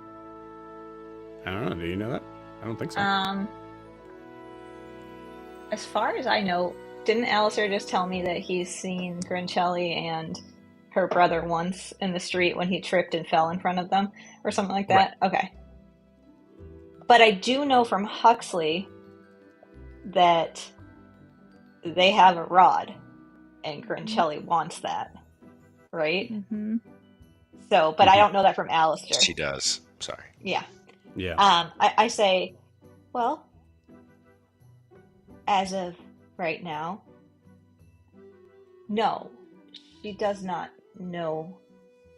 I don't know. Do you know that? I don't think so. As far as I know, didn't Alistair just tell me that he's seen Grancelli and her brother once in the street when he tripped and fell in front of them? Or something like that? Right. Okay. But I do know from Huxley that they have a rod, and Grancelli wants that, right? Mm-hmm. So, but I don't know that from Alistair. She does. Sorry. Yeah. Yeah. I say, well, as of right now, no, she does not know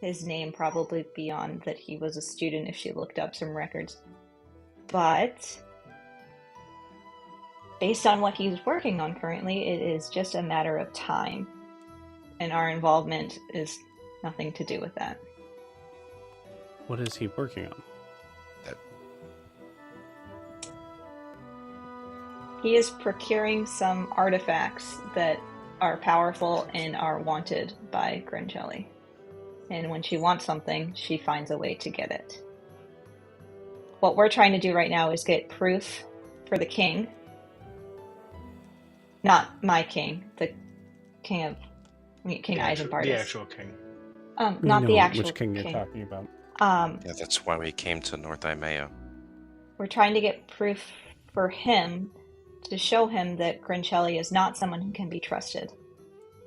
his name, probably beyond that he was a student if she looked up some records. But based on what he's working on currently, it is just a matter of time. And our involvement is nothing to do with that. What is he working on? He is procuring some artifacts that are powerful and are wanted by Grancelli. And when she wants something, she finds a way to get it. What we're trying to do right now is get proof for the king. Not my king, the king of... King Eisenbart. The actual king. Not the actual which king you're talking about. Yeah, that's why we came to North Imeo. We're trying to get proof for him to show him that Grancelli is not someone who can be trusted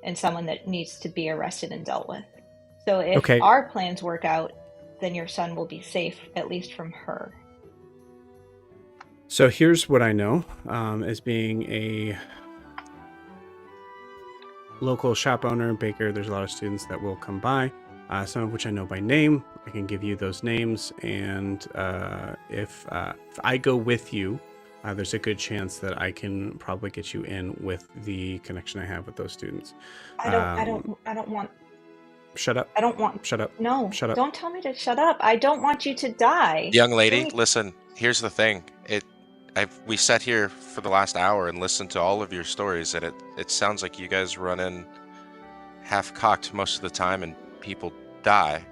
and someone that needs to be arrested and dealt with. So if our plans work out, then your son will be safe, at least from her. So here's what I know, as being a local shop owner and baker. There's a lot of students that will come by, some of which I know by name. I can give you those names, and if I go with you, there's a good chance that I can probably get you in with the connection I have with those students. I don't want. Shut up. I don't want. Shut up. No. Shut up. Don't tell me to shut up. I don't want you to die. Young lady, listen. Here's the thing. We sat here for the last hour and listened to all of your stories, and it sounds like you guys run in half-cocked most of the time, and people die.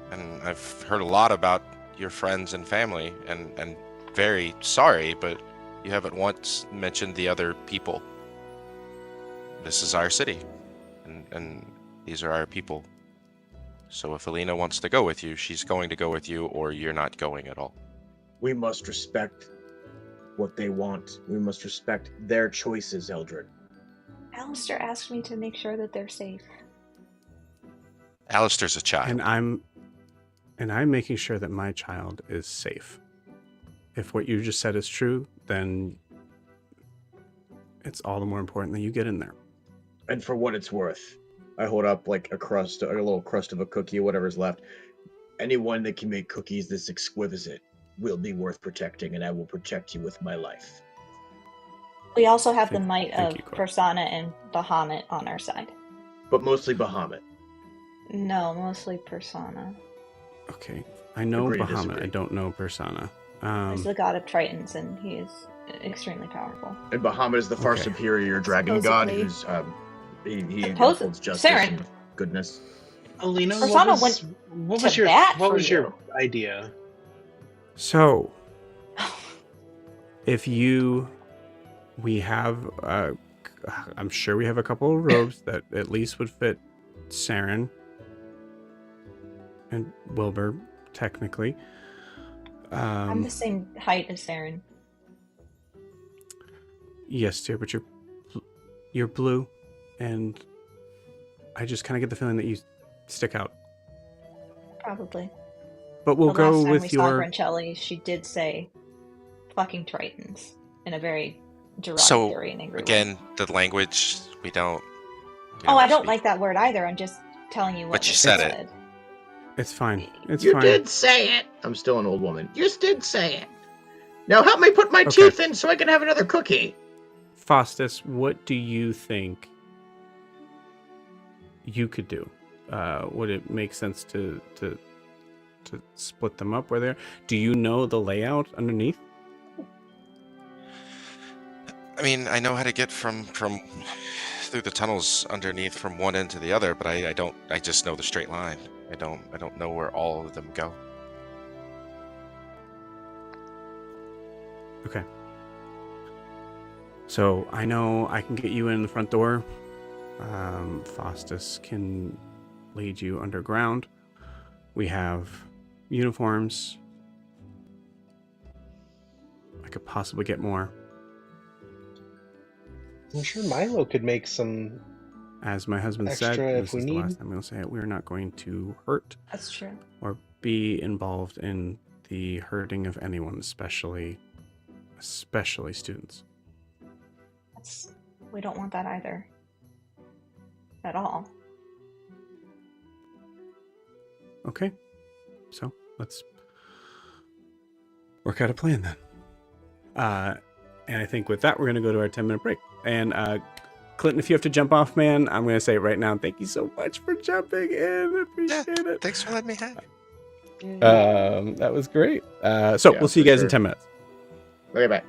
And I've heard a lot about your friends and family, and very sorry, but you haven't once mentioned the other people. This is our city, and these are our people. So if Alina wants to go with you, she's going to go with you, or you're not going at all. We must respect what they want. We must respect their choices, Eldred. Alistair asked me to make sure that they're safe. Alistair's a child. And I'm making sure that my child is safe. If what you just said is true, then it's all the more important that you get in there. And for what it's worth, I hold up like a little crust of a cookie, whatever's left. Anyone that can make cookies this exquisite will be worth protecting, and I will protect you with my life. We also have the might of Persona and Bahamut on our side. But mostly Bahamut. No, mostly Persona. Okay. I know Bahamut. I don't know Persona. He's the god of Tritons, and he is extremely powerful. And Bahamut is the far superior dragon god who's he holds justice and goodness. Alina, Persona what was your idea? So, if we have, I'm sure we have a couple of robes that at least would fit Saren and Wilbur. technically. I'm the same height as Saren. Yes, dear, but you're blue, and I just kind of get the feeling that you stick out. Probably. But we'll The last go time we with saw your. Grancelli, she did say fucking Tritons in a very So derogatory and angry way. again, the language we don't. Oh, I don't speak. like that word either. I'm just telling you what But you was said said. It's fine. It's You fine. did say it. I'm still an old woman. You did say it. Now help me put my Okay. teeth in so I can have another cookie. Faustus, what do you think you could do? Would it make sense to split them up where they're? Do you know the layout underneath? I mean, I know how to get from through the tunnels underneath from one end to the other, but I don't. I just know the straight line. I don't know where all of them go. Okay. So I know I can get you in the front door. Faustus can lead you underground. We have uniforms. I could possibly get more. I'm sure Milo could make some. As my husband said, Extra and if this we is the need. last time we'll say it, we're not going to hurt That's true. or be involved in the hurting of anyone, especially students. We don't want that either. At all. Okay. So let's work out a plan then. And I think with that, we're going to go to our 10-minute break. And Clinton, if you have to jump off, man, I'm going to say it right now. Thank you so much for jumping in. I appreciate it. Thanks for letting me have. That was great. So Yeah, we'll see you for guys in sure. 10 minutes. Okay, bye.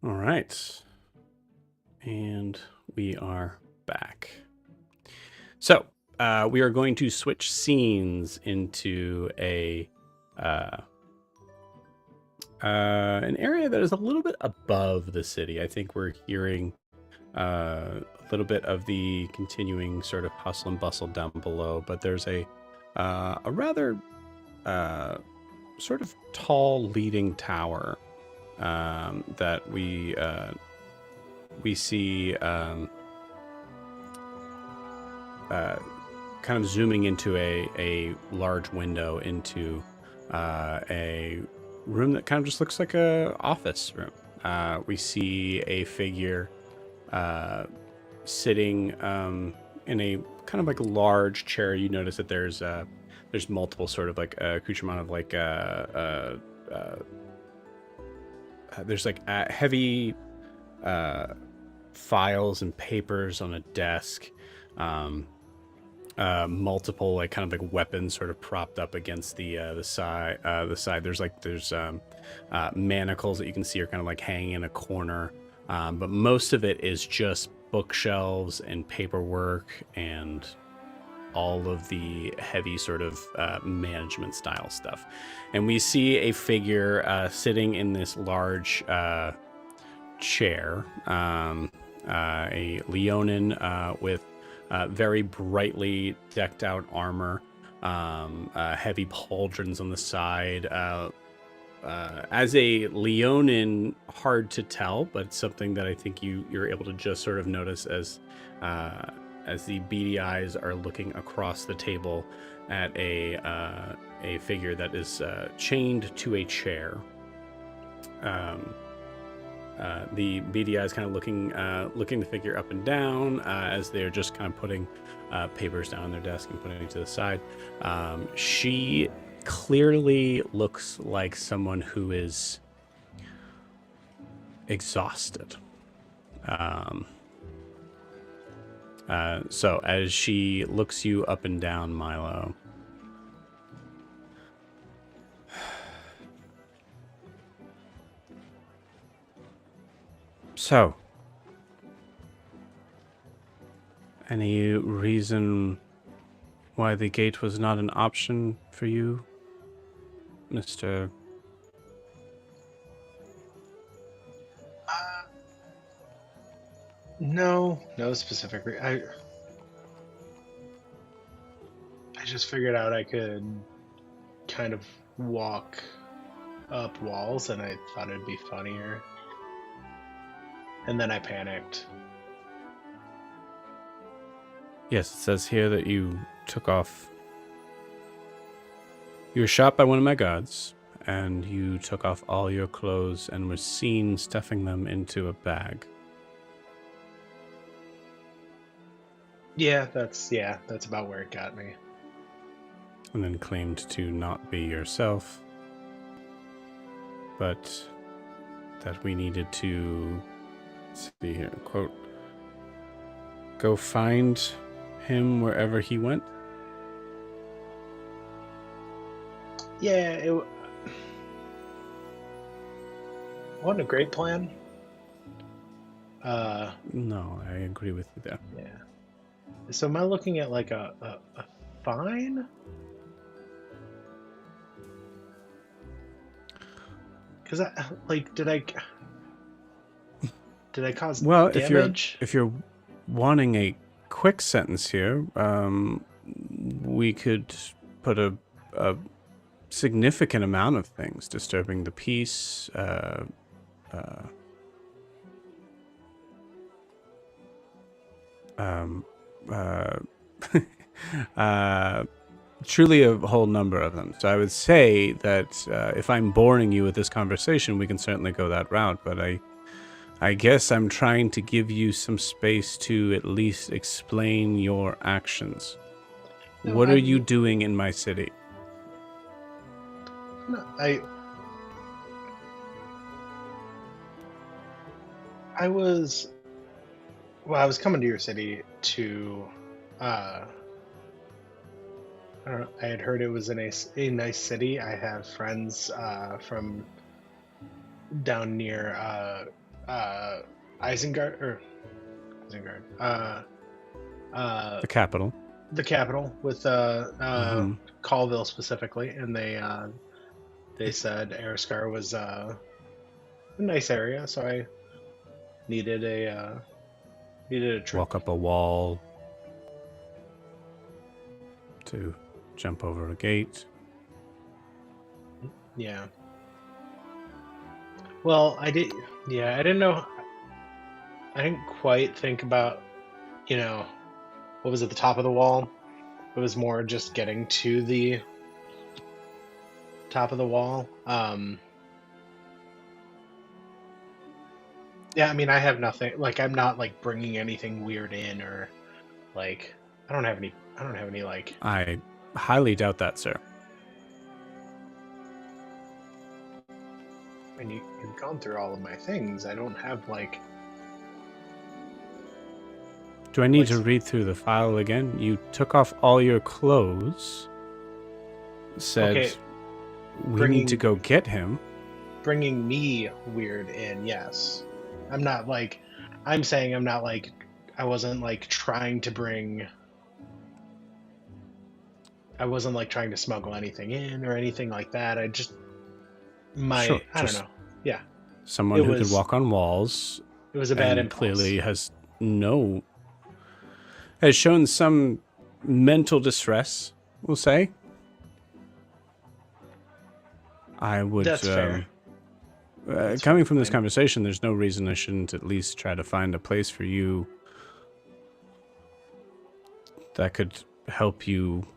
All right. And we are back. So, we are going to switch scenes into an area that is a little bit above the city. I think we're hearing a little bit of the continuing sort of hustle and bustle down below, but there's a rather sort of tall leading tower that we see kind of zooming into a large window into a room that kind of just looks like a office room. We see a figure sitting in a kind of like large chair. You notice that there's multiple sort of like accoutrement of like there's like heavy files and papers on a desk. Multiple like kind of like weapons sort of propped up against the side. There's manacles that you can see are kind of like hanging in a corner, but most of it is just bookshelves and paperwork and all of the heavy sort of management style stuff. And we see a figure sitting in this large chair, a Leonin with very brightly decked out armor, heavy pauldrons on the side. As a Leonin, hard to tell, but it's something that I think you're able to just sort of notice as the beady eyes are looking across the table at a figure that is chained to a chair. The beady eyes kind of looking the figure up and down as they're just kind of putting papers down on their desk and putting it to the side. She clearly looks like someone who is exhausted. So as she looks you up and down, Milo, so, any reason why the gate was not an option for you, Mr. No specific. I just figured out I could kind of walk up walls, and I thought it'd be funnier. And then I panicked. Yes, it says here that you took off. You were shot by one of my guards, and you took off all your clothes and were seen stuffing them into a bag. Yeah, that's about where it got me. And then claimed to not be yourself, but that we needed to, let's see here, quote, go find him wherever he went. Yeah, it wasn't a great plan. No, I agree with you there. Yeah. So am I looking at like a fine? Because did I cause damage? if you're wanting a quick sentence here, we could put a significant amount of things: disturbing the peace, truly a whole number of them. So I would say that if I'm boring you with this conversation, we can certainly go that route. But I guess I'm trying to give you some space to at least explain your actions. No, what are you doing in my city? No, I was coming to your city to I don't know, I had heard it was a nice city. I have friends from down near Isengard or Isengard. The capital. The capital with Colville specifically, and they said Ariskar was a nice area, so I needed a trip. Walk up a wall to jump over a gate. Yeah. Well, I didn't know. I didn't quite think about, what was at the top of the wall. It was more just getting to the top of the wall. Yeah, I mean, I have nothing. Like, I'm not like bringing anything weird in, or like, I don't have any like. I highly doubt that, sir. And you've gone through all of my things. I don't have like. Do I need to read through the file again? You took off all your clothes. Said, Okay, we need to go get him. Bringing me weird in, yes. I'm not like. I'm saying I'm not like. I wasn't like trying to bring. I wasn't like trying to smuggle anything in or anything like that. I just. Sure, I don't know. Yeah. Someone who could walk on walls. It was a bad and impulse. clearly has shown some mental distress, we'll say. I would. That's fair. Coming from this conversation, there's no reason I shouldn't at least try to find a place for you that could help you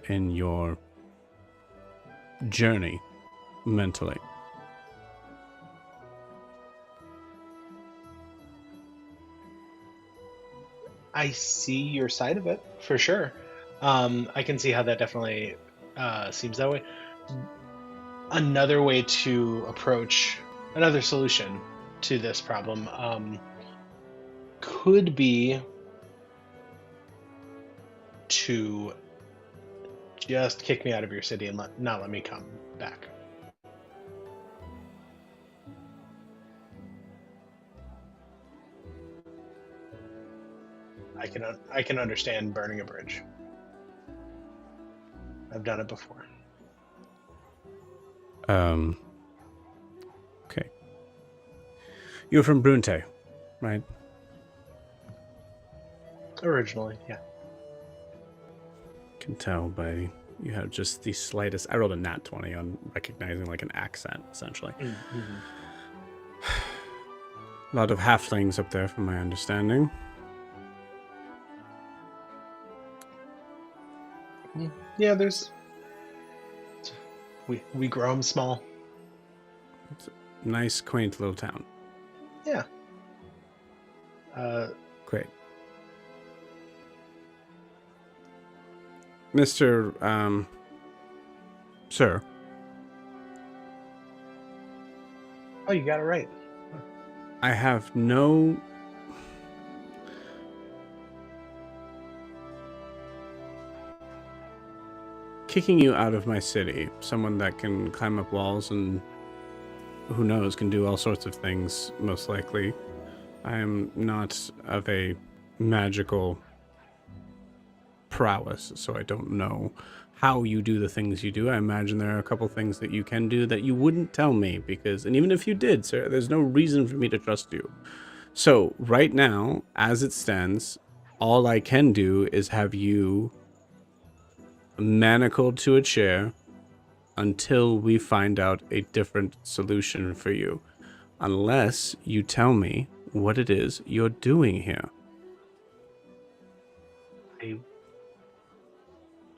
in your journey mentally. I see your side of it for sure. I can see how that definitely seems that way. Another way to approach another solution to this problem could be to just kick me out of your city and not let me come back. I can understand burning a bridge. I've done it before. Okay. You're from Brunte, right? Originally, yeah. Can tell by you have just the slightest. I rolled a nat 20 on recognizing like an accent, essentially. Mm-hmm. A lot of halflings up there, from my understanding. Yeah, there's. We grow them small. It's a nice, quaint little town. Yeah. Great. Mr. Sir. Oh, you got it right. I have no... Kicking you out of my city, someone that can climb up walls and who knows, can do all sorts of things, most likely. I am not of a magical prowess, so I don't know how you do the things you do. I imagine there are a couple things that you can do that you wouldn't tell me, because, and even if you did, sir, there's no reason for me to trust you. So, right now, as it stands, all I can do is have you manacled to a chair until we find out a different solution for you. Unless you tell me what it is you're doing here.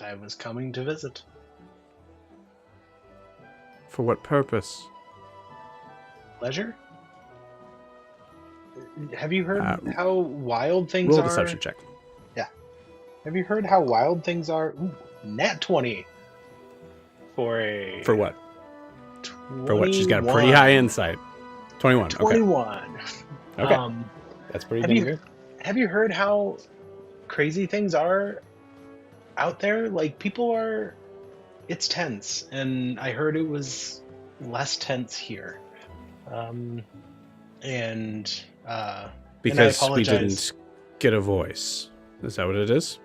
I was coming to visit. For what purpose? Pleasure? Have you heard how wild things are? Roll a deception check. Yeah. Have you heard how wild things are? Ooh, nat 20. For what? 21. For what? She's got a pretty high insight. 21. 21. Okay. That's pretty good. Have you heard how crazy things are out there? Like, people are... It's tense. And I heard it was less tense here. And and I Because we apologize. didn't get a voice. Is that what it is?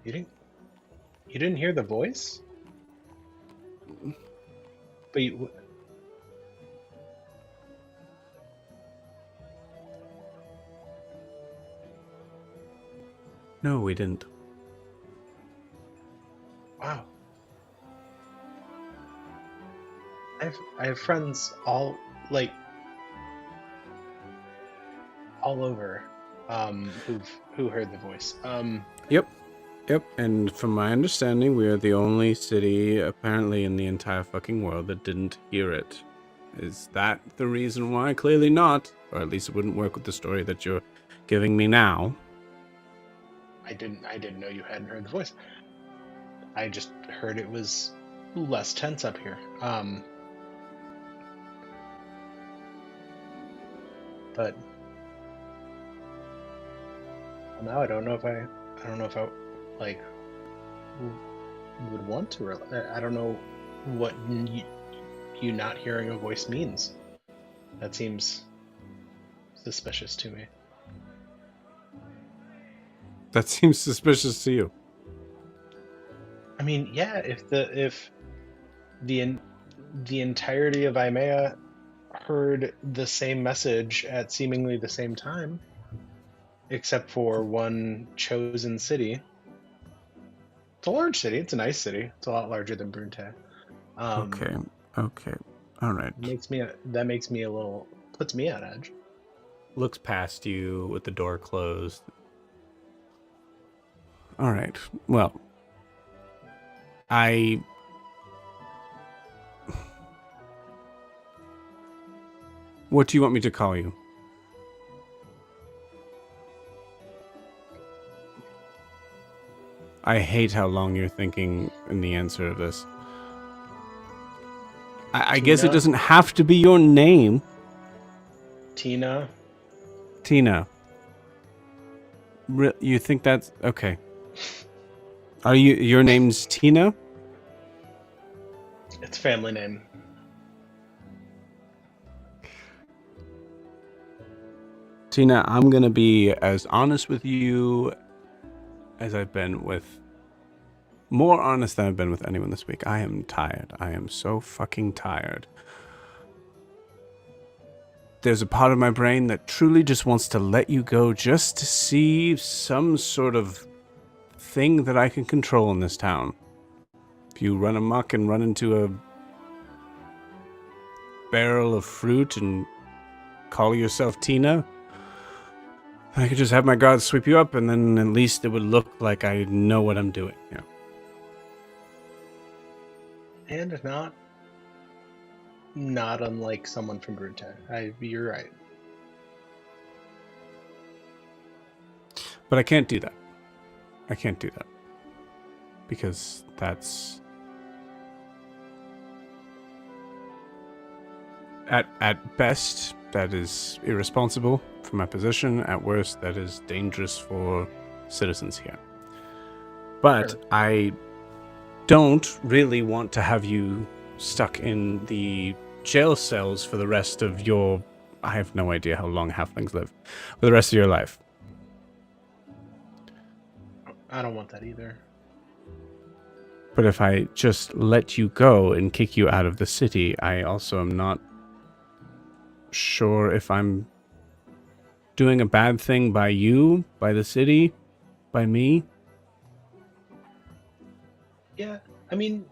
You didn't hear the voice? But you, No, we didn't. wow. I have friends all over who heard the voice. Yep, and from my understanding, we are the only city, apparently, in the entire fucking world that didn't hear it. Is that the reason why? Clearly not. Or at least it wouldn't work with the story that you're giving me now. I didn't know you hadn't heard the voice. I just heard it was less tense up here. But now I don't know if I like would want to. I don't know what you not hearing a voice means. That seems suspicious to me. That seems suspicious to you. I mean, yeah, if the entirety of Imea heard the same message at seemingly the same time, except for one chosen city. It's a large city. It's a nice city. It's a lot larger than Brunte. Okay, all right. Puts me on edge. Looks past you with the door closed. All right, well, what do you want me to call you? I hate how long you're thinking in the answer of this. I guess it Tina? doesn't have to be your name. Tina. You think that's okay? Are your name's Tina? It's family name. Tina, I'm gonna be as honest with you as I've been with, more honest than I've been with anyone this week. I am tired. I am so fucking tired. There's a part of my brain that truly just wants to let you go just to see some sort of thing that I can control in this town. If you run amok and run into a barrel of fruit and call yourself Tina, I could just have my guards sweep you up, and then at least it would look like I know what I'm doing. Yeah. And not unlike someone from Brunte. You're right. But I can't do that. Because that's... At best, that is irresponsible for my position. At worst, that is dangerous for citizens here. But Sure. I don't really want to have you stuck in the jail cells for the rest of your... I have no idea how long halflings live. For the rest of your life. I don't want that either. But if I just let you go and kick you out of the city, I also am not sure if I'm doing a bad thing by you, by the city, by me. Yeah, I mean,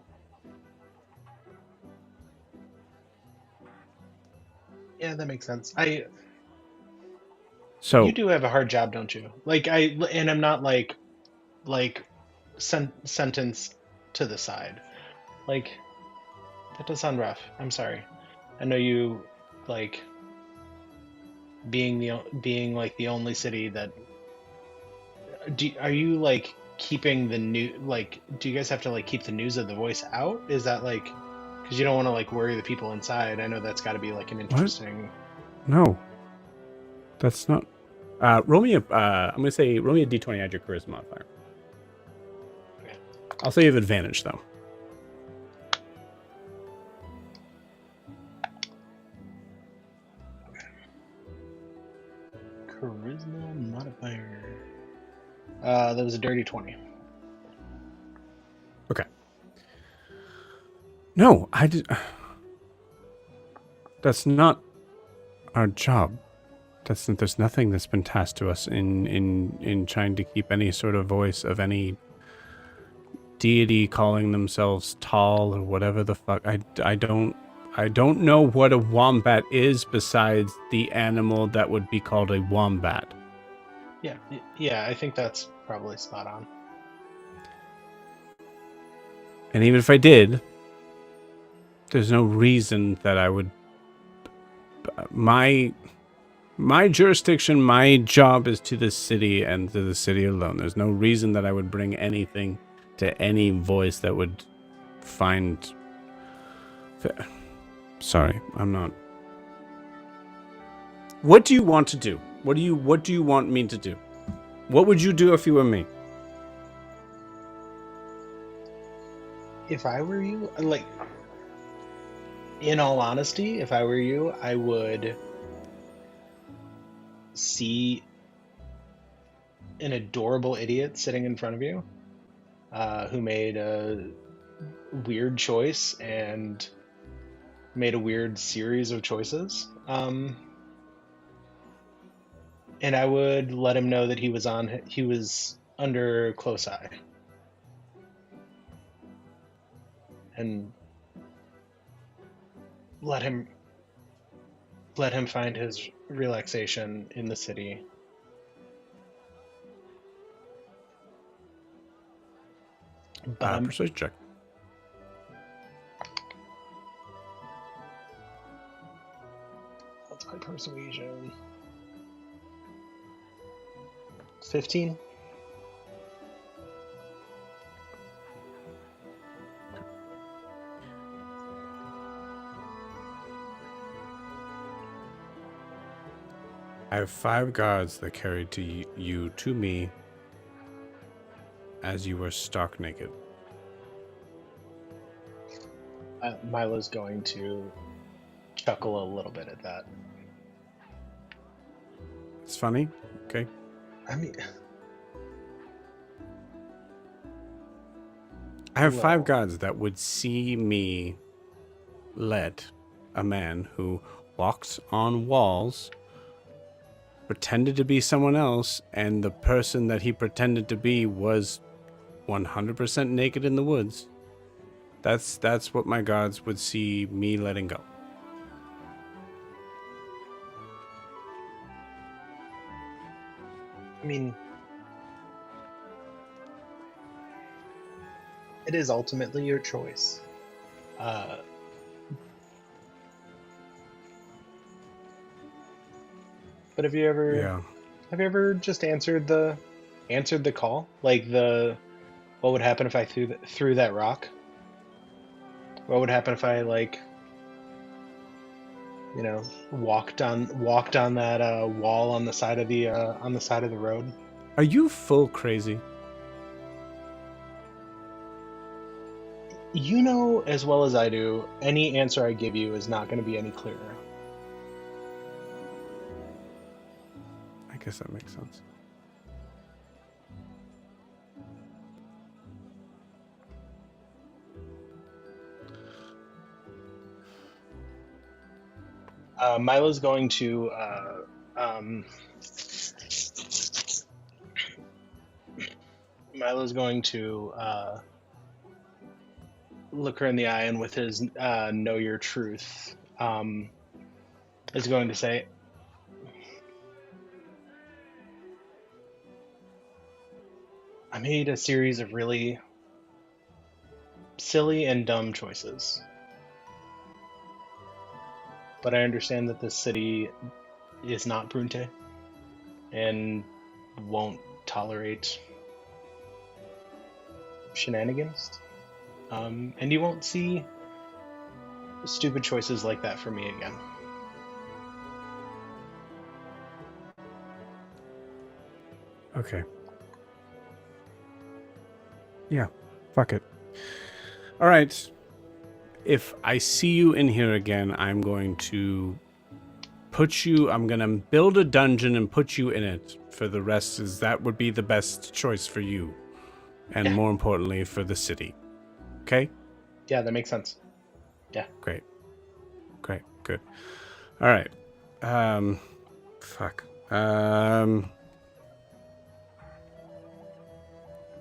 yeah, that makes sense. So You do have a hard job, don't you? And I'm not like sentenced to the side. Like, that does sound rough. I'm sorry. I know you like being like the only city that. Are you like keeping the new do you guys have to like keep the news of the voice out? Is that like because you don't want to like worry the people inside? I know that's got to be like an interesting. no, that's not. Roll me a. I'm gonna say roll me a d20. Add your charisma modifier. Okay. I'll say you have advantage though. That was a dirty 20. Okay. No, that's not our job. There's nothing that's been tasked to us in trying to keep any sort of voice of any deity calling themselves tall or whatever the fuck. I don't know what a wombat is besides the animal that would be called a wombat. Yeah, I think that's probably spot on. And even if I did, there's no reason that I would. My jurisdiction, my job is to the city and to the city alone. There's no reason that I would bring anything to any voice that would find. Sorry, I'm not. What do you want to do? What do you want me to do? What would you do if you were me? If I were you, like, in all honesty, if I were you, I would see an adorable idiot sitting in front of you who made a weird choice and made a weird series of choices. And I would let him know that he was under close eye. And let him find his relaxation in the city. But Persuasion check. what's my persuasion? 15. I have 5 guards that carried you to me as you were stark naked. Milo's going to chuckle a little bit at that. It's funny, okay? I mean, I have Well- 5 guards that would see me let a man who walked on walls, pretended to be someone else, and the person that he pretended to be was 100% naked in the woods. That's what my guards would see me letting go. I mean, it is ultimately your choice. But have you ever just answered the call? Like what would happen if I threw that rock? What would happen if I, like, you know, walked on that wall on the side of the road? Are you full crazy? You know as well as I do, any answer I give you is not going to be any clearer. I guess that makes sense. Milo's going to look her in the eye, and with his know your truth, is going to say, I made a series of really silly and dumb choices. But I understand that this city is not Brunte and won't tolerate shenanigans. And you won't see stupid choices like that from me again. Okay. Yeah, fuck it. All right. If I see you in here again, I'm going to build a dungeon and put you in it. for the rest that would be the best choice for you. And Yeah. more importantly, for the city. Okay? Yeah, that makes sense. Great. Good. All right. Fuck.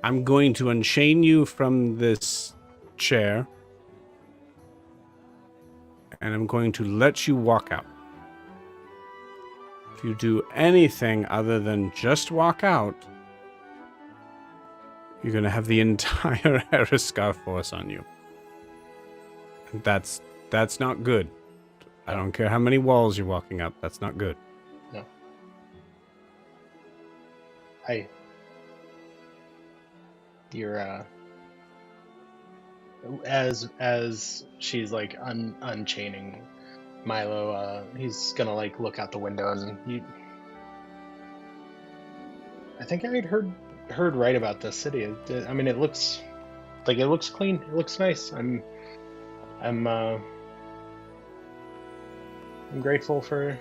I'm going to unchain you from this chair. And I'm going to let you walk out. If you do anything other than just walk out, you're going to have the entire Ariskar force on you. And that's not good. I don't care how many walls you're walking up. That's not good. No. You're as she's like unchaining Milo, he's gonna like look out the window and I think I had heard right about this city. I mean, it looks clean. It looks nice. I'm grateful for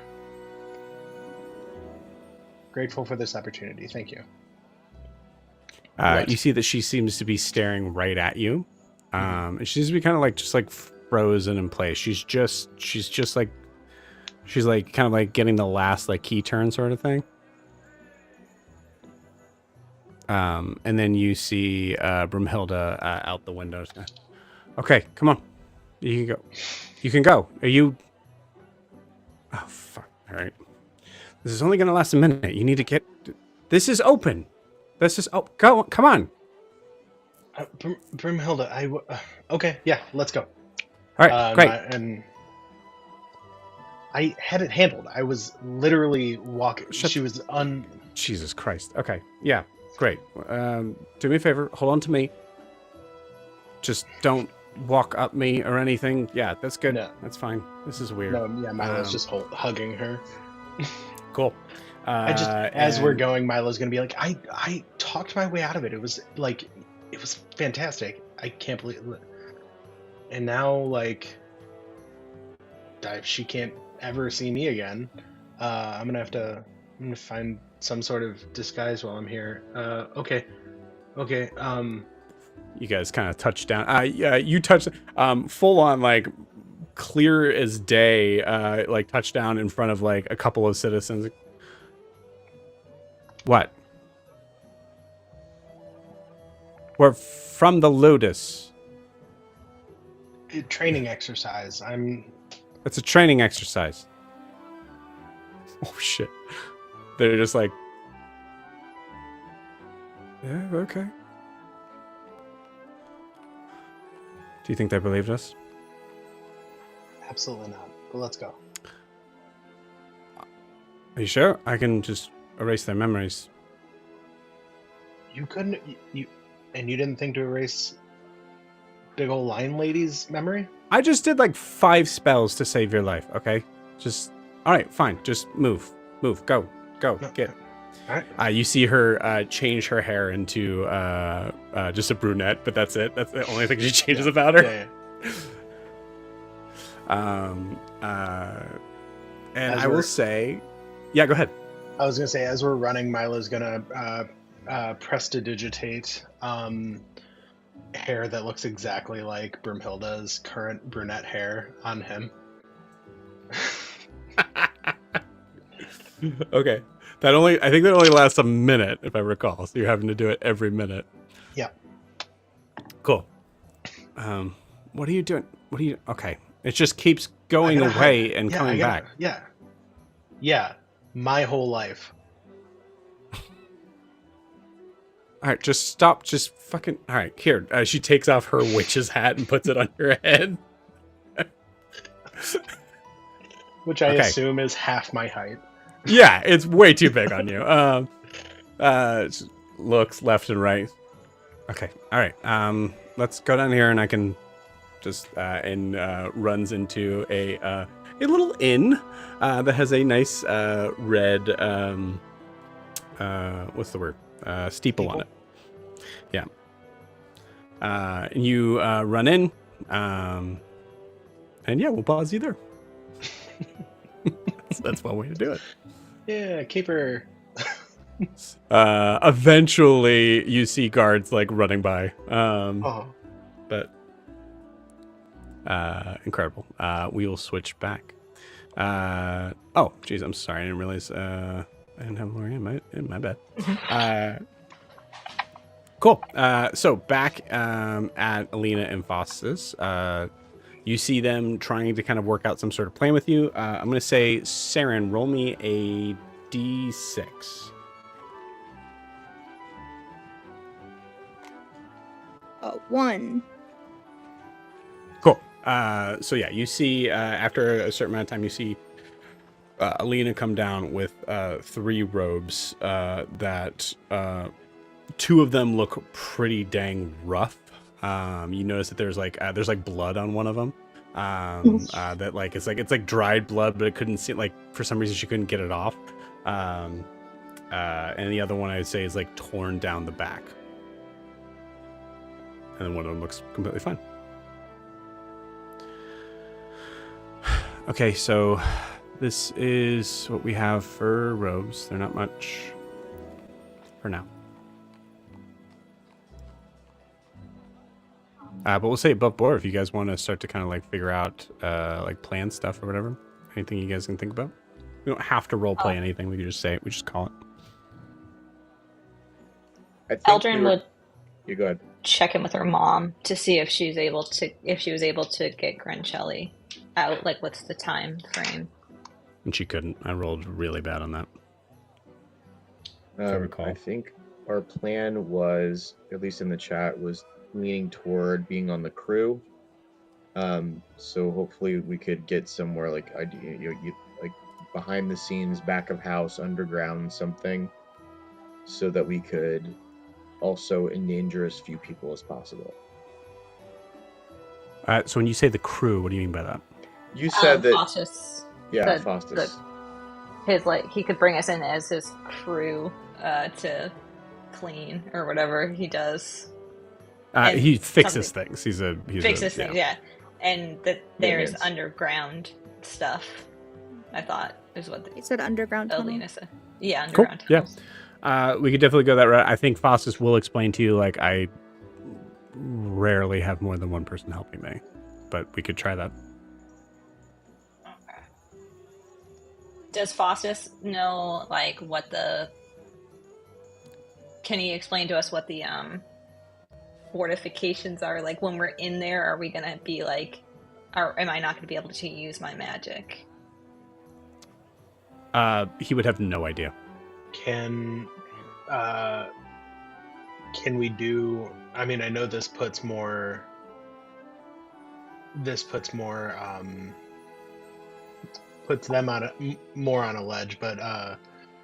this opportunity. Thank you. You see that she seems to be staring right at you. And she seems to be kind of like just like frozen in place. She's like kind of like getting the last like key turn sort of thing. And then you see Brumhilda out the window. Okay, come on. You can go. You can go. Are you... Oh, fuck. All right. This is only going to last a minute. You need to get... This is open. This is... Oh, go. Come on. Brumhilda, okay, yeah, let's go. All right, great. And I had it handled. I was literally walking. She was Jesus Christ. Okay, yeah, great. Do me a favor. Hold on to me. Just don't walk up me or anything. Yeah, that's good. No. That's fine. This is weird. No, yeah, Milo's just hugging her. Cool. As we're going, Milo's gonna be like, I talked my way out of it. It was like, it was fantastic. I can't believe it. And now, like, if she can't ever see me again, I'm gonna find some sort of disguise while I'm here. Okay. You guys kind of touch down. Yeah, you touch full on like clear as day. Like touchdown in front of like a couple of citizens. What? We're from the Lotus. Training exercise. It's a training exercise. Oh shit. They're just like, yeah, okay. Do you think they believed us? Absolutely not. But let's go. Are you sure? I can just erase their memories. You couldn't. And you didn't think to erase big old lion lady's memory? I just did like 5 spells to save your life, okay? Just, all right, fine. Just move, go, No, get. All right. You see her change her hair into just a brunette, but that's it. That's the only thing she changes about her. Yeah. And I will say, yeah, go ahead. I was gonna say, as we're running, Milo's gonna prestidigitate hair that looks exactly like Brumhilda's current brunette hair on him. Okay. I think that only lasts a minute, if I recall. So you're having to do it every minute. Yeah. Cool. What are you doing? Okay. It just keeps going away and coming back. Yeah. Yeah. My whole life. All right, just stop. Just fucking. All right, here. She takes off her witch's hat and puts it on your head. Which I assume is half my height. Yeah, it's way too big on you. Looks left and right. Okay, all right. Let's go down here, and I can just and runs into a little inn that has a nice red what's the word? Steeple on it. Yeah. And you run in, and yeah, we'll pause you there. So that's one way to do it. Yeah, keep her. Eventually, you see guards like running by. But incredible. We will switch back. Oh, geez, I'm sorry. I didn't realize I didn't have Lori in my bed. Cool. So back at Alina and Faustus, you see them trying to kind of work out some sort of plan with you. I'm going to say, Saren, roll me a d6. One. Cool. So yeah, you see after a certain amount of time, you see Alina come down with 3 robes that 2 of them look pretty dang rough. You notice that there's like blood on one of them. That like it's like dried blood, but it couldn't see, like, for some reason she couldn't get it off. And the other one I would say is like torn down the back. And then one of them looks completely fine. Okay, so this is what we have for robes. They're not much for now. But we'll say above board if you guys want to start to kind of like figure out like plan stuff or whatever. Anything you guys can think about. We don't have to role play anything. We can just say it. We just call it. Eldrin would You go ahead. check in with her mom to see if she was able to get Grancelli out. Like, what's the time frame? And she couldn't. I rolled really bad on that. I recall. I think our plan was, at least in the chat, was leaning toward being on the crew. So hopefully we could get somewhere like like behind the scenes, back of house, underground, something, so that we could also endanger as few people as possible. So when you say the crew, what do you mean by that? You said that. Faustus. Yeah, Faustus. His, like, he could bring us in as his crew to clean or whatever he does. He fixes things. He's fixes things, yeah. And that there's Maintenance. Underground stuff, I thought, is what He said underground tunnel. Alina said. Yeah, Cool. underground tunnels. Yeah. We could definitely go that route. I think Faustus will explain to you, like, I rarely have more than one person helping me, but we could try that. Okay. Does Faustus know, like, what the... Can he explain to us what the fortifications are? Like, when we're in there, are we gonna be like, or am I not gonna be able to use my magic? He would have no idea. Can we do? I mean, I know this puts more puts them on more on a ledge, but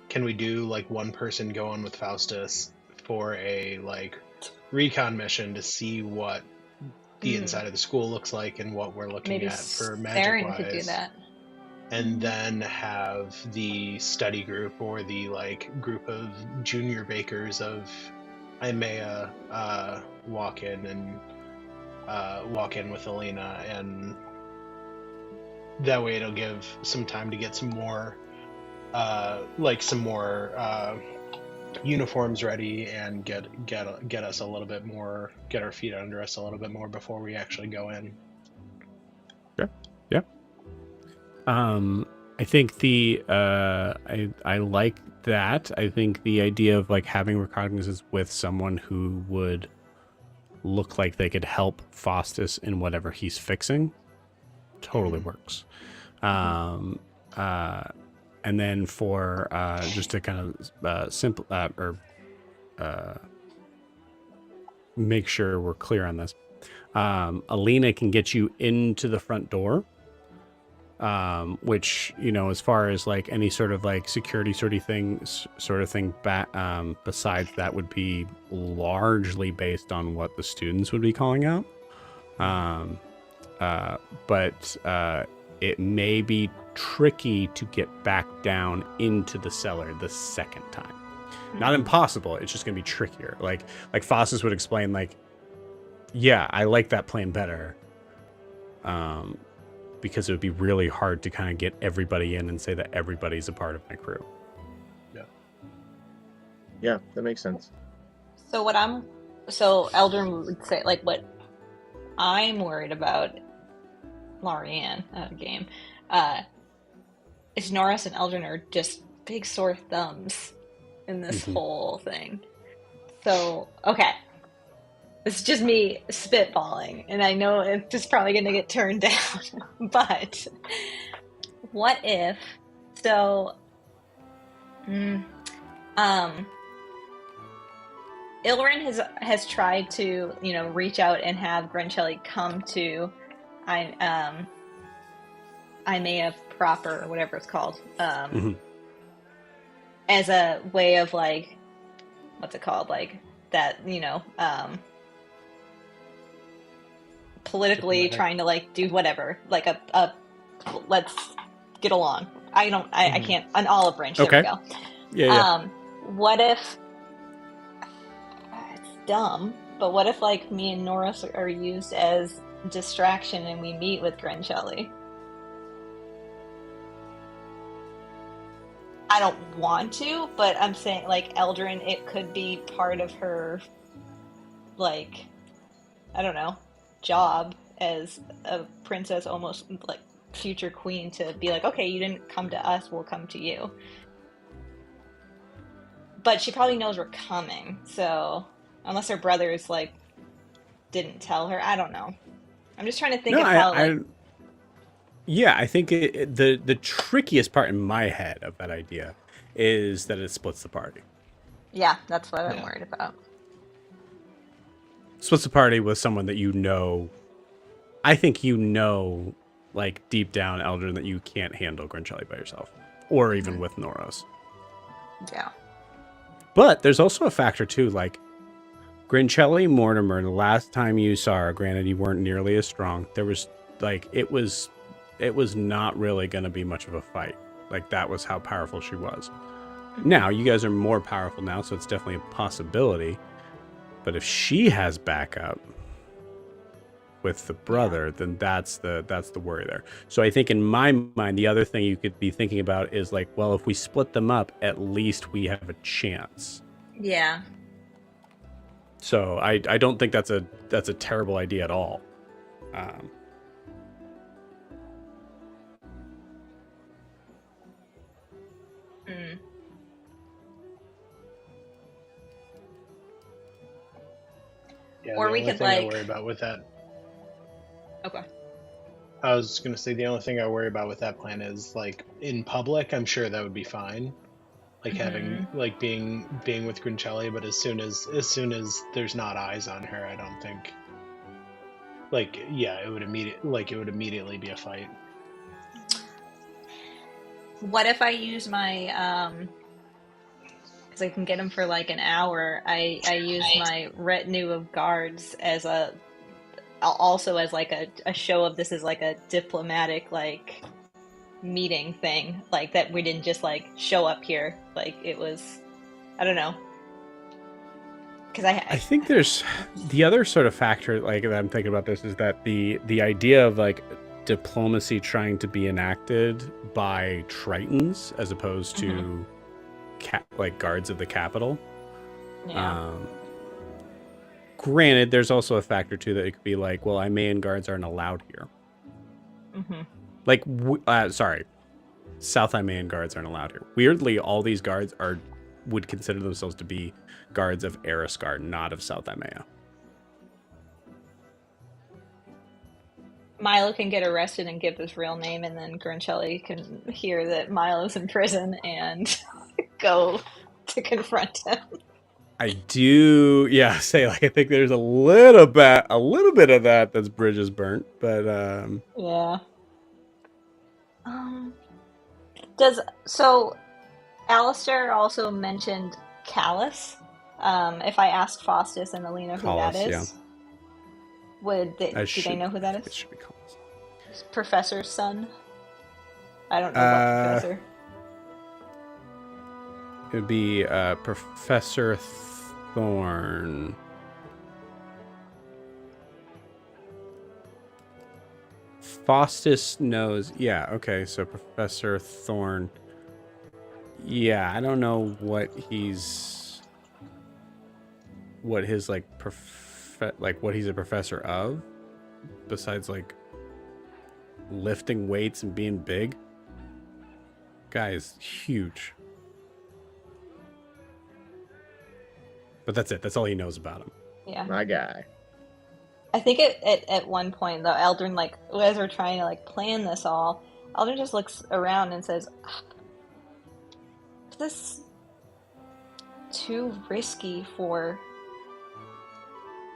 can we do like one person go on with Faustus for a like recon mission to see what the inside of the school looks like and what we're looking Maybe at for magic Saren wise? could do that. And then have the study group or the like group of junior bakers of Imea walk in with Alina, and that way it'll give some time to get some more uniforms ready and get us a little bit more, get our feet under us a little bit more before we actually go in. Yeah. I think I like that. I think the idea of like having recognizance with someone who would look like they could help Faustus in whatever he's fixing totally works. And then for just to kind of make sure we're clear on this, Alina can get you into the front door. Which, you know, as far as like any sort of like security sort of thing, besides that would be largely based on what the students would be calling out. But it may be tricky to get back down into the cellar the second time. Not impossible. It's just gonna be trickier. Like Faustus would explain, like, yeah, I like that plan better. Because it would be really hard to kind of get everybody in and say that everybody's a part of my crew. Yeah. Yeah, that makes sense. So Eldrin would say, like, what I'm worried about, Larianne, game, is Norris and Eldrin are just big sore thumbs in this Mhm. whole thing. So, okay. It's just me spitballing, and I know it's just probably going to get turned down. But what if? So, mm, um, Ilrin has tried to, reach out and have Grencelli come to, I Imea proper, or whatever it's called, Mhm. as a way of, like, what's it called, like that, politically Diplomatic. trying to, like, do whatever, like a let's get along. I Mhm. can't, an olive branch. There we Okay. go. Yeah. What if it's dumb, but what if, like, me and Norris are used as distraction and we meet with Grencelli? I don't want to, but I'm saying, like, Eldrin, it could be part of her, like, I don't know, job as a princess, almost like future queen, to be like, okay, you didn't come to us, we'll come to you. But she probably knows we're coming, so unless her brothers, like, didn't tell her, I don't know. I'm just trying to think No, of how, like, I think the trickiest part in my head of that idea is that it splits the party. yeah, that's what I'm Yeah. worried about. Splits the party with someone that you know. I think like deep down, Eldrin, that you can't handle Grencelli by yourself, or even with Noros. Yeah. But there's also a factor too, like Grencelli Mortimer. The last time you saw her, granted you weren't nearly as strong. There was like it was not really going to be much of a fight. Like that was how powerful she was. Now you guys are more powerful now, so it's definitely a possibility. But if she has backup with the brother, then that's the worry there. So I think in my mind, the other thing you could be thinking about is like, well, if we split them up, at least we have a chance. Yeah. So I don't think that's a terrible idea at all. Mm. Yeah, Or the we only could, thing I like, worry about with that, okay. I was gonna say the only thing I worry about with that plan is, like, in public, I'm sure that would be fine. Like having, like, being with Grincelli, but as soon as there's not eyes on her, I don't think, like, yeah, it would immediately be a fight. What if I use my because I can get them for like an hour. I use my retinue of guards as also as like a show of this is like a diplomatic, like, meeting thing, like that we didn't just, like, show up here, like it was, I don't know, because I think there's the other sort of factor like that I'm thinking about this is that the idea of like diplomacy trying to be enacted by Tritons as opposed to like guards of the capital. yeah. Granted, there's also a factor too that it could be like, well, Imaean guards aren't allowed here. Like, sorry, South Imaean guards aren't allowed here. Weirdly, all these guards would consider themselves to be guards of Ariskar, not of South Imea. Milo can get arrested and give his real name, and then Grincelli can hear that Milo's in prison and go to confront him. I do, yeah. Say like I think there's a little bit of that that's bridges burnt, but Yeah. So Alistair also mentioned Callus. If I ask Faustus and Alina who that Callus, is, yeah. do they know who that It is? should be Callus. Professor's son. I don't know what professor. It would be Professor Thorn. Faustus knows. Yeah, okay, so Professor Thorn. Yeah, I don't know what he's... what his like what he's a professor of, besides like lifting weights and being big. Guy is huge. But that's it. That's all he knows about him. Yeah. My guy. I think at one point though, Eldrin, like as we're trying to like plan this all, Eldrin just looks around and says, "Is this too risky for?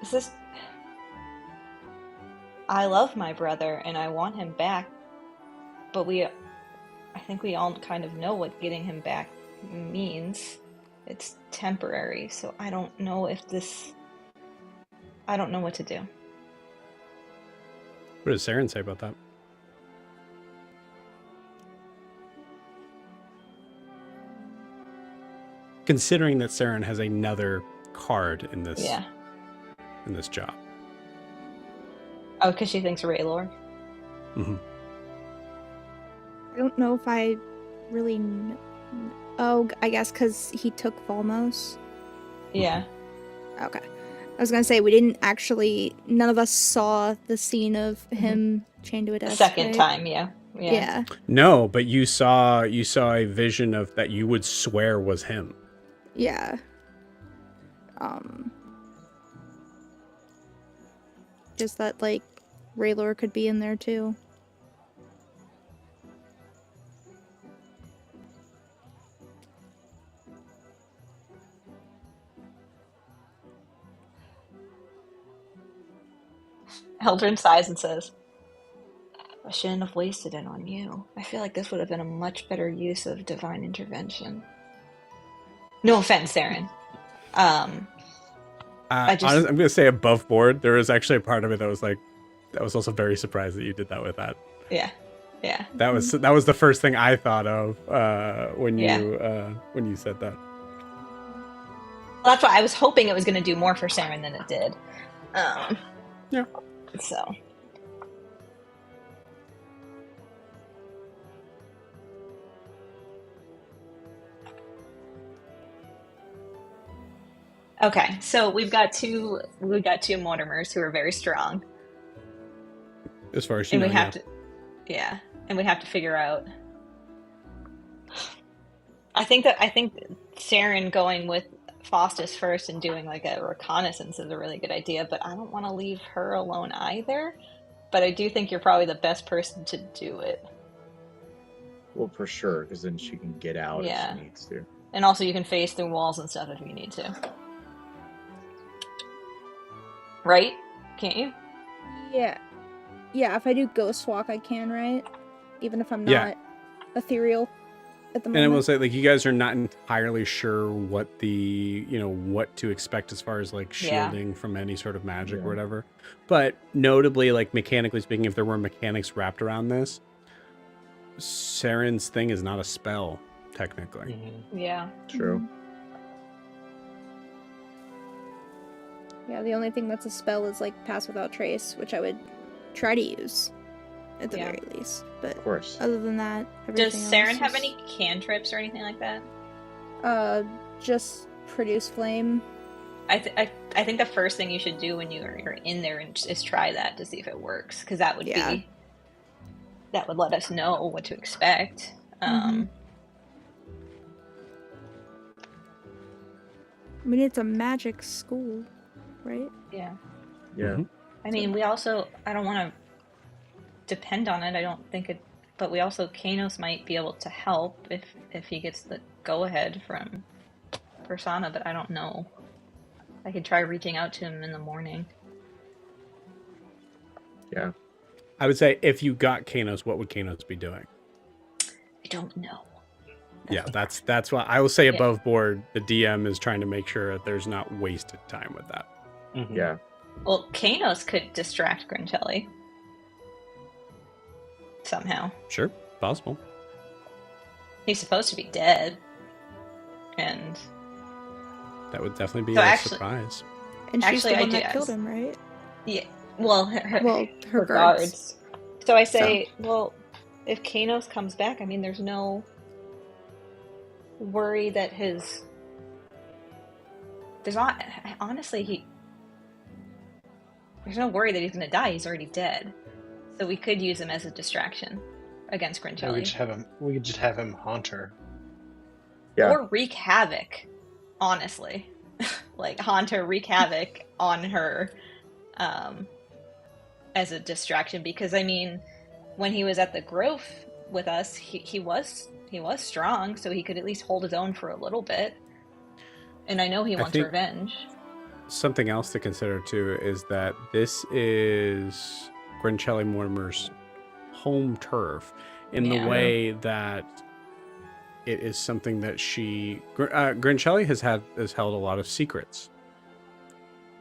Is this? I love my brother and I want him back, but I think we all kind of know what getting him back means. It's temporary, so I don't know if this. I don't know what to do." What does Saren say about that? Considering that Saren has another card in this in this job. Oh, because she thinks Raylor. Mm-hmm. I don't know if I really know. Oh, I guess because he took Volmos. Yeah. Okay. I was gonna say none of us saw the scene of him chained to a desk. The second right? time, yeah. No, but you saw a vision of that you would swear was him. Yeah. Just that like Raylor could be in there too. Eldrin sighs and says, "I shouldn't have wasted it on you. I feel like this would have been a much better use of divine intervention." No offense, Saren. Honestly, I'm gonna say above board. There was actually a part of it that was like, that was also very surprised that you did that with that. Yeah. That was the first thing I thought of when you said that. Well, that's why I was hoping it was going to do more for Saren than it did. Yeah. So. Okay, so we've got two Mortimers who are very strong. As far as you and know, we have to, and we have to figure out. I think Saren going with Faustus first and doing like a reconnaissance is a really good idea, but I don't want to leave her alone either. But I do think you're probably the best person to do it. Well, for sure, because then she can get out if she needs to. And also you can phase through walls and stuff if you need to. Right? Can't you? Yeah. Yeah, if I do Ghost Walk, I can, right? Even if I'm not ethereal at the moment. And I will say, like, you guys are not entirely sure what what to expect as far as like shielding from any sort of magic or whatever. But notably, like mechanically speaking, if there were mechanics wrapped around this, Saren's thing is not a spell, technically. Mm-hmm. Yeah. True. Yeah, the only thing that's a spell is like Pass Without Trace, which I would try to use at the very least. But of course. Other than that, does Saren have is... any cantrips or anything like that? Just Produce Flame. I think the first thing you should do when you're in there is try that to see if it works, because that would be that would let us know what to expect. I mean, it's a magic school, right? Yeah. Yeah. Mm-hmm. I mean, I don't want to depend on it. I don't think it, but we also, Kanos might be able to help if he gets the go-ahead from Persona, but I don't know. I could try reaching out to him in the morning. Yeah. I would say if you got Kanos, what would Kanos be doing? I don't know. That's why I will say above board, the DM is trying to make sure that there's not wasted time with that. Mm-hmm. Yeah. Well, Kanos could distract Grintelli. Somehow. Sure, possible. He's supposed to be dead. And that would definitely be so a actually, surprise. And she's the one that yes. killed him, right? Yeah. Well, her guards. So I say, well, if Kanos comes back, I mean, there's no worry that there's not honestly there's no worry that he's gonna die. He's already dead, so we could use him as a distraction against We could Grincelli, just have him haunt her. Yeah. or wreak havoc. Honestly, like haunt her, wreak havoc on her, as a distraction. Because I mean, when he was at the Grove with us, he was strong, so he could at least hold his own for a little bit. And I know he wants think- revenge. Something else to consider too is that this is Grincelli Mortimer's home turf, in Yeah. the way that it is something that Grincelli has held a lot of secrets,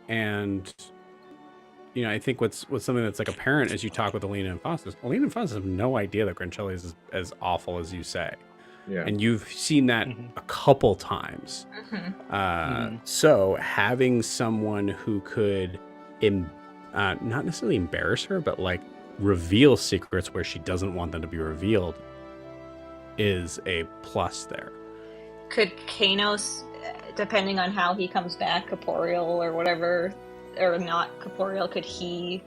and I think what's something that's like apparent as you talk with Alina and Faustus. Alina and Faustus have no idea that Grincelli is as awful as you say. Yeah. And you've seen that a couple times. So having someone who could, not necessarily embarrass her, but like reveal secrets where she doesn't want them to be revealed, is a plus there. Could Kanos, depending on how he comes back, corporeal or whatever, or not corporeal, could he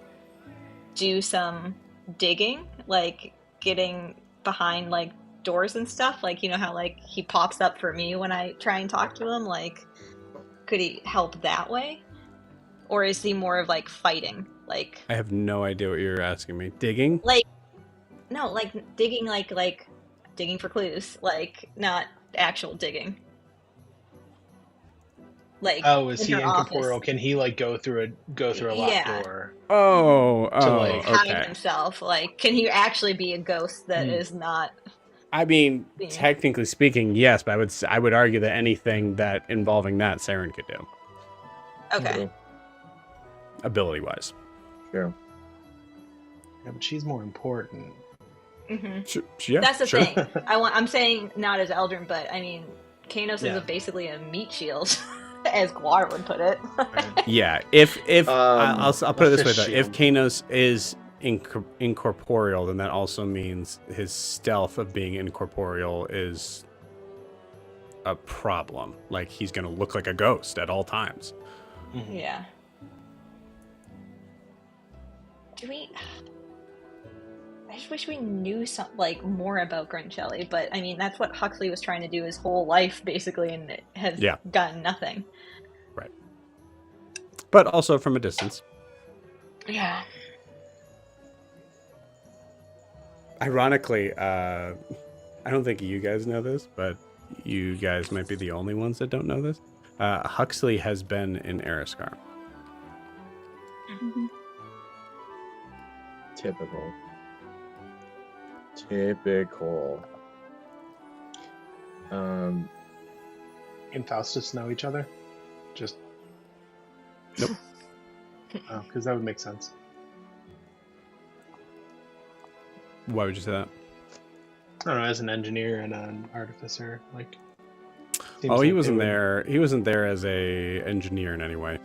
do some digging, like getting behind like doors and stuff? Like, how like he pops up for me when I try and talk to him? Like, could he help that way? Or is he more of like fighting? Like, I have no idea what you're asking me. Digging? like, no, like digging, like digging for clues, like not actual digging. Like, Oh, is he her incorporeal? office. Can he like go through a locked Yeah. door? Oh, like, Hide okay. himself. Like, can he actually be a ghost that is not? I mean, Yeah. technically speaking, yes, but I would argue that anything that involving that Saren could do, Okay. ability-wise. Sure. Yeah, but she's more important. Yeah, That's the sure. thing. I'm saying not as Eldrin, but I mean, Kanos Yeah. is basically a meat shield, as Guar would put it. Right. Yeah, if I'll put it this way fish though, if shield. Kanos is incorporeal, then that also means his stealth of being incorporeal is a problem. Like, he's gonna look like a ghost at all times. Yeah. Do we? I just wish we knew more about Grincelli, but I mean that's what Huxley was trying to do his whole life, basically, and it has done nothing. Right. But also from a distance. Yeah. Ironically, I don't think you guys know this, but you guys might be the only ones that don't know this. Huxley has been in Ariskar. Typical. And Faustus know each other? Just Nope. Oh, because that would make sense. Why would you say that? I don't know, as an engineer and an artificer, like. Oh, he wasn't there. He wasn't there as a engineer in any way.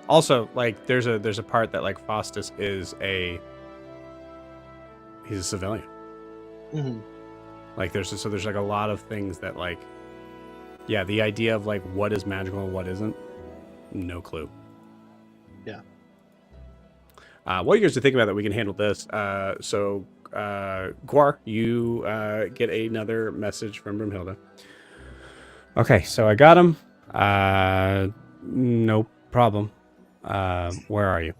Also, like, there's a part that like Faustus he's a civilian. Mm-hmm. Like there's like a lot of things that like, yeah, the idea of like what is magical and what isn't, no clue. Yeah. While you guys are thinking about that, we can handle this. So Guar, you get another message from Brumhilda. Okay, so I got him. No problem. Where are you?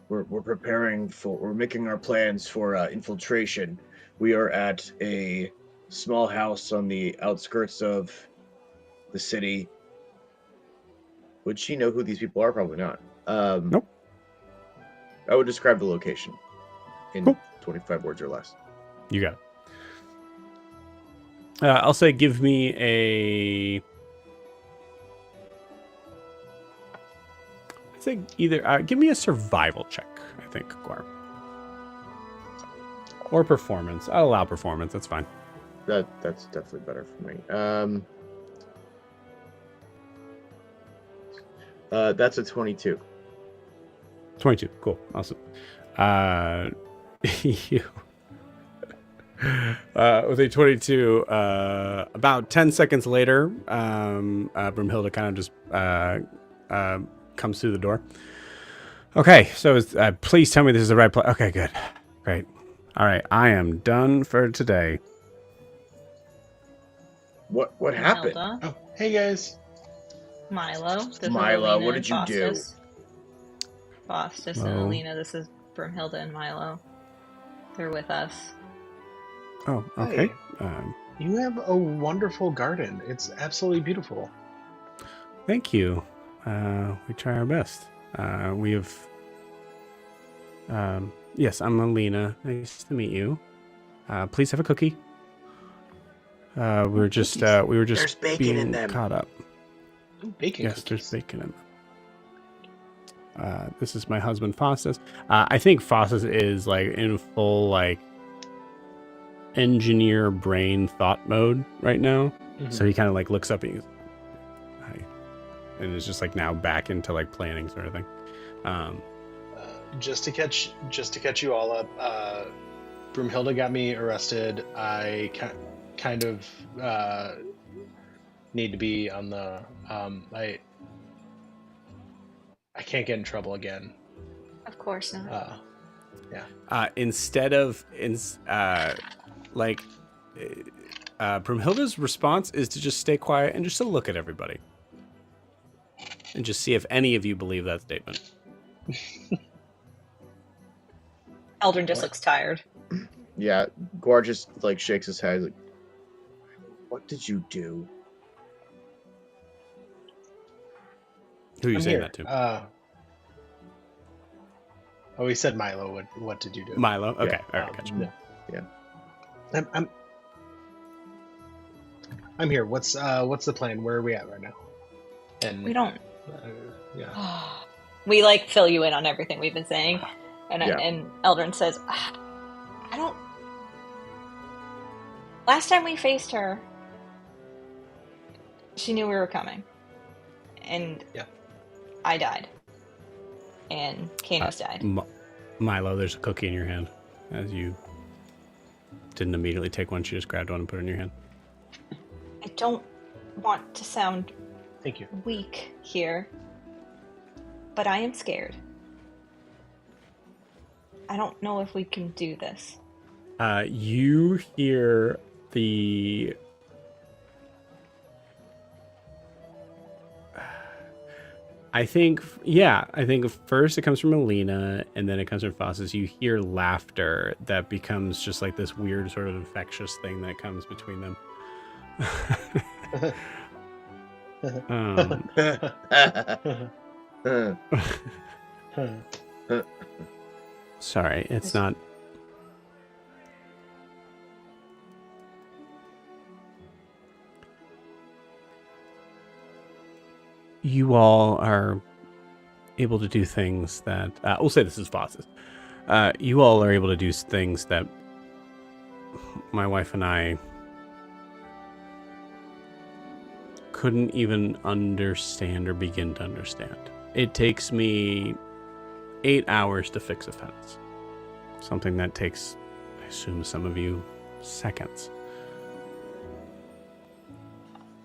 We're preparing for. We're making our plans for infiltration. We are at a small house on the outskirts of the city. Would she know who these people are? Probably not. Nope. I would describe the location in 25 words or less. You got it. I'll say give me a... I think either... give me a survival check, I think, Guar. Or performance. I'll allow performance. That's fine. That's definitely better for me. That's a 22. 22. Cool. Awesome. You, with a 22, about 10 seconds later, Brumhilda kind of just comes through the door. Okay, so please tell me this is the right place. Okay, good. Great. All right, I am done for today. What happened? Hilda, Oh, hey guys. Milo. This Milo, is Alina what and did you do? Faustus and Hello. Alina. This is Brumhilda and Milo. They're with us. Oh, okay. Hi. You have a wonderful garden. It's absolutely beautiful. Thank you. We try our best. We have. Yes, I'm Alina. Nice to meet you. Please have a cookie. We were just There's bacon being in them. caught up. Ooh, bacon Yes, cookies. there's bacon in them. This is my husband, Faustus. I think Faustus is like in full like engineer brain thought mode right now. Mhm. So he kind of like looks up and he's, hi, and is just like now back into like planning sort of thing. Just to catch you all up, Brumhilda got me arrested. I kind of need to be on the. I can't get in trouble again. Of course not. Instead of Brumhilda's response is to just stay quiet and just to look at everybody and just see if any of you believe that statement. Eldrin just looks tired. Yeah, Guar just like shakes his head. Like, what did you do? Who are you I'm saying here. that to? Oh, he said Milo. What did you do? Milo. Okay, all right, gotcha. Yeah. I'm here. What's the plan? Where are we at right now? And We don't. yeah. We like fill you in on everything we've been saying, and Yeah. and Eldrin says, I don't. Last time we faced her, she knew we were coming, and Yeah. I died, and Kanos died. Milo, there's a cookie in your hand. As you didn't immediately take one, she just grabbed one and put it in your hand. I don't want to sound Thank you. weak here, but I am scared. I don't know if we can do this. You hear the... I think first it comes from Alina, and then it comes from Faustus. You hear laughter that becomes just like this weird sort of infectious thing that comes between them. Sorry, it's not... You all are able to do things that... we'll say this is Faustus. You all are able to do things that my wife and I couldn't even understand or begin to understand. It takes me 8 hours to fix a fence. Something that takes, I assume, some of you seconds.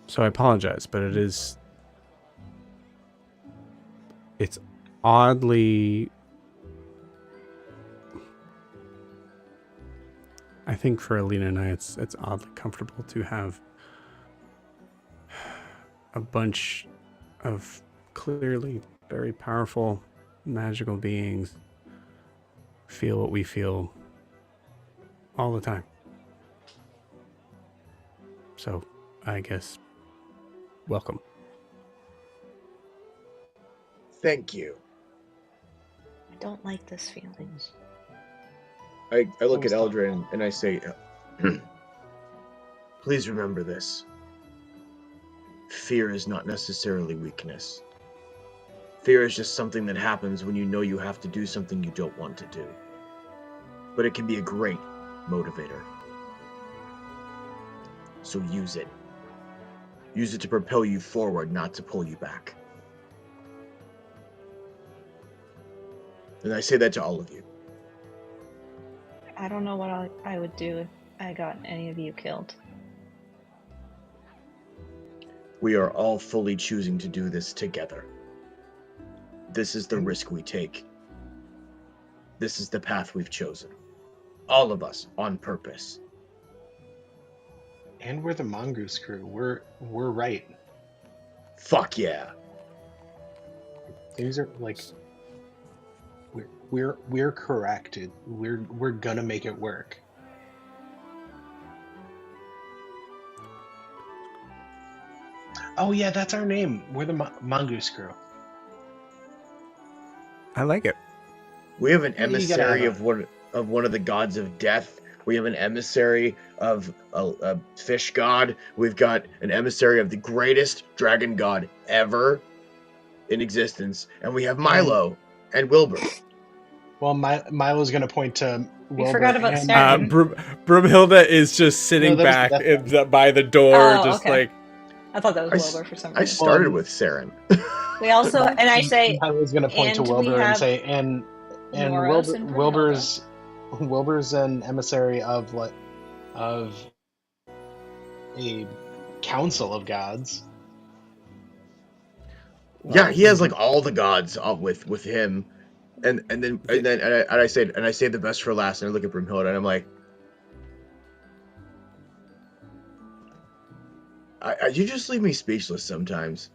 So I apologize, but it's oddly... I think for Alina and I, it's oddly comfortable to have a bunch of clearly very powerful magical beings feel what we feel all the time. So, I guess, welcome. Thank you. I don't like this feeling. I look at Eldrin and I say, please remember this. Fear is not necessarily weakness. Fear is just something that happens when you know you have to do something you don't want to do. But it can be a great motivator. So use it. Use it to propel you forward, not to pull you back. And I say that to all of you. I don't know what I would do if I got any of you killed. We are all fully choosing to do this together. This is the risk we take. This is the path we've chosen. All of us, on purpose. And we're the Mongoose crew. We're right. Fuck yeah. Things are like we're corrected. We're gonna make it work. Oh yeah, that's our name. We're the Mongoose crew. I like it. We have an You gotta emissary have of one of the gods of death. We have an emissary of a fish god. We've got an emissary of the greatest dragon god ever in existence, and we have Milo and Wilbur. Well, Milo's gonna point to We Wilbur forgot about and Sarah. Brumhilda is just sitting No, that was by the door, Oh, just okay. like. I thought that was I Wilbur for some I reason. started with Saren. We also, and I say, Milo's gonna point to and we Wilbur and have say, and Noros and Wilbur's an emissary of a council of gods. Yeah, he has like all the gods with him, and I say the best for last, and I look at Brumhilda and I'm like, you just leave me speechless sometimes.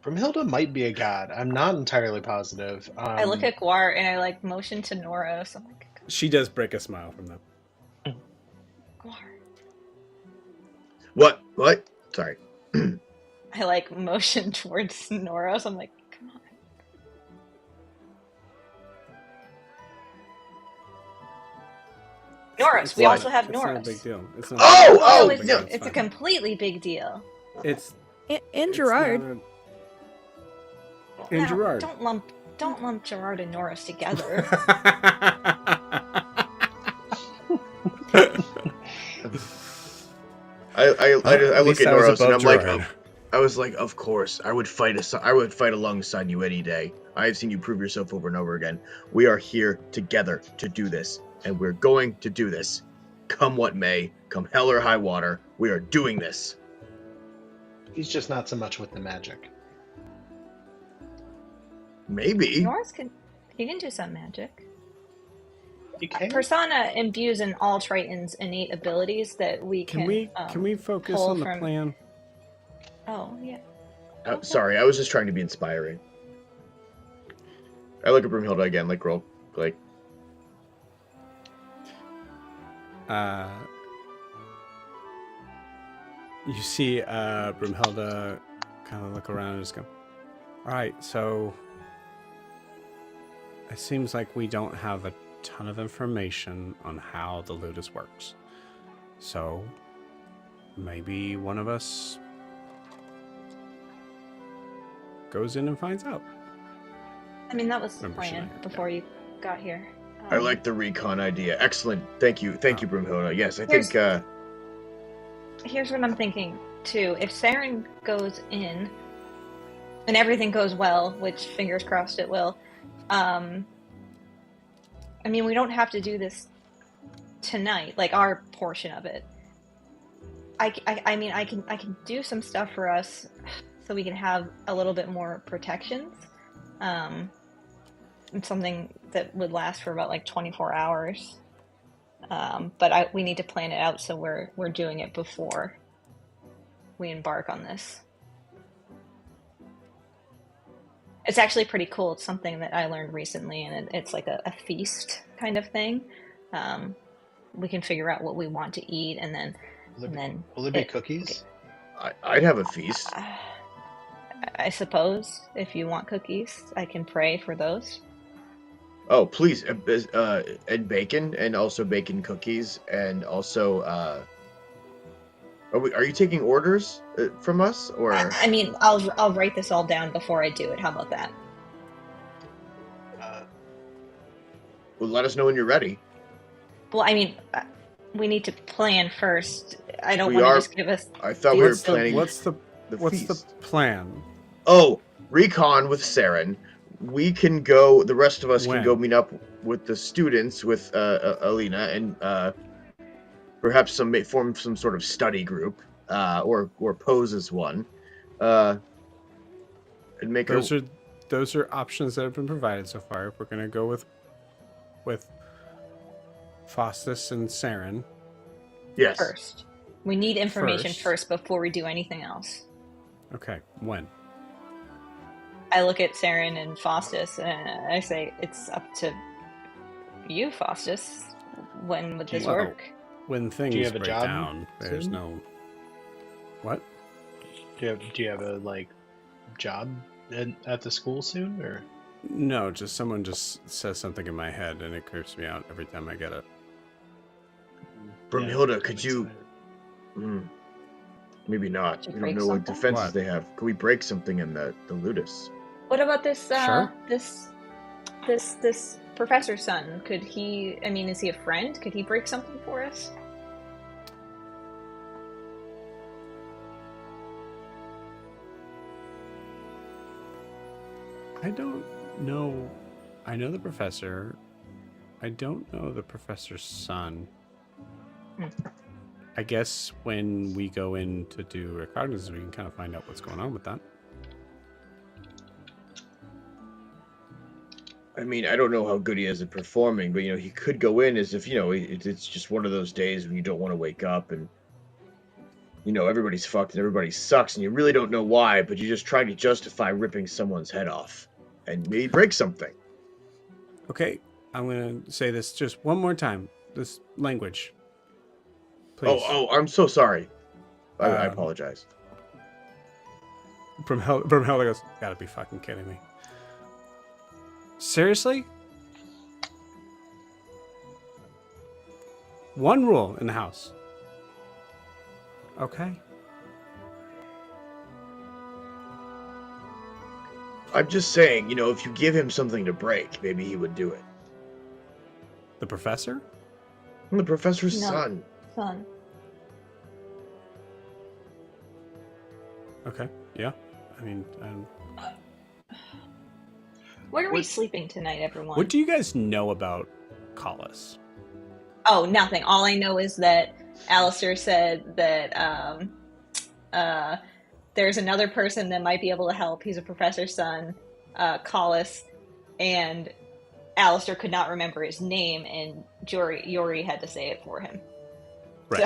Brumhilda might be a god. I'm not entirely positive. I look at Guar and I like motion to Noros. I'm like, She does break a smile from them. Guar. What? Sorry. I like motion towards Noros. I'm like, come on. Noros. We What? also have It's not a Noros. big deal. It's not. Oh, a big deal. it's a fine. completely big deal. It's And it's Gerard. not And Now, Gerard. Don't lump Gerard and Noros together. I look least at I was Noros and I'm above like, Gerard. I was like, of course, I would fight alongside you any day. I have seen you prove yourself over and over again. We are here together to do this, and we're going to do this. Come what may, come hell or high water, we are doing this. He's just not so much with the magic. Maybe. Noros can do some magic. You can. Persona imbues in all Tritons innate abilities that we can. Can we focus pull on the from- plan? Oh yeah. Sorry, I was just trying to be inspiring. I look at Brumhilda again, like roll, like. You see Brumhilda kind of look around and just go, all right, so it seems like we don't have a ton of information on how the Ludus works. So maybe one of us goes in and finds out. I mean, that was the Remember plan Shania, before you got here. I like the recon idea. Excellent. Thank you, Brumhilda. Yes, I Here's- think. Here's what I'm thinking too. If Saren goes in, and everything goes well, which fingers crossed it will. I mean, we don't have to do this tonight, like our portion of it. I mean, I can do some stuff for us, so we can have a little bit more protections. It's something that would last for about like 24 hours. But we need to plan it out so we're doing it before we embark on this. It's actually pretty cool. It's something that I learned recently, and it's like a feast kind of thing. We can figure out what we want to eat, and then Will it be cookies? I'd have a feast. I suppose if you want cookies, I can pray for those. Oh, please, and bacon, and also bacon cookies, and also, are you taking orders from us, or? I mean, I'll write this all down before I do it. How about that? Well, let us know when you're ready. Well, I mean, we need to plan first. I don't We want to are- just give us. I thought we were What's the- planning What's the the what's feast. the plan? Oh, recon with Saren. We can go. The rest of us When? can go meet up with the students with Alina and perhaps form some sort of study group or pose as one. And make Those are options that have been provided so far. If we're gonna go with Faustus and Saren. Yes. First. We need information first before we do anything else. Okay, when? I look at Saren and Faustus and I say, it's up to you, Faustus. When would this work? When things have a break job down, there's soon? no... What? Do you have a job at the school soon, or? No, just someone just says something in my head and it creeps me out every time I get it. Brumhilda, Yeah, could that you... makes maybe not. Should We break don't know what something? defenses What? they have. Could we break something in the ludus? What about this Sure. this professor's son? Could he, I mean, is he a friend? Could he break something for us? I don't know. I know the professor. I don't know the professor's son. I guess when we go in to do recognizance, we can kind of find out what's going on with that. I mean, I don't know how good he is at performing, but he could go in as if it's just one of those days when you don't want to wake up and everybody's fucked and everybody sucks and you really don't know why, but you're just trying to justify ripping someone's head off and maybe break something. Okay, I'm gonna say this just one more time. This language, please. Oh, I'm so sorry. I Um, apologize. Brumhilda goes, "Gotta be fucking kidding me." Seriously? One rule in the house. Okay. I'm just saying, if you give him something to break, maybe he would do it. The professor? I'm the professor's No. son. Son. Okay. Yeah. I mean, Where are we sleeping tonight, everyone? what do you guys know about Collis? Oh, nothing. All I know is that Alistair said that there's another person that might be able to help. He's a professor's son, Collis, and Alistair could not remember his name, and Yori had to say it for him. Right.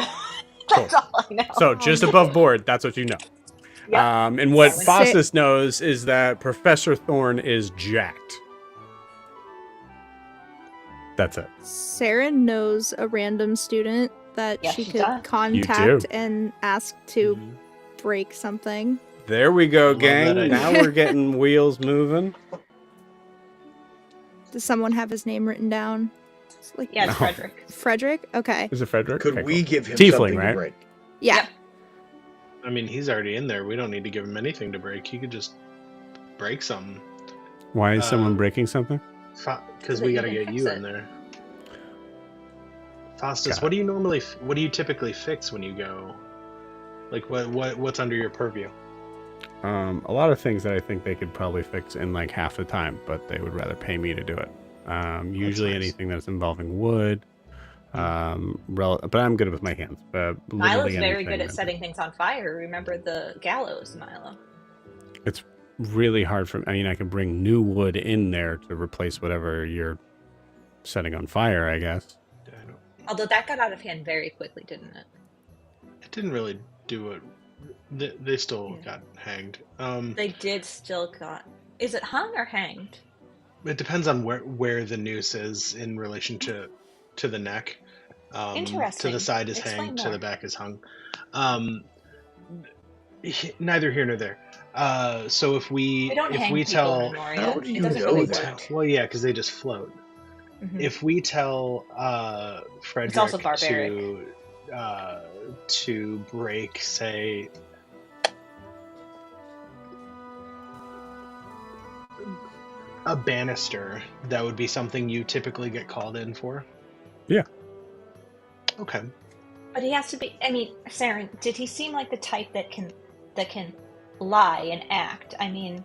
So, that's all I know. So just above board, that's what you know. Yep. And what So- Faustus knows is that Professor Thorne is jacked. That's it. Saren knows a random student that Yes, she she could does. contact and ask to break something. There we go, Love that gang. idea. Now we're getting wheels moving. Does someone have his name written down? It's like Yeah, it's No. Frederick. Frederick? Okay. Is it Frederick? Could Okay, we cool. give him Tiefling, something right? to break? Yeah. Yep. I mean, he's already in there. We don't need to give him anything to break. He could just break something. Why is someone breaking something? Because So we that got to you can get you fix in it. there. Faustus, Got what do you typically fix when you go? Like, what's under your purview? A lot of things that I think they could probably fix in like half the time, but they would rather pay me to do it. Usually nice. anything that's involving wood. But I'm good with my hands. But Milo's literally very anything good at that- setting things on fire. Remember the gallows, Milo? It's really hard for. I mean, I can bring new wood in there to replace whatever you're setting on fire, I guess. Although that got out of hand very quickly, didn't it? It didn't really do it. They still got hanged. They did still got. Is it hung or hanged? It depends on where the noose is in relation to the neck. Interesting. To the side is Explain hanged, to more. the back is hung. Neither here nor there. So if we They don't hang people tell, in Moria. How do It you doesn't know really that? work. well, yeah, because they just float. Mhm. If we tell Frederick also barbaric. to break, say, a banister, that would be something you typically get called in for. Yeah. Okay. But he has to be. I mean, Saren, did he seem like the type that can lie and act? I mean,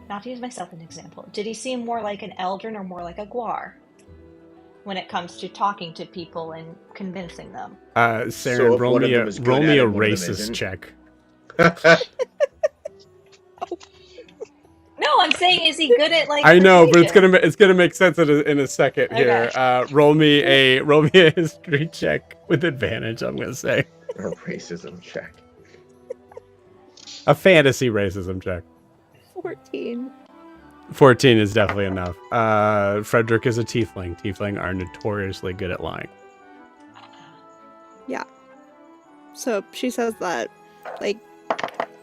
not to use myself as an example, did he seem more like an Eldrin or more like a Guar when it comes to talking to people and convincing them? Saren, So if one of them is good at it, one of them racist isn't? check. No, I'm saying, is he good at like? I know, but persuasion? it's gonna make sense in a second here. Roll me a history check with advantage. I'm gonna say A racism check. a fantasy racism check. 14. 14 is definitely enough. Frederick is a tiefling. Tiefling are notoriously good at lying. Yeah. So she says that, like,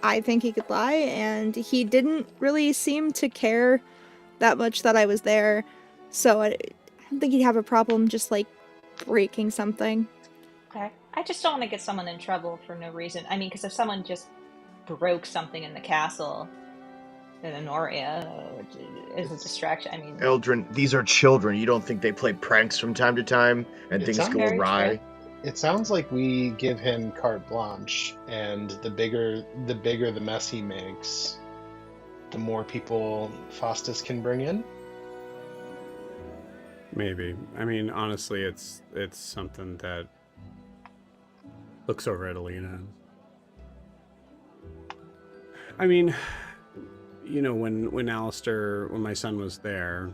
I think he could lie, and he didn't really seem to care that much that I was there. So I don't think he'd have a problem just, like, breaking something. Okay. I just don't want to get someone in trouble for no reason. I mean, because if someone just broke something in the castle in Honoria is a distraction. I mean, Eldrin, these are children. You don't think they play pranks from time to time and It things sounds go very awry? It sounds like we give him carte blanche, and the bigger the mess he makes, the more people Faustus can bring in. Maybe. I mean, honestly, it's something that looks over at Alina. I mean, you know, when my son was there,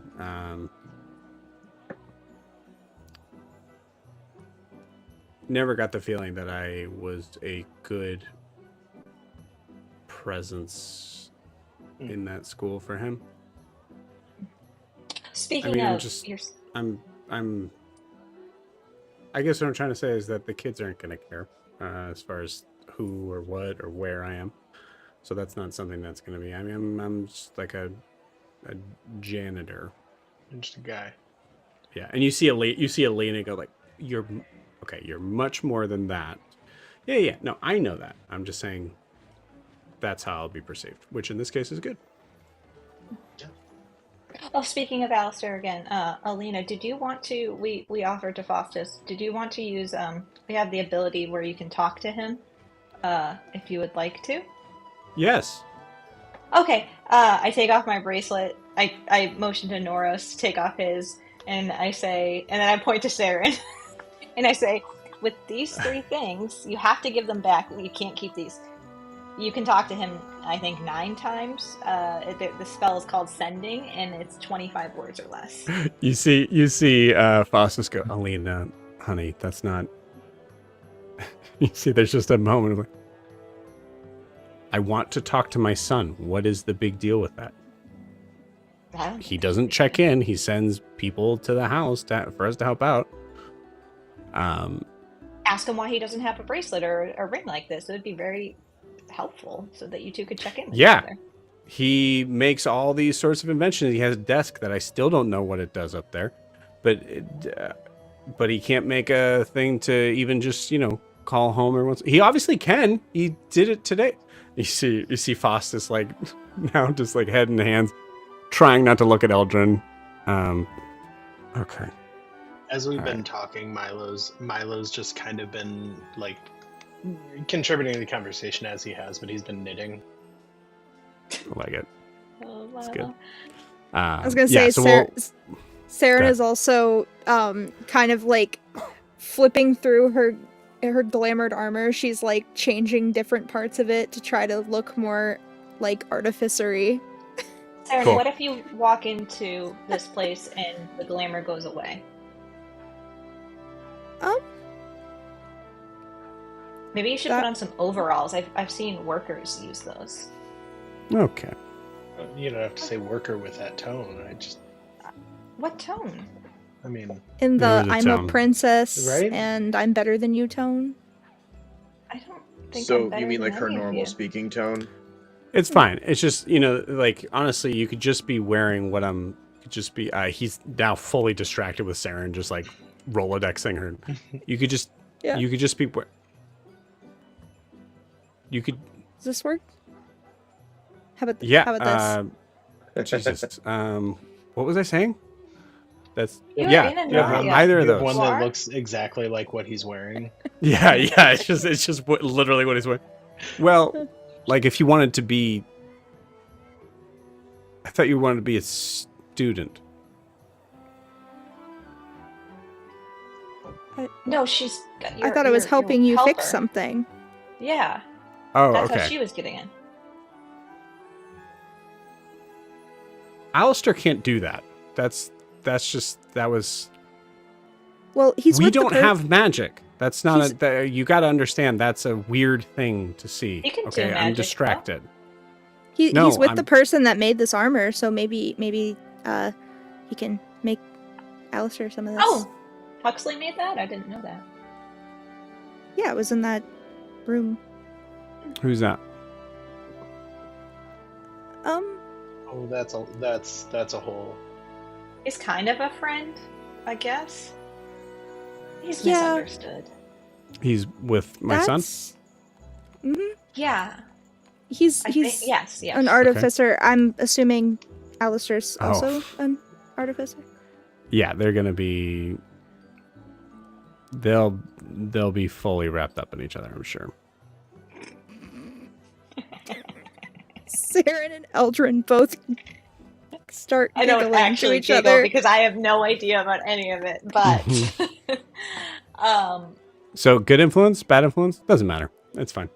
never got the feeling that I was a good presence in that school for him. speaking I mean, of, I guess what I'm trying to say is that the kids aren't going to care as far as who or what or where I am. So that's not something that's going to be. I mean, I'm just like a janitor. Just a guy. Yeah, and you see Alina go like, "You're okay. You're much more than that." Yeah. No, I know that. I'm just saying that's how I'll be perceived, which in this case is good. well, speaking of Alistair again, Alina, did you want to? We offered to Faustus. Did you want to use? We have the ability where you can talk to him, if you would like to. Yes. Okay. I take off my bracelet. I motion to Noros to take off his, and I say, and then I point to Saren, and I say, with these 3 things, you have to give them back. You can't keep these. You can talk to him, I think, 9 times. The spell is called Sending, and it's 25 words or less. You see Faustus go, Alina, honey, that's not. You see, there's just a moment of like, I want to talk to my son. What is the big deal with that? He doesn't check in. He sends people to the house for us to help out. Ask him why he doesn't have a bracelet or a ring like this. It would be very helpful so that you 2 could check in with each other. He makes all these sorts of inventions. He has a desk that I still don't know what it does up there, but he can't make a thing to even just, you know, call home or once. He obviously can. He did it today. You see Faustus like now just like head in hands, trying not to look at Eldrin. Okay. As we've been talking, Milo's just kind of been like contributing to the conversation as he has, but he's been knitting. I like it. Oh, It's good. I was gonna say, Saren is also kind of like flipping through her glamored armor. She's like changing different parts of it to try to look more like artificery. Saren, Cool. what if you walk into this place and the glamour goes away? Maybe you should put on some overalls. I've seen workers use those. Okay. You don't have to say worker with that tone. What tone? I mean, In the There was a I'm tone. a princess Right? and I'm better than you tone. I don't think I'm So better you mean than like her any of normal you. speaking tone? It's fine. It's just, you know, like honestly, you could just be wearing what I'm. Could just be. He's now fully distracted with Saren, just like Rolodexing her. You could just. Yeah. You could just be. You could. Does this work? How about Yeah. How about this? Jesus. What was I saying? That's You yeah. have been in Yeah. Narnia. Either of you have those. one What? that looks exactly like what he's wearing. Yeah. It's just literally what he's wearing. Well, like if you wanted to be. thought you wanted to be a student. No, she's. I thought it was helping you fix helper. something. Yeah, Oh, that's okay. what she was getting in. Alistair can't do that. That was. Well, he's We with don't the have magic. That's not He's- you got to understand. That's a weird thing to see. You can do okay, I'm magic, distracted. he's No, with the person that made this armor, so maybe he can make Alistair some of this. Oh, Huxley made that? I didn't know that. Yeah, it was in that room. Who's that? Oh, that's a whole. He's kind of a friend, I guess. He's Yeah. misunderstood. He's with my son. Mm-hmm. Yeah. He's I think, yes. an artificer. I'm assuming Alistair's Oh. also an artificer. Yeah, they're gonna be. They'll be fully wrapped up in each other, I'm sure. Saren and Eldrin both start I don't giggling to actually each giggle other. because I have no idea about any of it, but So good influence, bad influence, doesn't matter. It's fine.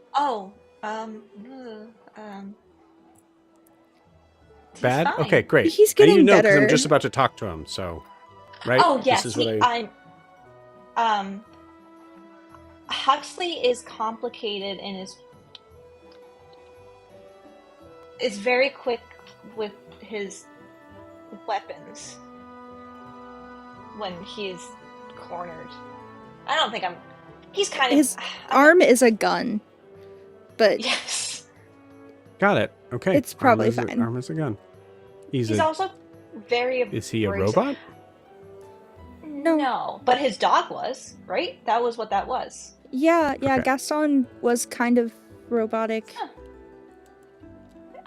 he's Bad? fine. Okay, great. He's I need to getting know because I'm better. just about to talk to him. So, right? Oh yes, This is what Huxley is complicated and is very quick with his weapons when he's cornered. I don't think he's kind of His arm is a gun, but yes. Got it. Okay. It's probably Arm is fine. Arm is a gun. He's also very Is he a abrasive. robot? No, but his dog was, right? That was what that was. yeah, Okay. Gaston was kind of robotic. Huh.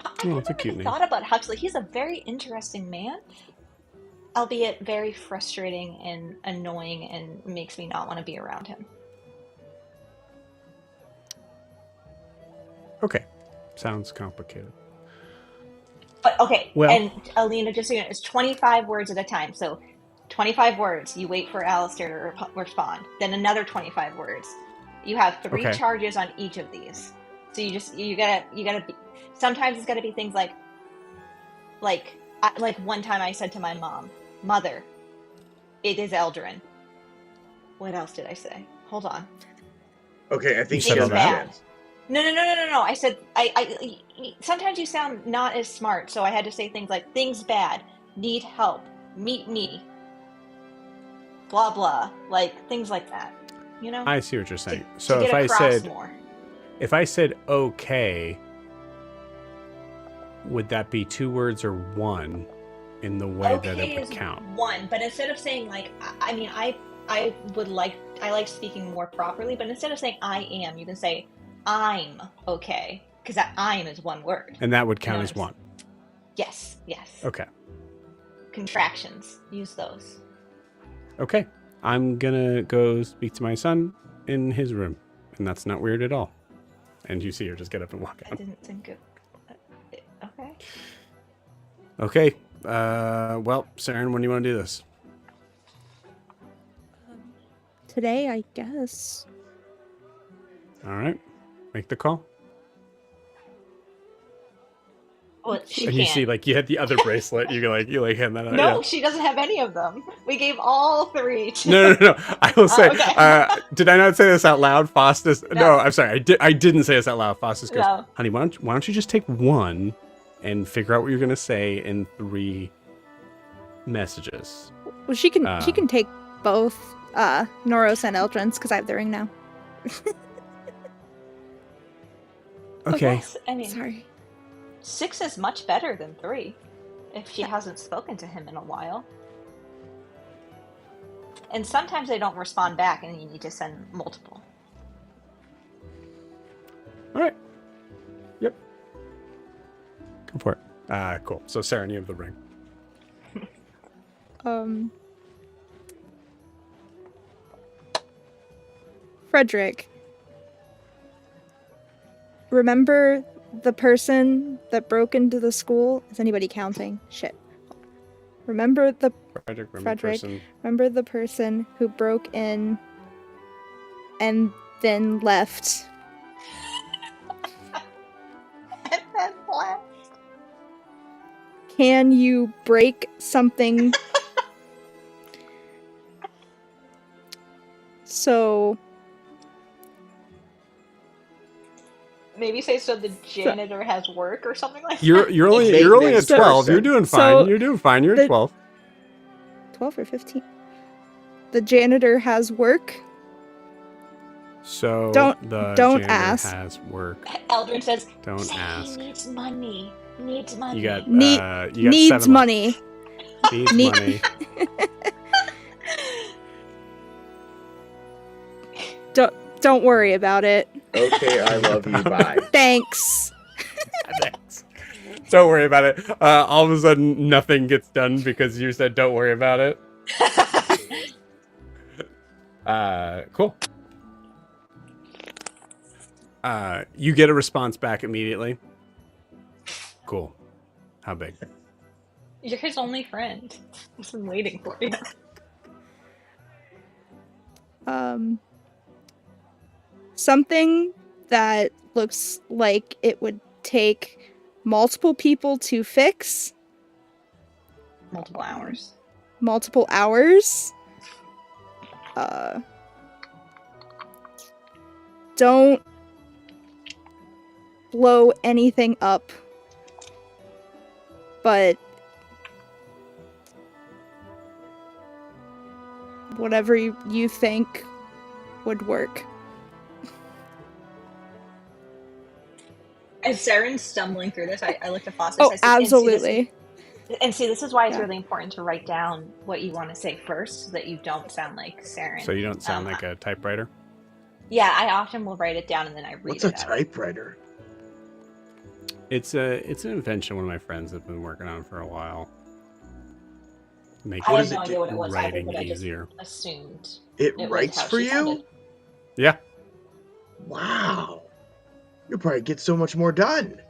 I Oh, never that's a cute really name. thought about Huxley. He's a very interesting man, albeit very frustrating and annoying, and makes me not want to be around him. Okay. Sounds complicated. But okay, Well- and Alina, just so you know, it's 25 words at a time. So 25 words, you wait for Alistair to respond. Then another 25 words. You have 3 Okay. charges on each of these. So you gotta be, sometimes it's gotta be things like one time I said to my mom, "Mother, it is Eldrin." What else did I say? Hold on. Okay, I think You she said has all a that? chance. No. I said sometimes you sound not as smart, so I had to say things like things bad, need help, meet me, blah blah, like things like that. You know? I see what you're saying. To So get if I across said more. okay, would that be 2 words or 1 in the way that Okay it would is count? 1, but instead of saying like I like speaking more properly, but instead of saying I am, you can say I'm okay, because that I'm is 1 word. And that would count No, as 1. Yes. Okay. Contractions, use those. Okay. I'm gonna go speak to my son in his room. And that's not weird at all. And you see her just get up and walk I out. didn't think it. Okay. Okay. Well, Saren, when do you want to do this? Today, I guess. All right. Make the call. Well, she And can't. you see, like, you had the other bracelet. You hand that out. No, yeah. she doesn't have any of them. We gave all 3 to No. I will say, okay. did I not say this out loud? Faustus. No. No, I'm sorry. I didn't say this out loud. Faustus goes, No. honey, why don't you just take 1 and figure out what you're going to say in 3 messages? Well, she can take both Noros and Eldrin's because I have the ring now. Okay. Yes, I mean, Sorry. 6 is much better than 3 if she hasn't spoken to him in a while. And sometimes they don't respond back and you need to send multiple. All right. Yep. Go for it. Cool. So, Saren, you have the ring. Frederick, remember the person that broke into the school. Is anybody counting? Shit. Remember the Frederick. Remember the person who broke in and then left. And then left. Can you break something? So Maybe say so the janitor has work or something like You're that. you're only Make you're only this at 12. person. You're doing fine. So You're doing fine. You're at 12. 12 or 15. The janitor has work. So Don't janitor ask. has work. Eldrin says, Don't say ask. he needs money. Needs money. You got you got Needs 7 left. money. Needs Ne- money. Don't worry about it. Okay, I love you. Bye. Thanks. Thanks. Don't worry about it. All of a sudden, nothing gets done because you said don't worry about it. Cool. You get a response back immediately. Cool. How big? You're his only friend. I've been waiting for you. Something that looks like it would take multiple people to fix. Multiple hours. Multiple hours. Don't blow anything up. But whatever you think would work. As Saren's stumbling through this, I looked at Foster. Oh, absolutely. And see, this is why it's Yeah. really important to write down what you want to say first, so that you don't sound like Saren. So you don't sound like a typewriter? Yeah, I often will write it down and then I read What's it a out. typewriter? It's an invention one of my friends have been working on for a while. Make I What had does no it idea do? what it was either, writing but I just easier. assumed It it was writes how for she you? sounded. Yeah. Wow. You'll probably get so much more done.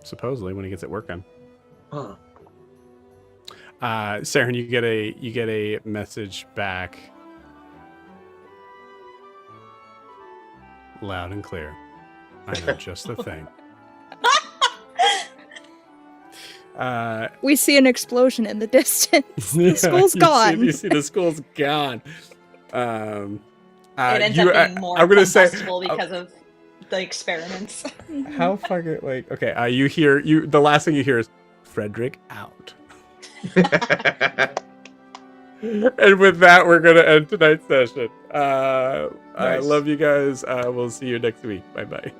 Supposedly when he gets it working. Huh. Saren, you get a message back. Loud and clear. I know just the thing. We see an explosion in the distance. The school's gone. You see the school's gone. It ends up being more I'm gonna say combustible because of the experiments. how fucking like okay. You hear the last thing you hear is Frederick out. And with that, we're gonna end tonight's session. I Nice. love you guys. We'll see you next week. Bye bye.